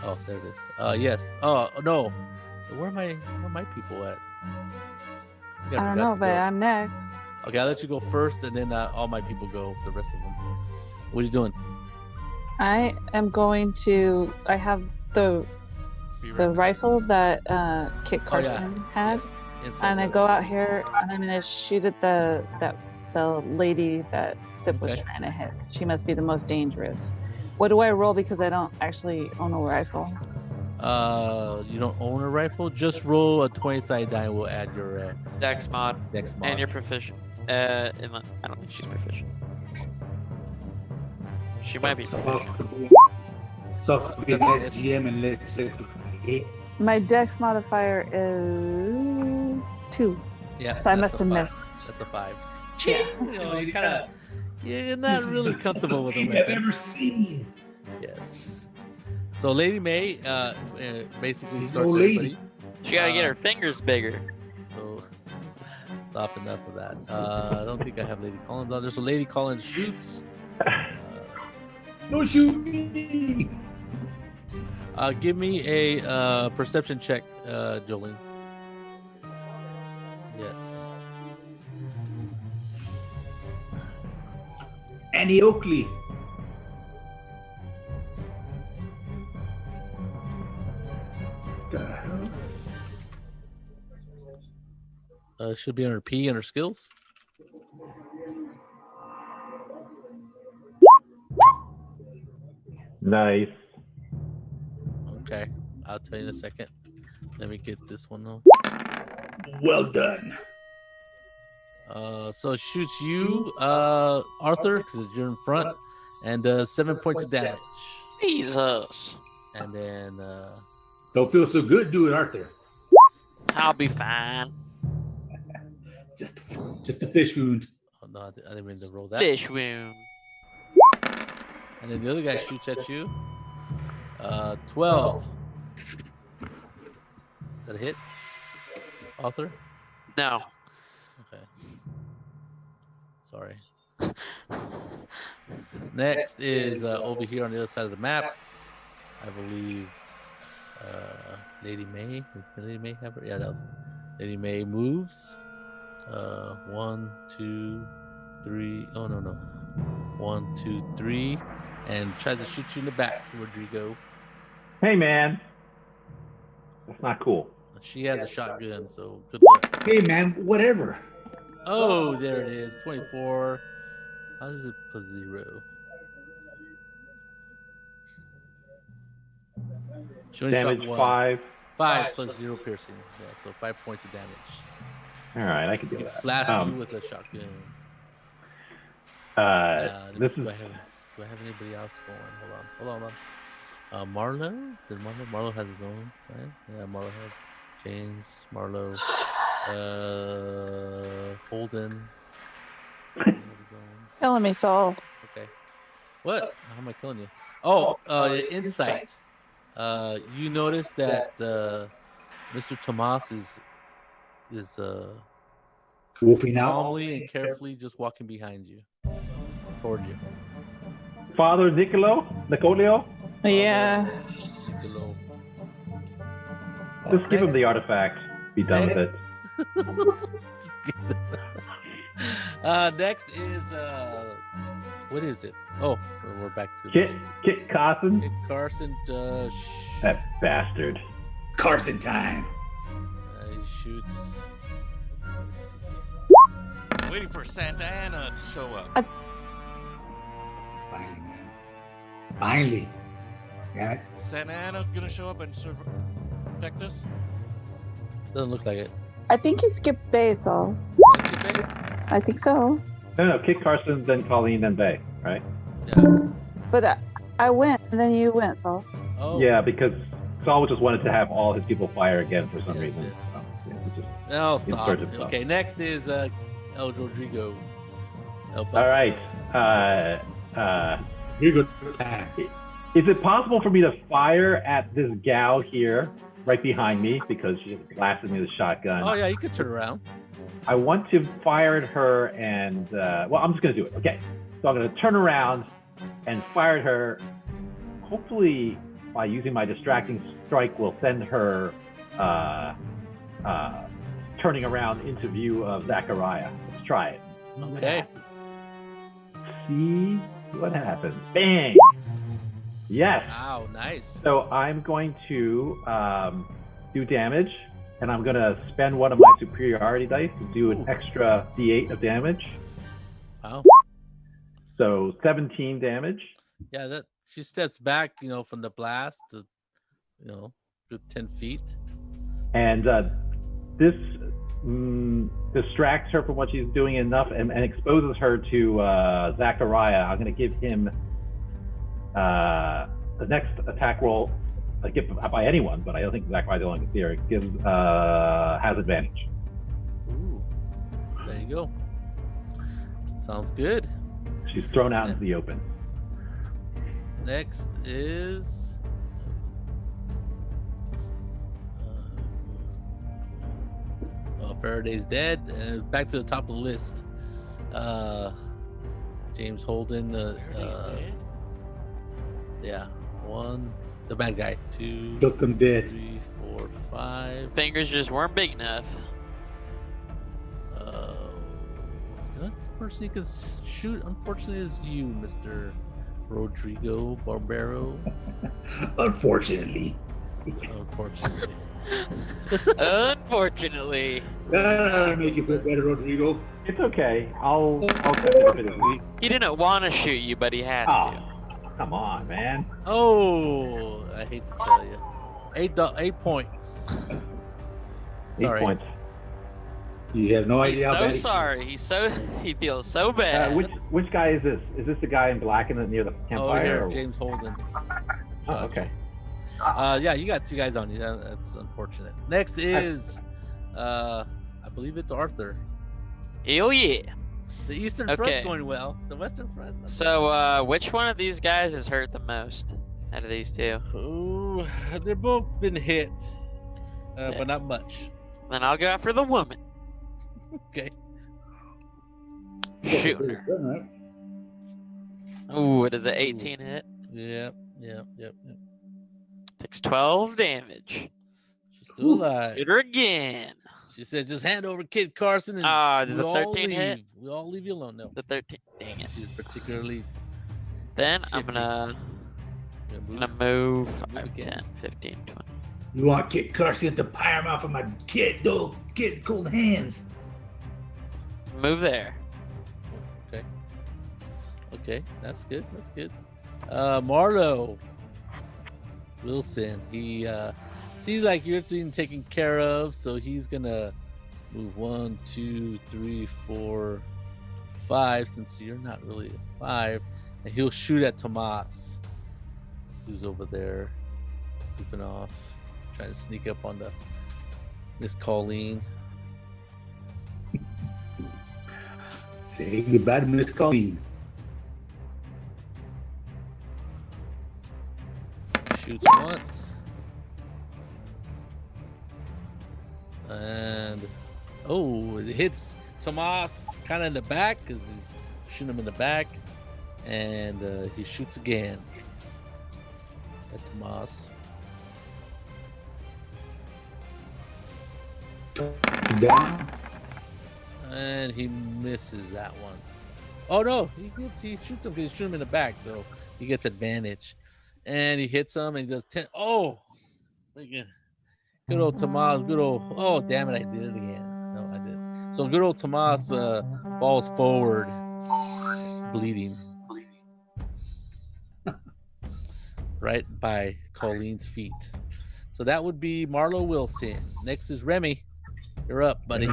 Oh, there it is. Yes. Oh no. Where are my people at? I don't know, but I'm next. Okay, I'll let you go first, and then all my people go. The rest of them. What are you doing? I am going to. I have the rifle that Kit Carson had, Yes. and I go out here and I'm gonna shoot at the lady that Sip was Okay. trying to hit. She must be the most dangerous. What do I roll because I don't actually own a rifle? You don't own a rifle. Just roll a 20-sided die, and we'll add your Dex mod. Dex mod. And you're proficient. I don't think she's proficient. She might be proficient. So be next GM and let's say My Dex modifier is 2. Yeah. So I that's must a have 5. missed. That's a 5. Yeah. You're not really comfortable with them. I've ever seen. Yes. So Lady May basically She's starts no lady. everybody. She gotta get her fingers bigger. So stop enough of that. I don't think I have Lady Collins on there. So Lady Collins shoots. No shoot me. Give me a perception check, Jolene. Yes. Annie Oakley. The hell? Should be under P under skills. Nice. Okay. I'll tell you in a second. Let me get this one though. Well done. So it shoots you, Arthur, because you're in front, and 7 points of damage. Jesus. And then Don't feel so good, do it, Arthur. I'll be fine. Just a fish wound. oh no, I didn't mean to roll that. Fish wound. And then the other guy shoots at you. 12. Is that a hit? Arthur? No. Okay. Sorry. Next is over here on the other side of the map. I believe Lady May. Did Lady May have her? Yeah, that was Lady May moves. 1, 2, 3. Oh no. 1, 2, 3, and tries to shoot you in the back, Rodrigo. Hey, man. That's not cool. She has a shotgun, so good luck. Hey man, whatever. Oh, there it is. 24. How does it plus 0? She only Damage shot one. 5. 5 plus 0 piercing. Yeah, so 5 points of damage. All right, I can do He that. blasted you with a shotgun. This is do I have anybody else going? Hold on. Marlo? Marlo has his own, right? Yeah, Marlo has James, Marlo, Holden. Killing me, Saul. Okay. What? How am I killing you? Oh, insight. You notice that Mr. Tomas is Wolfing out. calmly and carefully just walking behind you, toward you. Father Nicolio? Yeah. Below. Just give him the artifact. Be done with it. Next is what is it? Oh, we're back to Kit Carson. Kit Carson. That bastard. Carson time. He shoots. Waiting for Santa Ana to show up. Finally, man. Finally. Damn it. Santa Ana gonna show up and protect us? Doesn't look like it. I think he skipped Bay, Saul. I think so. No, Kit Carson, then Colleen, then Bay, right? Yeah. But I went, and then you went, Saul. Oh. Yeah, because Saul just wanted to have all his people fire again for some Yes, reason. yes. So, yeah, he just No, stop. inserted stuff. Okay, next is El Rodrigo. All right. Here you go. Is it possible for me to fire at this gal here, right behind me, because she blasted me with a shotgun? Oh yeah, you could turn around. I want to fire at her, and well, I'm just going to do it. Okay, so I'm going to turn around and fire at her. Hopefully, by using my distracting strike, will send her turning around into view of Zachariah. Let's try it. Okay. See what happens. Bang! Yes. Wow, nice. So I'm going to do damage, and I'm going to spend one of my superiority dice to do an extra d8 of damage. Wow. So 17 damage. Yeah, that She steps back, from the blast to, good 10 feet. And this distracts her from what she's doing enough and exposes her to Zachariah. I'm going to give him the next attack roll, by anyone, but I don't think Zachariah's the only one here. It has advantage. Ooh, there you go. Sounds good. She's thrown out into the open. Next is Faraday's dead, and back to the top of the list. James Holden. Faraday's dead? Yeah, 1. The bad guy. 2. Look, I'm dead. 3, 4, 5. Fingers just weren't big enough. The only person he can shoot, unfortunately, is you, Mr. Rodrigo Barbero. Unfortunately. Unfortunately. Unfortunately. That'll make you feel better, Rodrigo. It's okay. I'll cut it a bit of week. He didn't want to shoot you, but he has to. Come on, man. Oh, I hate to tell you. 8 points. 8 Sorry. points. You have no He's idea how so bad. sorry. He feels so bad. Which guy is this? Is this the guy in black near the campfire? Oh, here, or- James Holden. Oh, okay. Yeah, you got 2 guys on you. That's unfortunate. Next is, I believe it's Arthur. Hell yeah. The Eastern Front's Okay. going well. The Western Front. So, which one of these guys is hurt the most out of these two? Ooh, they're both been hit, Yeah. but not much. Then I'll go after the woman. Okay. Shooting her. Right? Ooh, it is an 18 hit. Yep. Takes 12 damage. She's still alive. Shoot her again. She said, "Just hand over Kid Carson and Does we a all 13 leave. hit? We all leave you alone." No, The 13. Dang it. she's particularly Then I'm Shifty. gonna move. move Move 5, again. 10, 15, 20. You want Kit Carson to fire him off of my kid, though? Get cold hands. Move there. Okay, that's good. Marlo Wilson. He sees like you're being taken care of, so he's gonna move 1, 2, 3, 4, 5. Since you're not really a 5, and he'll shoot at Tomas, who's over there, goofing off, trying to sneak up on the Miss Colleen. Say goodbye to Miss Colleen. Shoots once. And it hits Tomas kind of in the back because he's shooting him in the back. And he shoots again at Tomas. Down. And he misses that one. Oh no, he shoots him because he's shooting him in the back, so he gets advantage. And he hits him and he does 10. Oh, good old Tomas. Oh, damn it, I did it again. No, I did. So good old Tomas falls forward, bleeding. Right by Colleen's feet. So that would be Marlo Wilson. Next is Remy. You're up, buddy.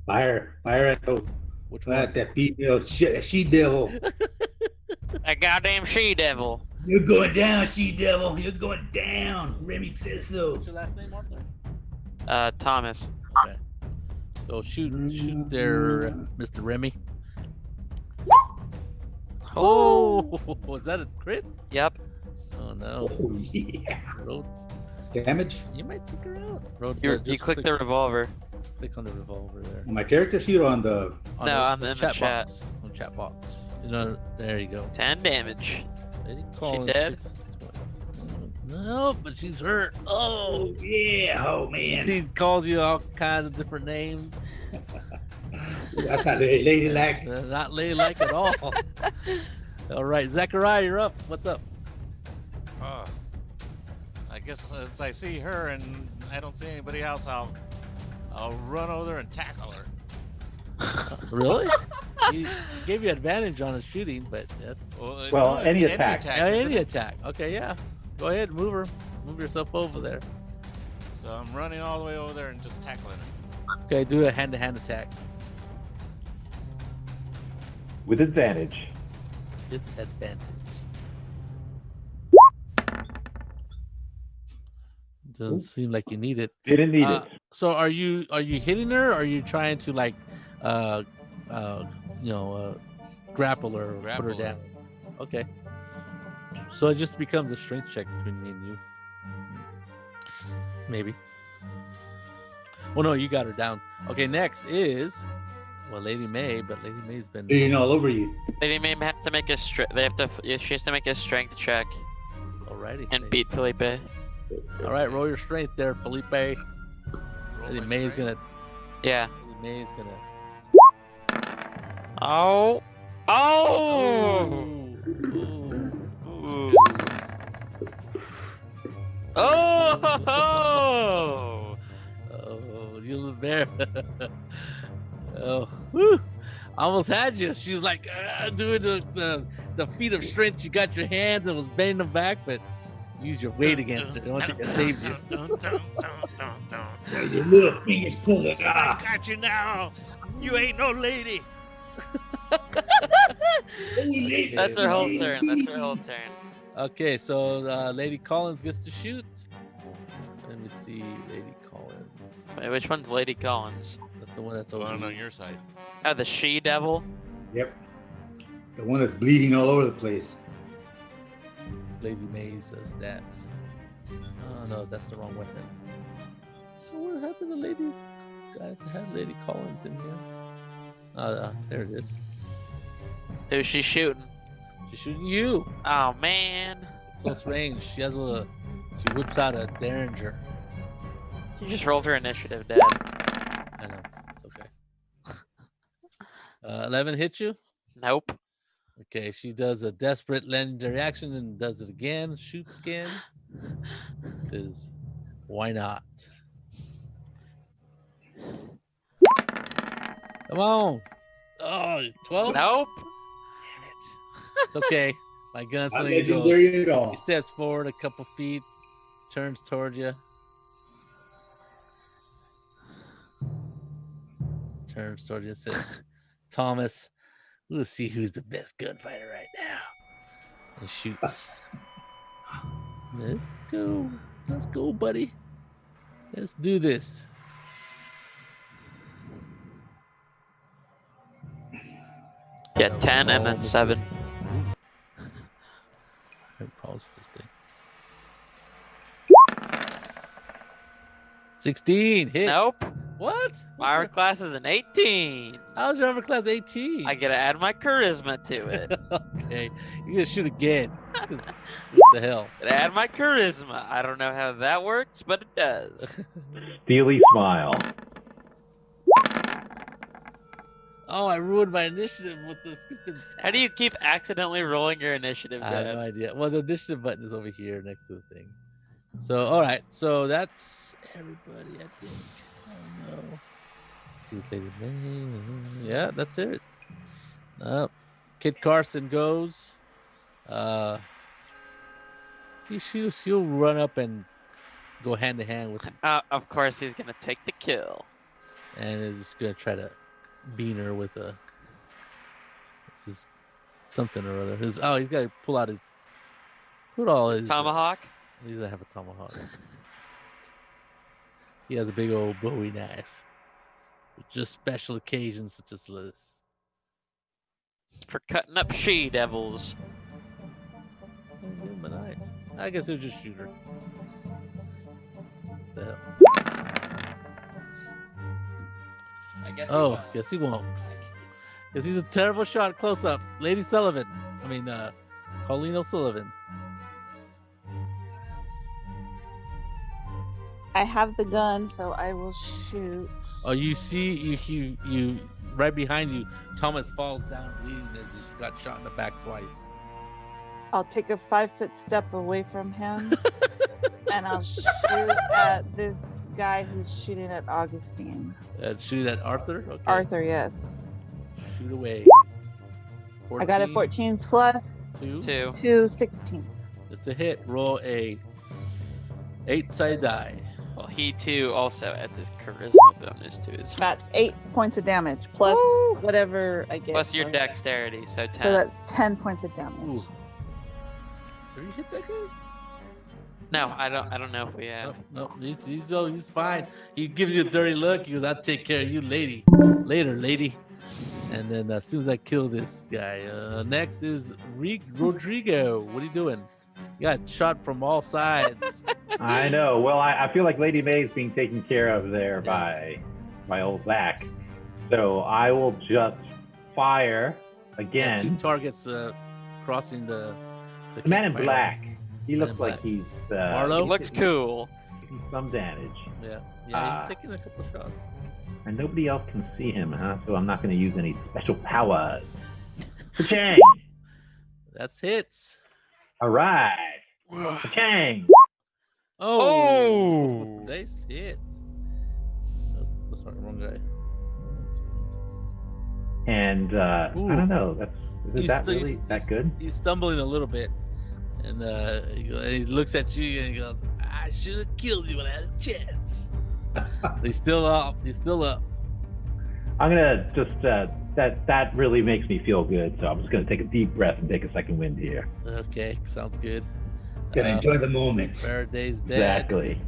Fire at those. Which At one? that female she devil. That goddamn she devil. You're going down, she devil. You're going down. Remy says so. What's your last name, Arthur? Thomas. Okay. So shoot there, Mr. Remy. Oh, was that a crit? Yep. Oh no. Oh yeah. Road, Damage. you might take her out. Road, You just click the revolver. click on the revolver there. My character sheet on the. On the chat. box. On chat box. There you go. 10 damage. Lady Collins, dead? 6 points. No, but she's hurt. Oh, Yeah. Oh man. she calls you all kinds of different names. That's not very ladylike. Not ladylike at all. All right, Zachariah, you're up. What's up? I guess since I see her and I don't see anybody else, I'll run over there and tackle her. Really? He gave you advantage on a shooting, but that's Well, any attack. any attack. Okay, yeah. Go ahead, move her. Move yourself over there. So I'm running all the way over there and just tackling her. Okay, do a hand-to-hand attack. With advantage. With advantage. Doesn't seem like you need it. Didn't need it. So are you hitting her, or are you trying to like grapple her, or put her down? Okay. So it just becomes a strength check between me and you. Maybe. Well, no, you got her down. Okay, next is Lady May, but Lady May's been Being all over you. Lady May has to make a she has to make a strength check alrighty. and beat Felipe. All right, roll your strength there, Felipe. Lady May's gonna. Yeah. Lady May's gonna. Oh. Oh. Ooh. Oh. Oh, you little bear. Oh, whew. Almost had you. She was like doing the feat of strength. She got your hands and was bending them back, but use your weight against her. I don't think it saved you. Your little fingers pull it I got you now. You ain't no lady. That's her whole turn. That's her whole turn. Okay, so Lady Collins gets to shoot. Let me see, Lady Collins. Wait, which one's Lady Collins? That's the one that's The over. one on your side. Oh, the she-devil? Yep. The one that's bleeding all over the place. Lady May's stats. Oh no, that's the wrong weapon. So what happened to Lady? I had Lady Collins in here. There it is. Who's she shooting? She's shooting you. Oh, man. Close range. She has she whips out a Derringer. You just rolled her initiative, Dad. I know. It's okay. 11 hit you? Nope. Okay, she does a desperate legendary action and does it again. Shoots again. Because why not? Come on. Oh, 12? Nope. It's okay. My Not gunslinger goes. legendary at all. He steps forward a couple feet, turns towards you. Turns towards you and says, Thomas, we'll see who's the best gunfighter right now. And shoots. Let's go. Let's go, buddy. Let's do this. Yeah, 10 and then 7. I pause this thing. 16 hit. Nope. What? My armor class is an 18. How's your armor class 18? I gotta add my charisma to it. Okay, you gotta shoot again. What the hell? Gotta add my charisma. I don't know how that works, but it does. Steely smile. Oh, I ruined my initiative with the stupid. How do you keep accidentally rolling your initiative, I have Dad? no idea. Well, the initiative button is over here next to the thing. So, all right. So that's everybody, I think. Oh no. Let's see, Lady May. Yeah, that's it. Kid Carson goes. He shoots. He'll run up and go hand to hand with him, Of course, he's gonna take the kill. and is gonna try to bean her with a. This is something or other. He's got to pull out his. Put all his Tomahawk? He doesn't have a tomahawk. He has a big old Bowie knife. For just special occasions such as this. For cutting up she-devils. I'll give him a knife. I guess he'll just shoot her. The hell? Guess he won't. Guess he's a terrible shot close up. Lady Sullivan. Colleen O'Sullivan. I have the gun, so I will shoot. Oh, you see, you right behind you. Thomas falls down bleeding as he got shot in the back twice. I'll take a 5-foot step away from him, and I'll shoot at this guy who's shooting at Augustine. Shoot at Arthur. Okay. Arthur, yes. Shoot away. I got a 14 plus 2. 2, 16. It's a hit. Roll a 8-sided die. Well, he too also adds his charisma bonus to his. That's 8 points of damage plus whatever I get. Plus your dexterity, so 10. So that's 10 points of damage. Ooh. Have you hit that guy? No, I don't know if we have. No, he's fine. He gives you a dirty look. He goes, "I'll take care of you, later, lady." And then as soon as I kill this guy, next is Rodrigo. What are you doing? You got shot from all sides. I know. Well, I feel like Lady May is being taken care of there by old Zach. So I will just fire again. 2 targets crossing the man in campfire. black. He looks in like black. he's Marlo? He looks cool. taking some damage. Yeah, he's taking a couple shots. And nobody else can see him, huh? So I'm not going to use any special powers. Ka-chang! That's hits. All right. Ka-chang! Oh! Nice hits. Oh, sorry, wrong guy. And I don't know. Is that really that good? He's stumbling a little bit, and he looks at you and he goes, "I should have killed you when I had a chance." He's still up. I'm gonna just that really makes me feel good. So I'm just gonna take a deep breath and take a second wind here. Okay, sounds good. Gonna enjoy the moment. Faraday's dead. Exactly.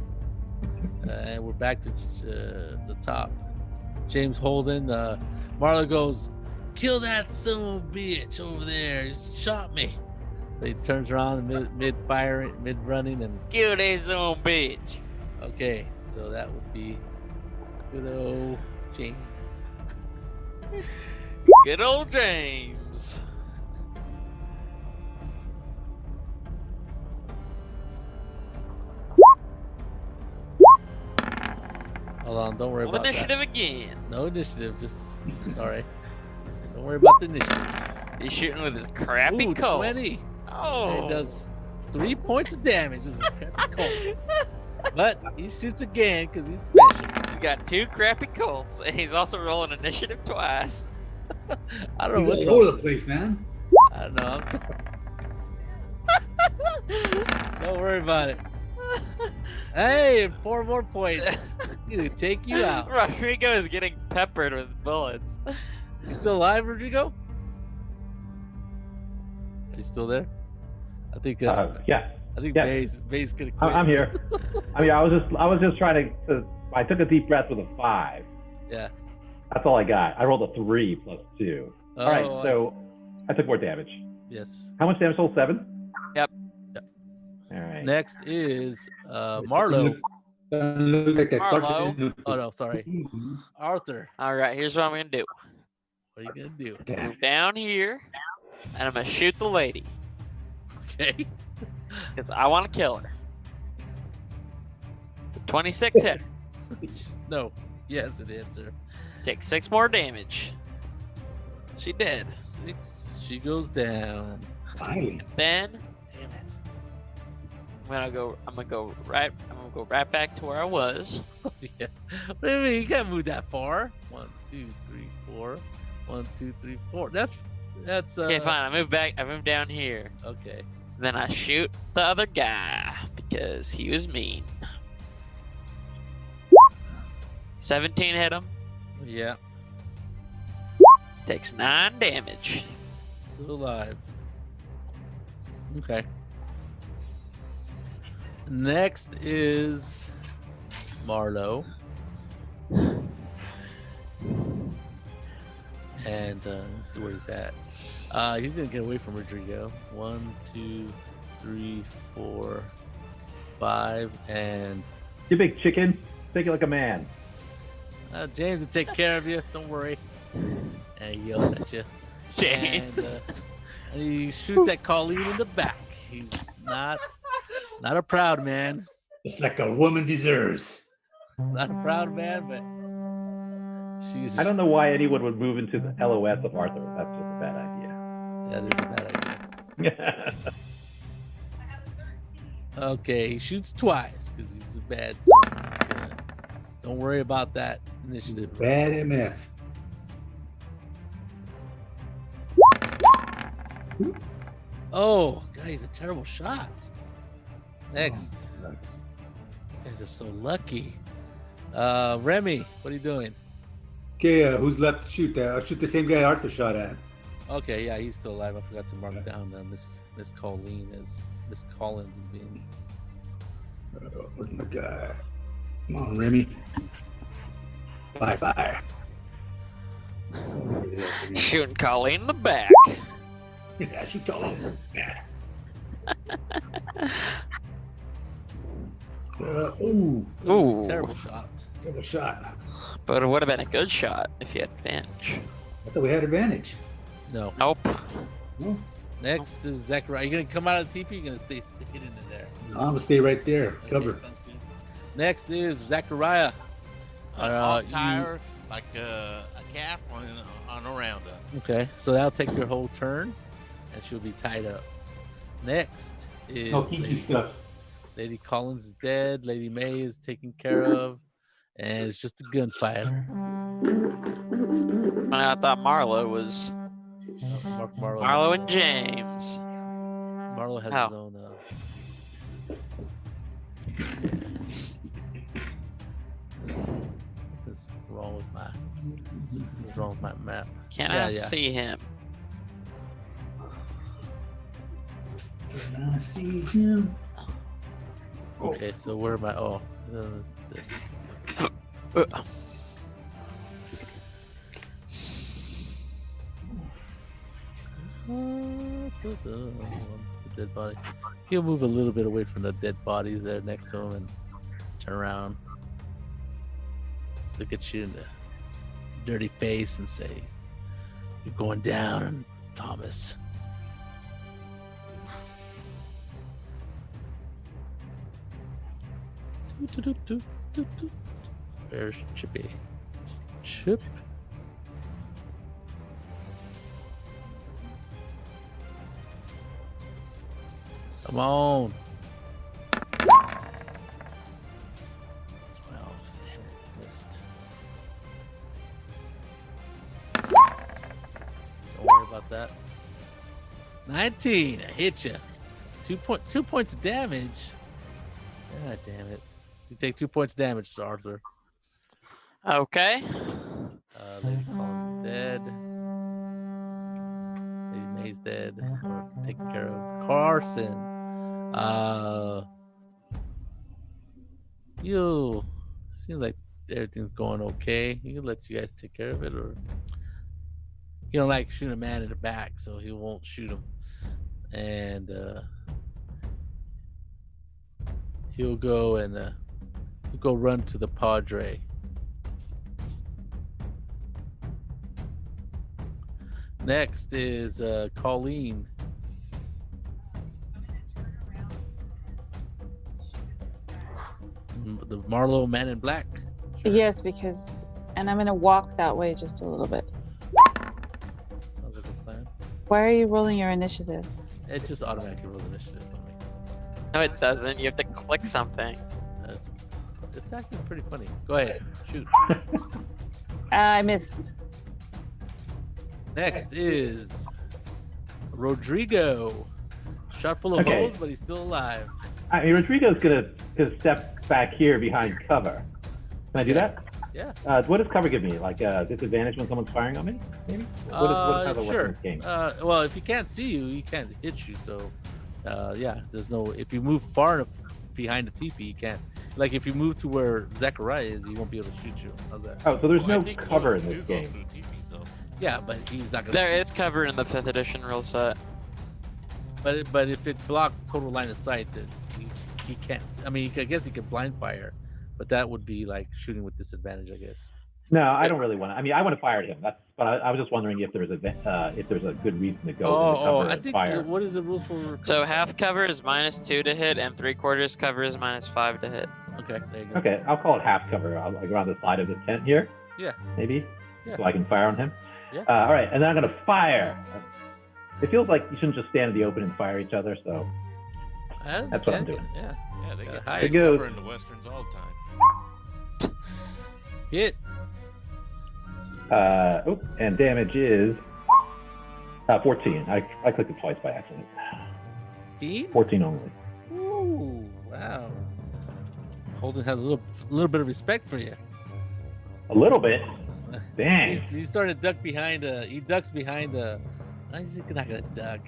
And we're back to the top. James Holden. Marla goes, "Kill that son of a bitch over there. He shot me." So he turns around mid firing, mid running, and Kill this own bitch. okay. So that would be good old James. Good old James. Hold on, don't worry about Initiative that. again. No initiative, just sorry. Don't worry about the initiative. He's shooting with his crappy Ooh, Colt. 20. Oh. And it does 3 points of damage with his crappy Colt. But he shoots again because he's special. He's got 2 crappy Colts, and he's also rolling initiative twice. I don't know He's what's all over wrong. the place, man. I don't know. I'm sorry. Don't worry about it. Hey, and 4 more points. He'll take you out. Rodrigo is getting peppered with bullets. You still alive, Rodrigo? Are you still there? I think. Yeah. I think yeah. Bay's gonna quit. I'm here. I was just trying to. I took a deep breath with a 5. Yeah. That's all I got. I rolled a 3 plus 2. Oh, All right, so I took more damage. Yes. How much damage? Total 7. Yep. All right. Next is Marlo. Look like that Marlo. Oh no, sorry. Arthur. All right, here's what I'm gonna do. What are you gonna do? Move down here, and I'm gonna shoot the lady Okay. because I want to kill her. 26 hit. No. Yes, it is, sir. Take 6 more damage. She dead. 6. She goes down. Finally. Then Damn it. I'm gonna go right back to where I was. Yeah. What do you mean? You can't move that far. 1, 2, 3, 4. 1, 2, 3, 4. That's. Okay, fine. I moved down here. Okay. Then I shoot the other guy because he was mean. 17 hit him. Yeah. Takes 9 damage. Still alive. Okay. Next is Marlo. And let's see where he's at. He's gonna get away from Rodrigo. 1, 2, 3, 4, 5, and You big chicken. Take it like a man. James will take care of you. Don't worry. And he yells at you. James. And he shoots at Colleen in the back. He's not a proud man. It's like a woman deserves. Not a proud man, but she's. I don't know why anyone would move into the LOS of Arthur. That's just a bad idea. Yeah, there's a bad idea. Okay, he shoots twice because he's a bad son. Don't worry about that initiative. Bad MF. Oh, God, he's a terrible shot. Next. Oh, You guys are so lucky. Remy, what are you doing? okay, who's left to shoot? I'll shoot the same guy Arthur shot at. Okay, yeah, he's still alive. I forgot to mark down Miss Collins is being. Where's my guy? Come on, Remy. Fire. Shooting Colleen in the back. Yeah, she told him. Yeah. Ooh, Ooh. Terrible shot. terrible shot. But it would have been a good shot if you had advantage. I thought we had advantage. No. Nope. Next is Zachariah. Are you gonna come out of the TP? You're gonna stay hidden in there. I'm gonna stay right there. Okay, Cover. sounds good. Next is Zachariah. I'll tie her like a calf on a roundup. Okay, so that'll take your whole turn, and she'll be tied up. Next is No kinky stuff. Lady Collins is dead. Lady May is taken care of, and it's just a gunfight. I thought Marlo was Marlo. Marlo and James. Marlo has Oh. his own. What's wrong with my map? Can Yeah, I yeah. see him? Can I see him? Okay, so where am I? Oh, this. The dead body. He'll move a little bit away from the dead bodies there next to him and turn around. Look at you in the dirty face and say, "You're going down, Thomas." There's Chippy. Chip. Come on. 12. Damn it, missed. Don't worry about that. 19. I hit you. 2 points of damage. God damn it. You take 2 points of damage, Arthur. Okay. Lady Collins is dead. Lady May's dead. We're taking care of Carson. You seems like everything's going okay. He can let you guys take care of it, or he don't like shooting a man in the back, so he won't shoot him. And he'll go run to the Padre. Next is Colleen. The Marlowe Man in Black. Yes, because, and I'm gonna walk that way just a little bit. Sounds like a plan. Why are you rolling your initiative? It just automatically rolls initiative for me. No, it doesn't. You have to click something. It's actually pretty funny. Go ahead, shoot. I missed. Next is Rodrigo. Shot full of Okay. holes, but he's still alive. I mean, Rodrigo's gonna step back here behind cover. Can I do that? Yeah. What does cover give me? Like disadvantage when someone's firing on me? Maybe. What is how the Sure. weapons game? Well, if he can't see you, he can't hit you. So, yeah, there's no. If you move far enough behind the teepee, he can't. Like if you move to where Zachariah is, he won't be able to shoot you. How's that? Oh, so there's Well, I no think cover bullets in do this go game. through teepees, though. Yeah, but he's not gonna. There shoot is cover in the 5th edition rule set. But if it blocks total line of sight, then he can't. I mean, I guess he could blind fire, but that would be like shooting with disadvantage, I guess. No, I don't really want to. I mean, I want to fire at him. But I was just wondering if there's a good reason to go into cover I and think fire. what is the rule for? So half cover is -2 to hit, and 3/4 cover is -5 to hit. Okay, there you go. Okay, I'll call it half cover. I'll like around the side of the tent here. Yeah. Maybe. Yeah. So I can fire on him. Yeah. All right, and then I'm gonna fire. It feels like you shouldn't just stand in the open and fire each other. So I That's what I'm understand. doing. Yeah. Yeah, they Gotta get hide. big Good. cover in the westerns all the time. Hit. And damage is 14. I clicked it twice by accident. 14 only. Ooh, wow. Holden had a little bit of respect for you. A little bit. Dang. He's starting to duck behind. He ducks behind. He's not gonna duck.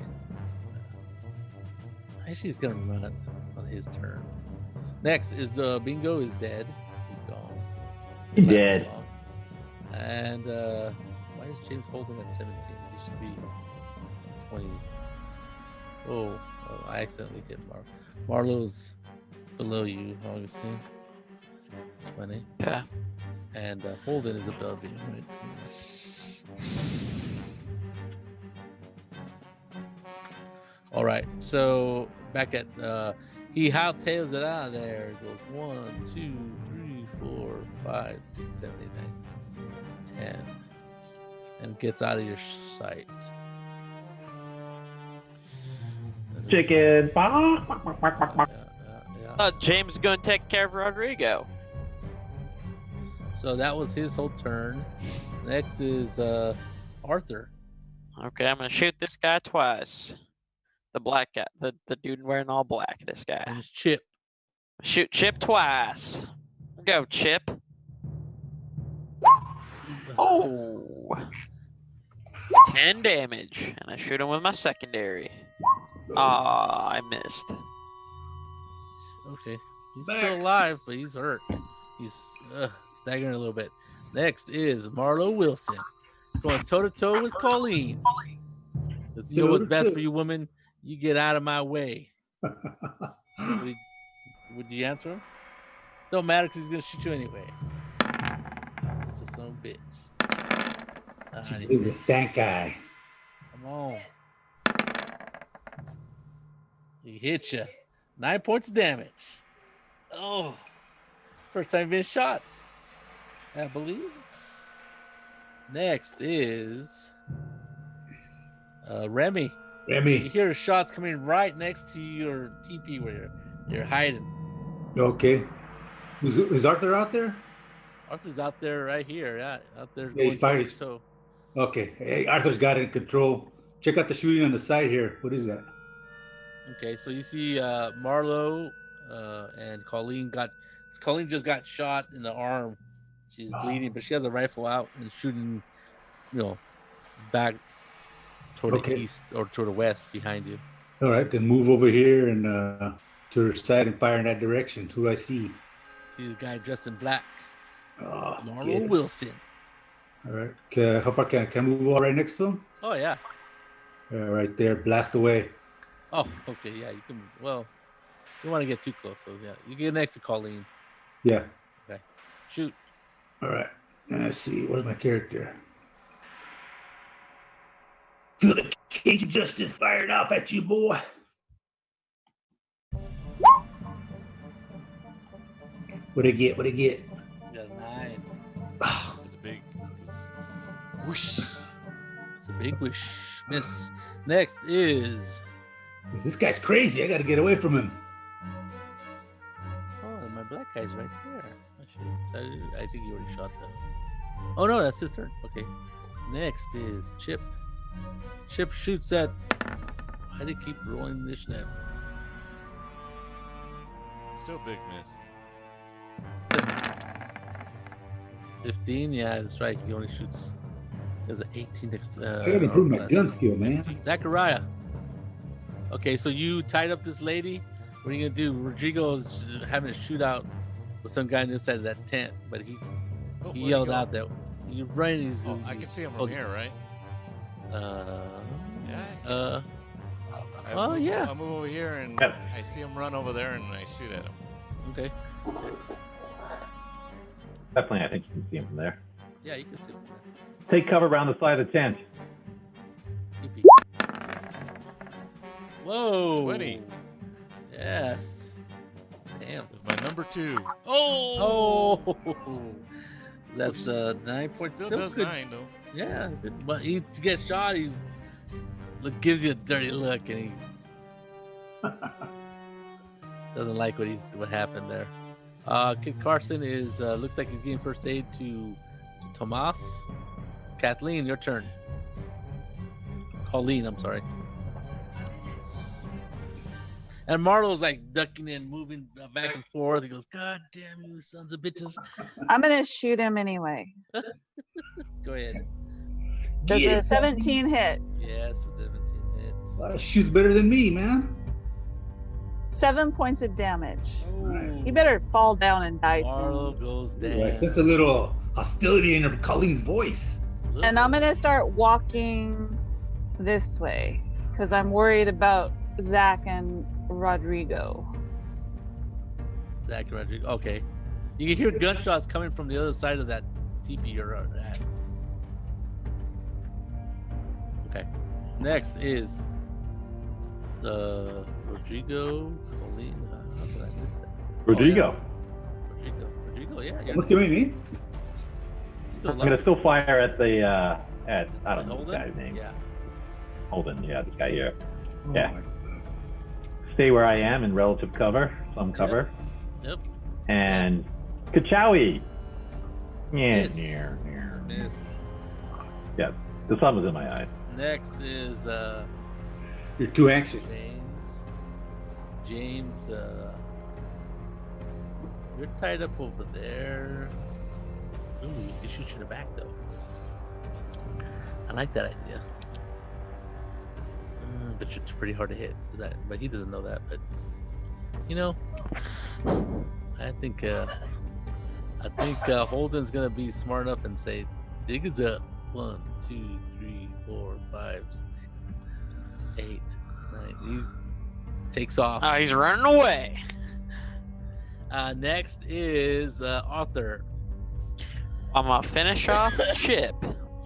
Actually, he's gonna run on his turn. Next is Bingo is dead. He's gone. He's dead. And why is James Holden at 17? He should be 20. Oh, I accidentally hit Marlowe's below you, Augustine. 20. Yeah. And Holden is above you, right? All right, so back at he hightails it out of there. It goes 1, 2, 3, 4, 5, 6, 7, 8, 9, 10, and gets out of your sight. Chicken. James is going to take care of Rodrigo. So that was his whole turn. Next is Arthur. Okay, I'm going to shoot this guy twice. The black guy, the dude wearing all black, this guy. And it's Chip. Shoot Chip twice. Go, Chip. Oh. 10 damage. And I shoot him with my secondary. I missed. Okay. He's still alive, but he's hurt. He's staggering a little bit. Next is Marlo Wilson. Going toe-to-toe with Colleen. You know what's best for you, woman? You get out of my way. Would you answer him? Don't matter because he's going to shoot you anyway. Such a son of a bitch. He's a stank guy. Come on. He hit you. 9 points of damage. Oh. First time being shot, I believe. Next is Remy. You hear shots coming right next to your teepee where you're hiding. Okay. Is Arthur out there? Arthur's out there right here. Yeah, out there. Yeah, he's firing. So. Okay. Hey, Arthur's got it in control. Check out the shooting on the side here. What is that? Okay, so you see Marlo and Colleen just got shot in the arm. She's bleeding, but she has a rifle out and shooting, back toward the east or toward the west behind you. All right, then move over here and to the side and fire in that direction. Who I see? See the guy dressed in black. Marlo yeah. Wilson. All right. How far can I move all right next to him? Oh yeah. Right there. Blast away. Oh, okay, yeah. You can. Well, you don't want to get too close, so yeah. You get next to Colleen. Yeah. Okay. Shoot. All right. Let's see. Where's my character? Feel the cage of justice fired off at you, boy. What'd I get? You got a 9. It's a big whoosh. It's a big wish. Miss. Next is. This guy's crazy. I gotta get away from him. Oh, my black guy's right there. I think you already shot that. Oh no, that's his turn. Okay. Next is Chip. Chip shoots at. Why do they keep rolling initiative? Still big miss. 15, yeah, that's right. He only shoots. He has an 18. I gotta improve my gun skill, man. Zachariah. Okay, so you tied up this lady. What are you gonna do? Rodrigo's having a shootout with some guy on the inside of that tent, but he yelled out that you're running. I can see him from here, right? Yeah. Yeah. I'll move over here and I see him run over there and I shoot at him. Okay. Definitely, I think you can see him from there. Yeah, you can see him. Take cover around the side of the tent. Whoa. 20. Yes. Damn. It's my number 2. Oh. That's 9 points. Still does good. 9 though. Yeah, but he gets shot. Gives you a dirty look, and he doesn't like what happened there. Kid Carson is looks like he's getting first aid to Tomas. Kathleen, your turn. Colleen, I'm sorry. And Marlo's like ducking and moving back and forth. He goes, "God damn you, sons of bitches!" I'm gonna shoot him anyway. Go ahead. Does a 17 hit? Yes, 17 hits. Shoots better than me, man. 7 points of damage. Ooh. He better fall down and die Marlo soon. goes I down. sense a little hostility in Colleen's voice. And I'm gonna start walking this way because I'm worried about Zach and Rodrigo. Zach and Rodrigo. Okay. You can hear gunshots coming from the other side of that teepee you're at. Okay. Next is Rodrigo. Colleen. How did I miss that? Rodrigo. Oh, yeah. Rodrigo, yeah. What's your name? Still I'm gonna still fire at the at I don't know Holden? this guy's name. Yeah. Holden, yeah, this guy here. Oh Yeah. Stay where I am in relative cover, some cover. Yep. And Kachawi. Yeah, Miss. Missed. yeah. The sun was in my eyes. Next is You're too anxious. James, you're tied up over there. Ooh, you can shoot you in the back though. I like that idea. But it's pretty hard to hit. But he doesn't know that. But you know, I think Holden's gonna be smart enough and say, "Dig is up. 1, 2, 3, 4, 5, 6, 8, 9." He takes off. Oh, he's running away. Next is Arthur. I'm gonna finish off Chip.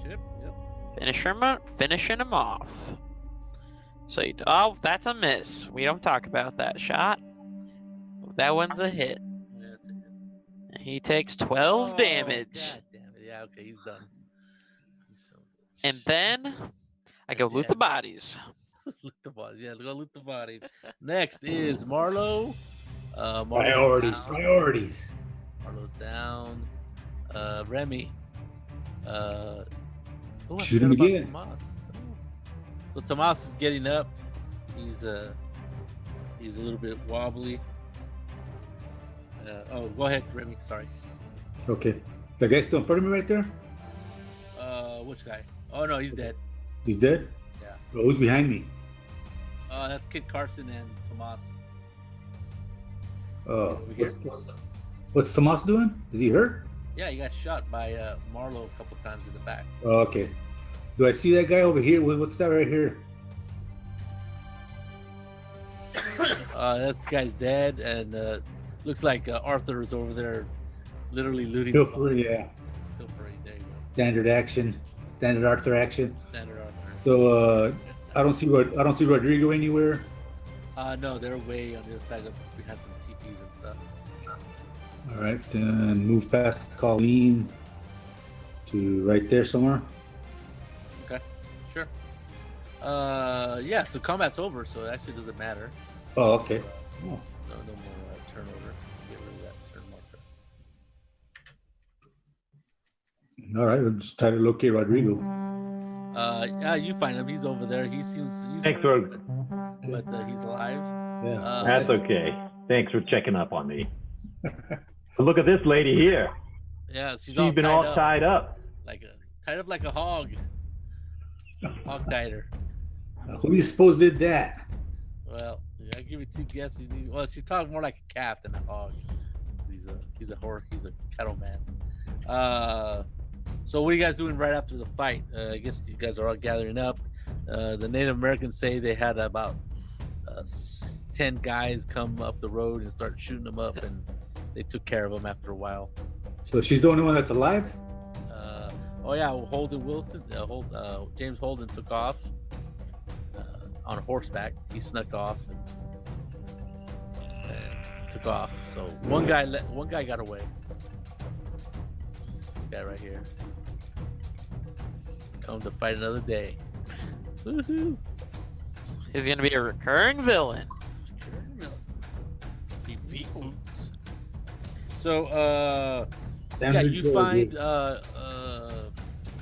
Chip. Yep. Finishing him off. So oh, that's a miss. We don't talk about that shot. That one's a hit. Yeah, that's a hit. He takes 12 damage. God damn it. Yeah, okay, he's done. And then I go loot the bodies. Loot the bodies. Yeah, go loot the bodies. Next is Marlo. Priorities. Marlo's down. Remy. Shoot him again. Tomas. So Tomas is getting up. He's a little bit wobbly. Go ahead, Remy. Sorry. Okay. The guy still in front of me right there? Which guy? Oh no, he's dead. He's dead? Yeah. Oh, who's behind me? That's Kid Carson and Tomas. Oh, Over here. what's Tomas doing? Is he hurt? Yeah, he got shot by Marlo a couple times in the back. Oh, okay. Do I see that guy over here? What's that right here? That guy's dead, and looks like Arthur is over there, literally looting. Pilfering, yeah. Pilfering. There you go. Standard action. Standard Arthur action. Standard Arthur. So I don't see Rodrigo anywhere. No, they're way on the other side of behind some TPs and stuff. All right, then move past Colleen to right there somewhere. Okay, sure. Yeah. So combat's over, so it actually doesn't matter. Oh, okay. Oh. No more turnover. Get rid of that turn marker. All right, we'll just try to locate Rodrigo. Yeah, you find him. He's over there. He's Thanks for but he's alive. Yeah. that's okay. Thanks for checking up on me. But look at this lady here. Yeah, She's been all tied up. Tied up like a hog. Hog tied her. Who do you suppose did that? Well, I give you two guesses. Well, she talked more like a calf than a hog. He's a cattleman. So what are you guys doing right after the fight? I guess you guys are all gathering up. The Native Americans say they had about 10 guys come up the road and start shooting them up, and they took care of them after a while. So she's the only one that's alive? Oh yeah, James Holden took off on horseback. He snuck off and took off. So one guy got away. This guy right here. Come to fight another day. Woohoo! He's gonna be a recurring villain. He beat Boots. So yeah, Samuel you Jordan. find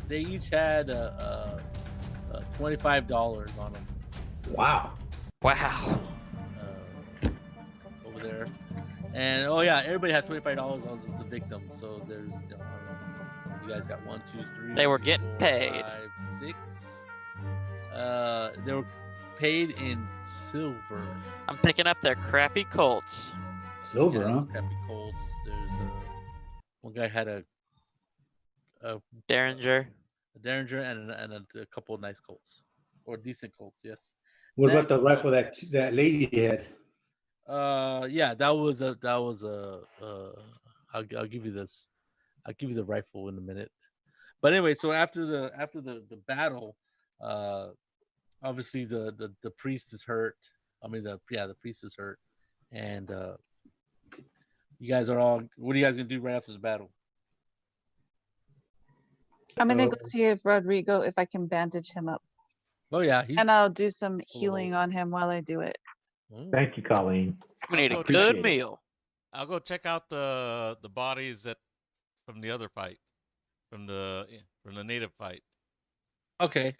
they each had $25 on them. Wow. Wow. Over there. And oh yeah, everybody had $25 on the victim. So there's, you guys got 1, 2, 3. They were getting 4, paid. 5, 6. They were paid in silver. I'm picking up their crappy Colts. Silver, Yeah, huh? those crappy Colts. There's one guy had a Derringer. Derringer and a couple of nice Colts, or decent Colts. Yes. What about the Next, rifle that lady had? yeah, that was a I'll give you this. I'll give you the rifle in a minute. But anyway, so after the battle, obviously the priest is hurt. I mean the priest is hurt, and you guys are all. What are you guys gonna do right after the battle? I'm gonna go see if I can bandage him up, Oh yeah, and I'll do some full of healing holes. on him while I do it. Thank you, Colleen. We need a I'll good Appreciate it. meal. I'll go check out the bodies from the other fight, from the native fight. Okay.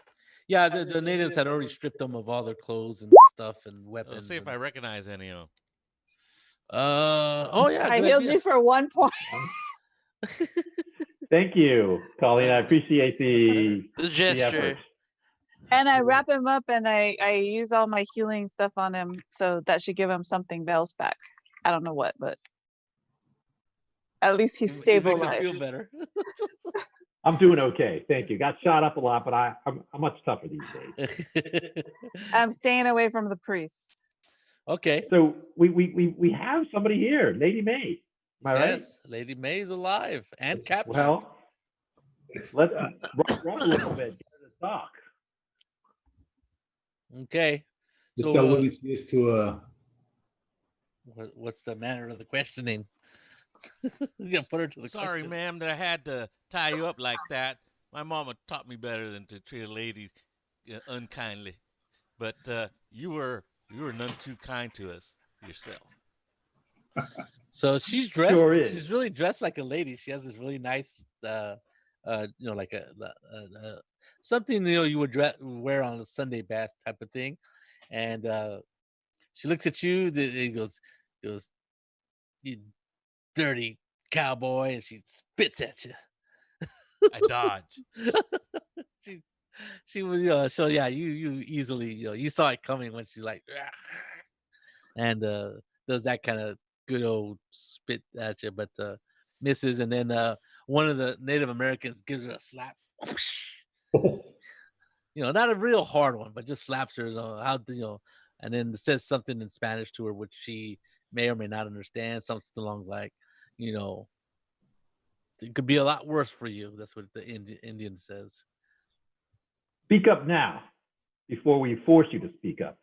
Yeah, the natives had already stripped them of all their clothes and stuff and Let's weapons. see if I recognize any of them. Oh yeah, I good healed idea. you for 1 point. Thank you, Colleen. I appreciate the gesture. effort. And I wrap him up and I use all my healing stuff on him, so that should give him something else back. I don't know what, but at least he's It makes them stabilized. feel better. I'm doing okay. Thank you. Got shot up a lot, but I'm much tougher these days. I'm staying away from the priest. Okay. So we have somebody here, Lady May. Am I right? Yes, Lady May is alive and captured. Well, let's run a little bit. Get her to talk. Okay. Let's So see how willing she is to what's the manner of the questioning? You gotta put her to the Sorry, question. ma'am, that I had to tie you up like that. My mama taught me better than to treat a lady unkindly. But you were none too kind to us yourself. So she's dressed. Sure is. She's really dressed like a lady. She has this really nice, like something you would wear on a Sunday best type of thing, and she looks at you. He goes, you dirty cowboy, and she spits at you. I dodge. She was, so yeah, you easily, you saw it coming when she's like, and does that kind of good old spit at you, but misses, and then one of the Native Americans gives her a slap. Not a real hard one, but just slaps her. And then says something in Spanish to her, which she may or may not understand. Something along like, it could be a lot worse for you. That's what the Indian says. Speak up now, before we force you to speak up.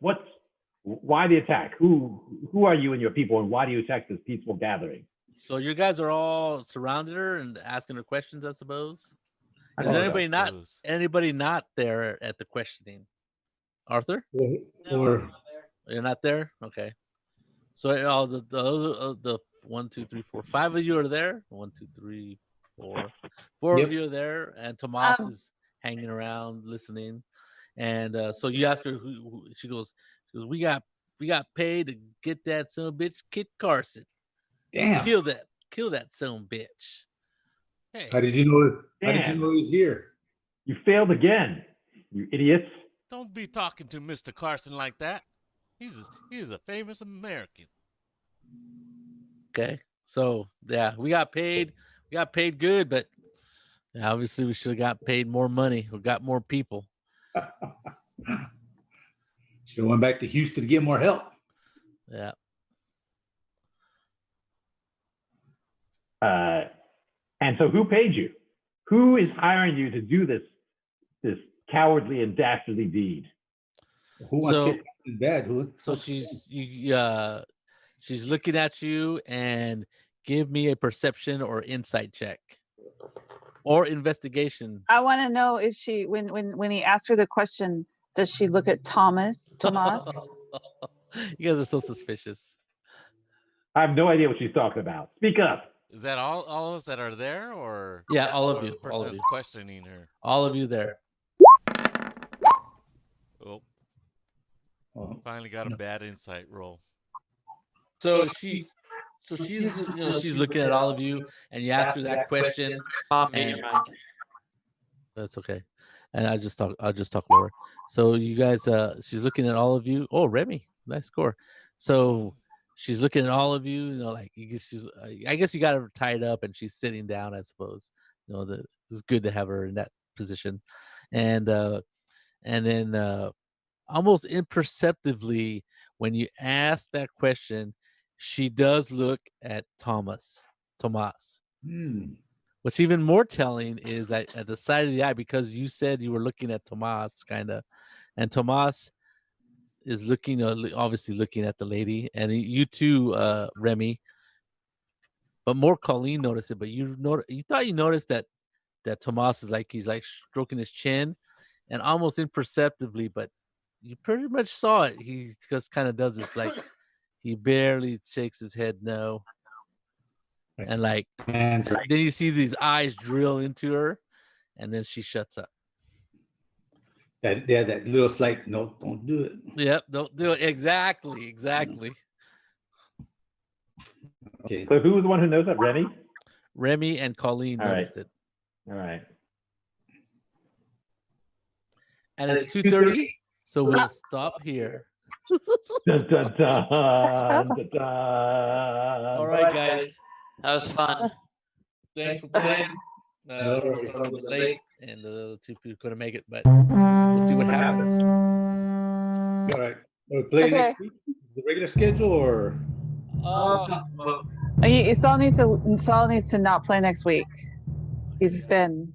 Why the attack? Who are you and your people, and why do you attack this peaceful gathering? So you guys are all surrounded her and asking her questions, I suppose. Is I anybody not there at the questioning? Arthur? or You're not there? Okay. So all the 1, 2, 3, 4, 5 of you are there. 1, 2, 3, 4. Four Yep. of you are there, and Tomas is hanging around listening. And so you ask her who she goes, we got paid to get that son of a bitch, Kit Carson. damn. Kill that son of a bitch. Hey, How did you know? How did you Damn. know he was here? You failed again, you idiots. don't be talking to Mr. Carson like that. He's a famous American. Okay. So yeah, we got paid. We got paid good, but obviously we should have got paid more money. We got more people. Should have went back to Houston to get more help. Yeah. And so who paid you? Who is hiring you to do this cowardly and dastardly deed? Who wants So- to get in bed? Who? So she's looking at you, and give me a perception or insight check. Or investigation. I want to know if she, when he asked her the question, does she look at Tomas? You guys are so suspicious. I have no idea what she's talking about. Speak up. Is that all of us that are there, or Yeah, all of the you. person All of that's you. questioning her? All of you there. Oh, Oh, finally got a bad insight roll. So she's she's looking at all of you, and you ask her that question. Mom, mute And your mic. that's okay. And I'll just talk lower. So you guys, she's looking at all of you. Oh, Remy, nice score. So she's looking at all of you. You know, like I guess you got her tied up, and she's sitting down. I suppose. You know, it's good to have her in that position, and then almost imperceptibly, when you ask that question, she does look at Tomas. What's even more telling is that at the side of the eye, because you said you were looking at Tomas, kind of, and Tomas is looking, obviously looking at the lady, and you too, Remy, but more Colleen noticed it. But you thought you noticed that Tomas is he's like stroking his chin, and almost imperceptibly, but you pretty much saw it. He just kind of does this, like he barely shakes his head no. And like then you see these eyes drill into her, and then she shuts up. that little slight no, don't do it. Yep, don't do it. Exactly. Okay. So who was the one who knows that? Remy? Remy and Colleen All right. noticed it. All right. And it's 2:30, so we'll stop here. Dun, dun, dun, dun, dun. All right, guys. That was fun. Thanks for playing. Sorry we started a little bit late, and the other two people couldn't make it, but we'll see what happens. All right. We're playing Okay. next week. The regular schedule, or Saul needs to not play next week. He's been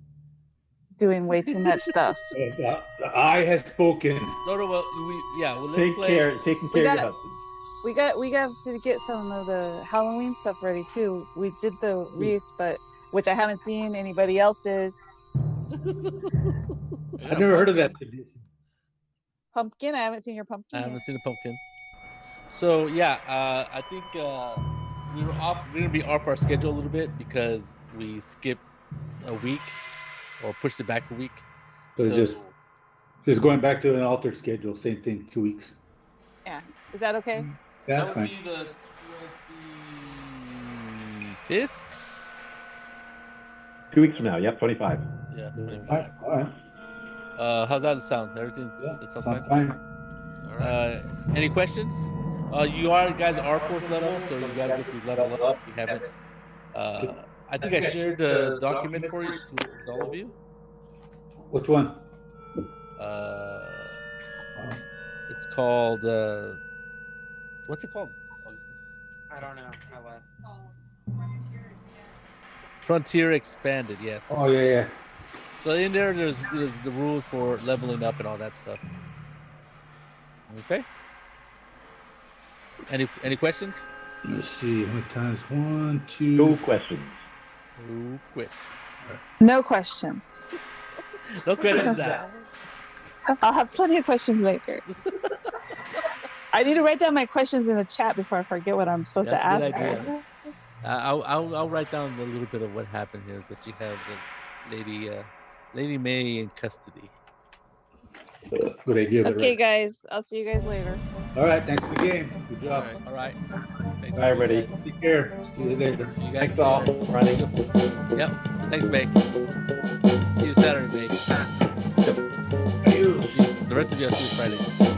doing way too much stuff. the eye has spoken. No, well, let's Taking play. care of your husband. We got to get some of the Halloween stuff ready too. We did the wreath, but which I haven't seen anybody else's. I've never heard of that tradition. Pumpkin. I haven't seen your pumpkin. I haven't seen a pumpkin. So yeah, I think we're gonna be off our schedule a little bit because we skipped a week or pushed it back a week. So just going back to an altered schedule, same thing, 2 weeks. Yeah. Is that okay? That's that would fine. be the 25th. 2 weeks from now. Yep, 25. Yeah. All right. How's that sound? Everything that sounds fine. All right. Any questions? You guys are 4th level, so you guys get to level up. You haven't. I think I shared the document for you to all of you. Which one? It's called. What's it called? I don't know. I was. Frontier Expanded. Yes. Oh yeah. So in there's the rules for leveling up and all that stuff. Okay. Any questions? Let's see. How many times? 1, 2. No questions. Who quit? No questions. No questions. That. I'll have plenty of questions later. I need to write down my questions in the chat before I forget what I'm supposed to That's a ask good idea. her. I'll write down a little bit of what happened here, but you have the Lady May in custody. Good idea. but Okay, right. guys. I'll see you guys later. All right. Thanks for the game. Good job. All right. Thanks, All right, everybody. guys. Take care. See you later. See you guys. Thanks all. Running. Yep. Thanks, Bay. See you Saturday, Bay. Adios. The rest of you, I'll see you Friday.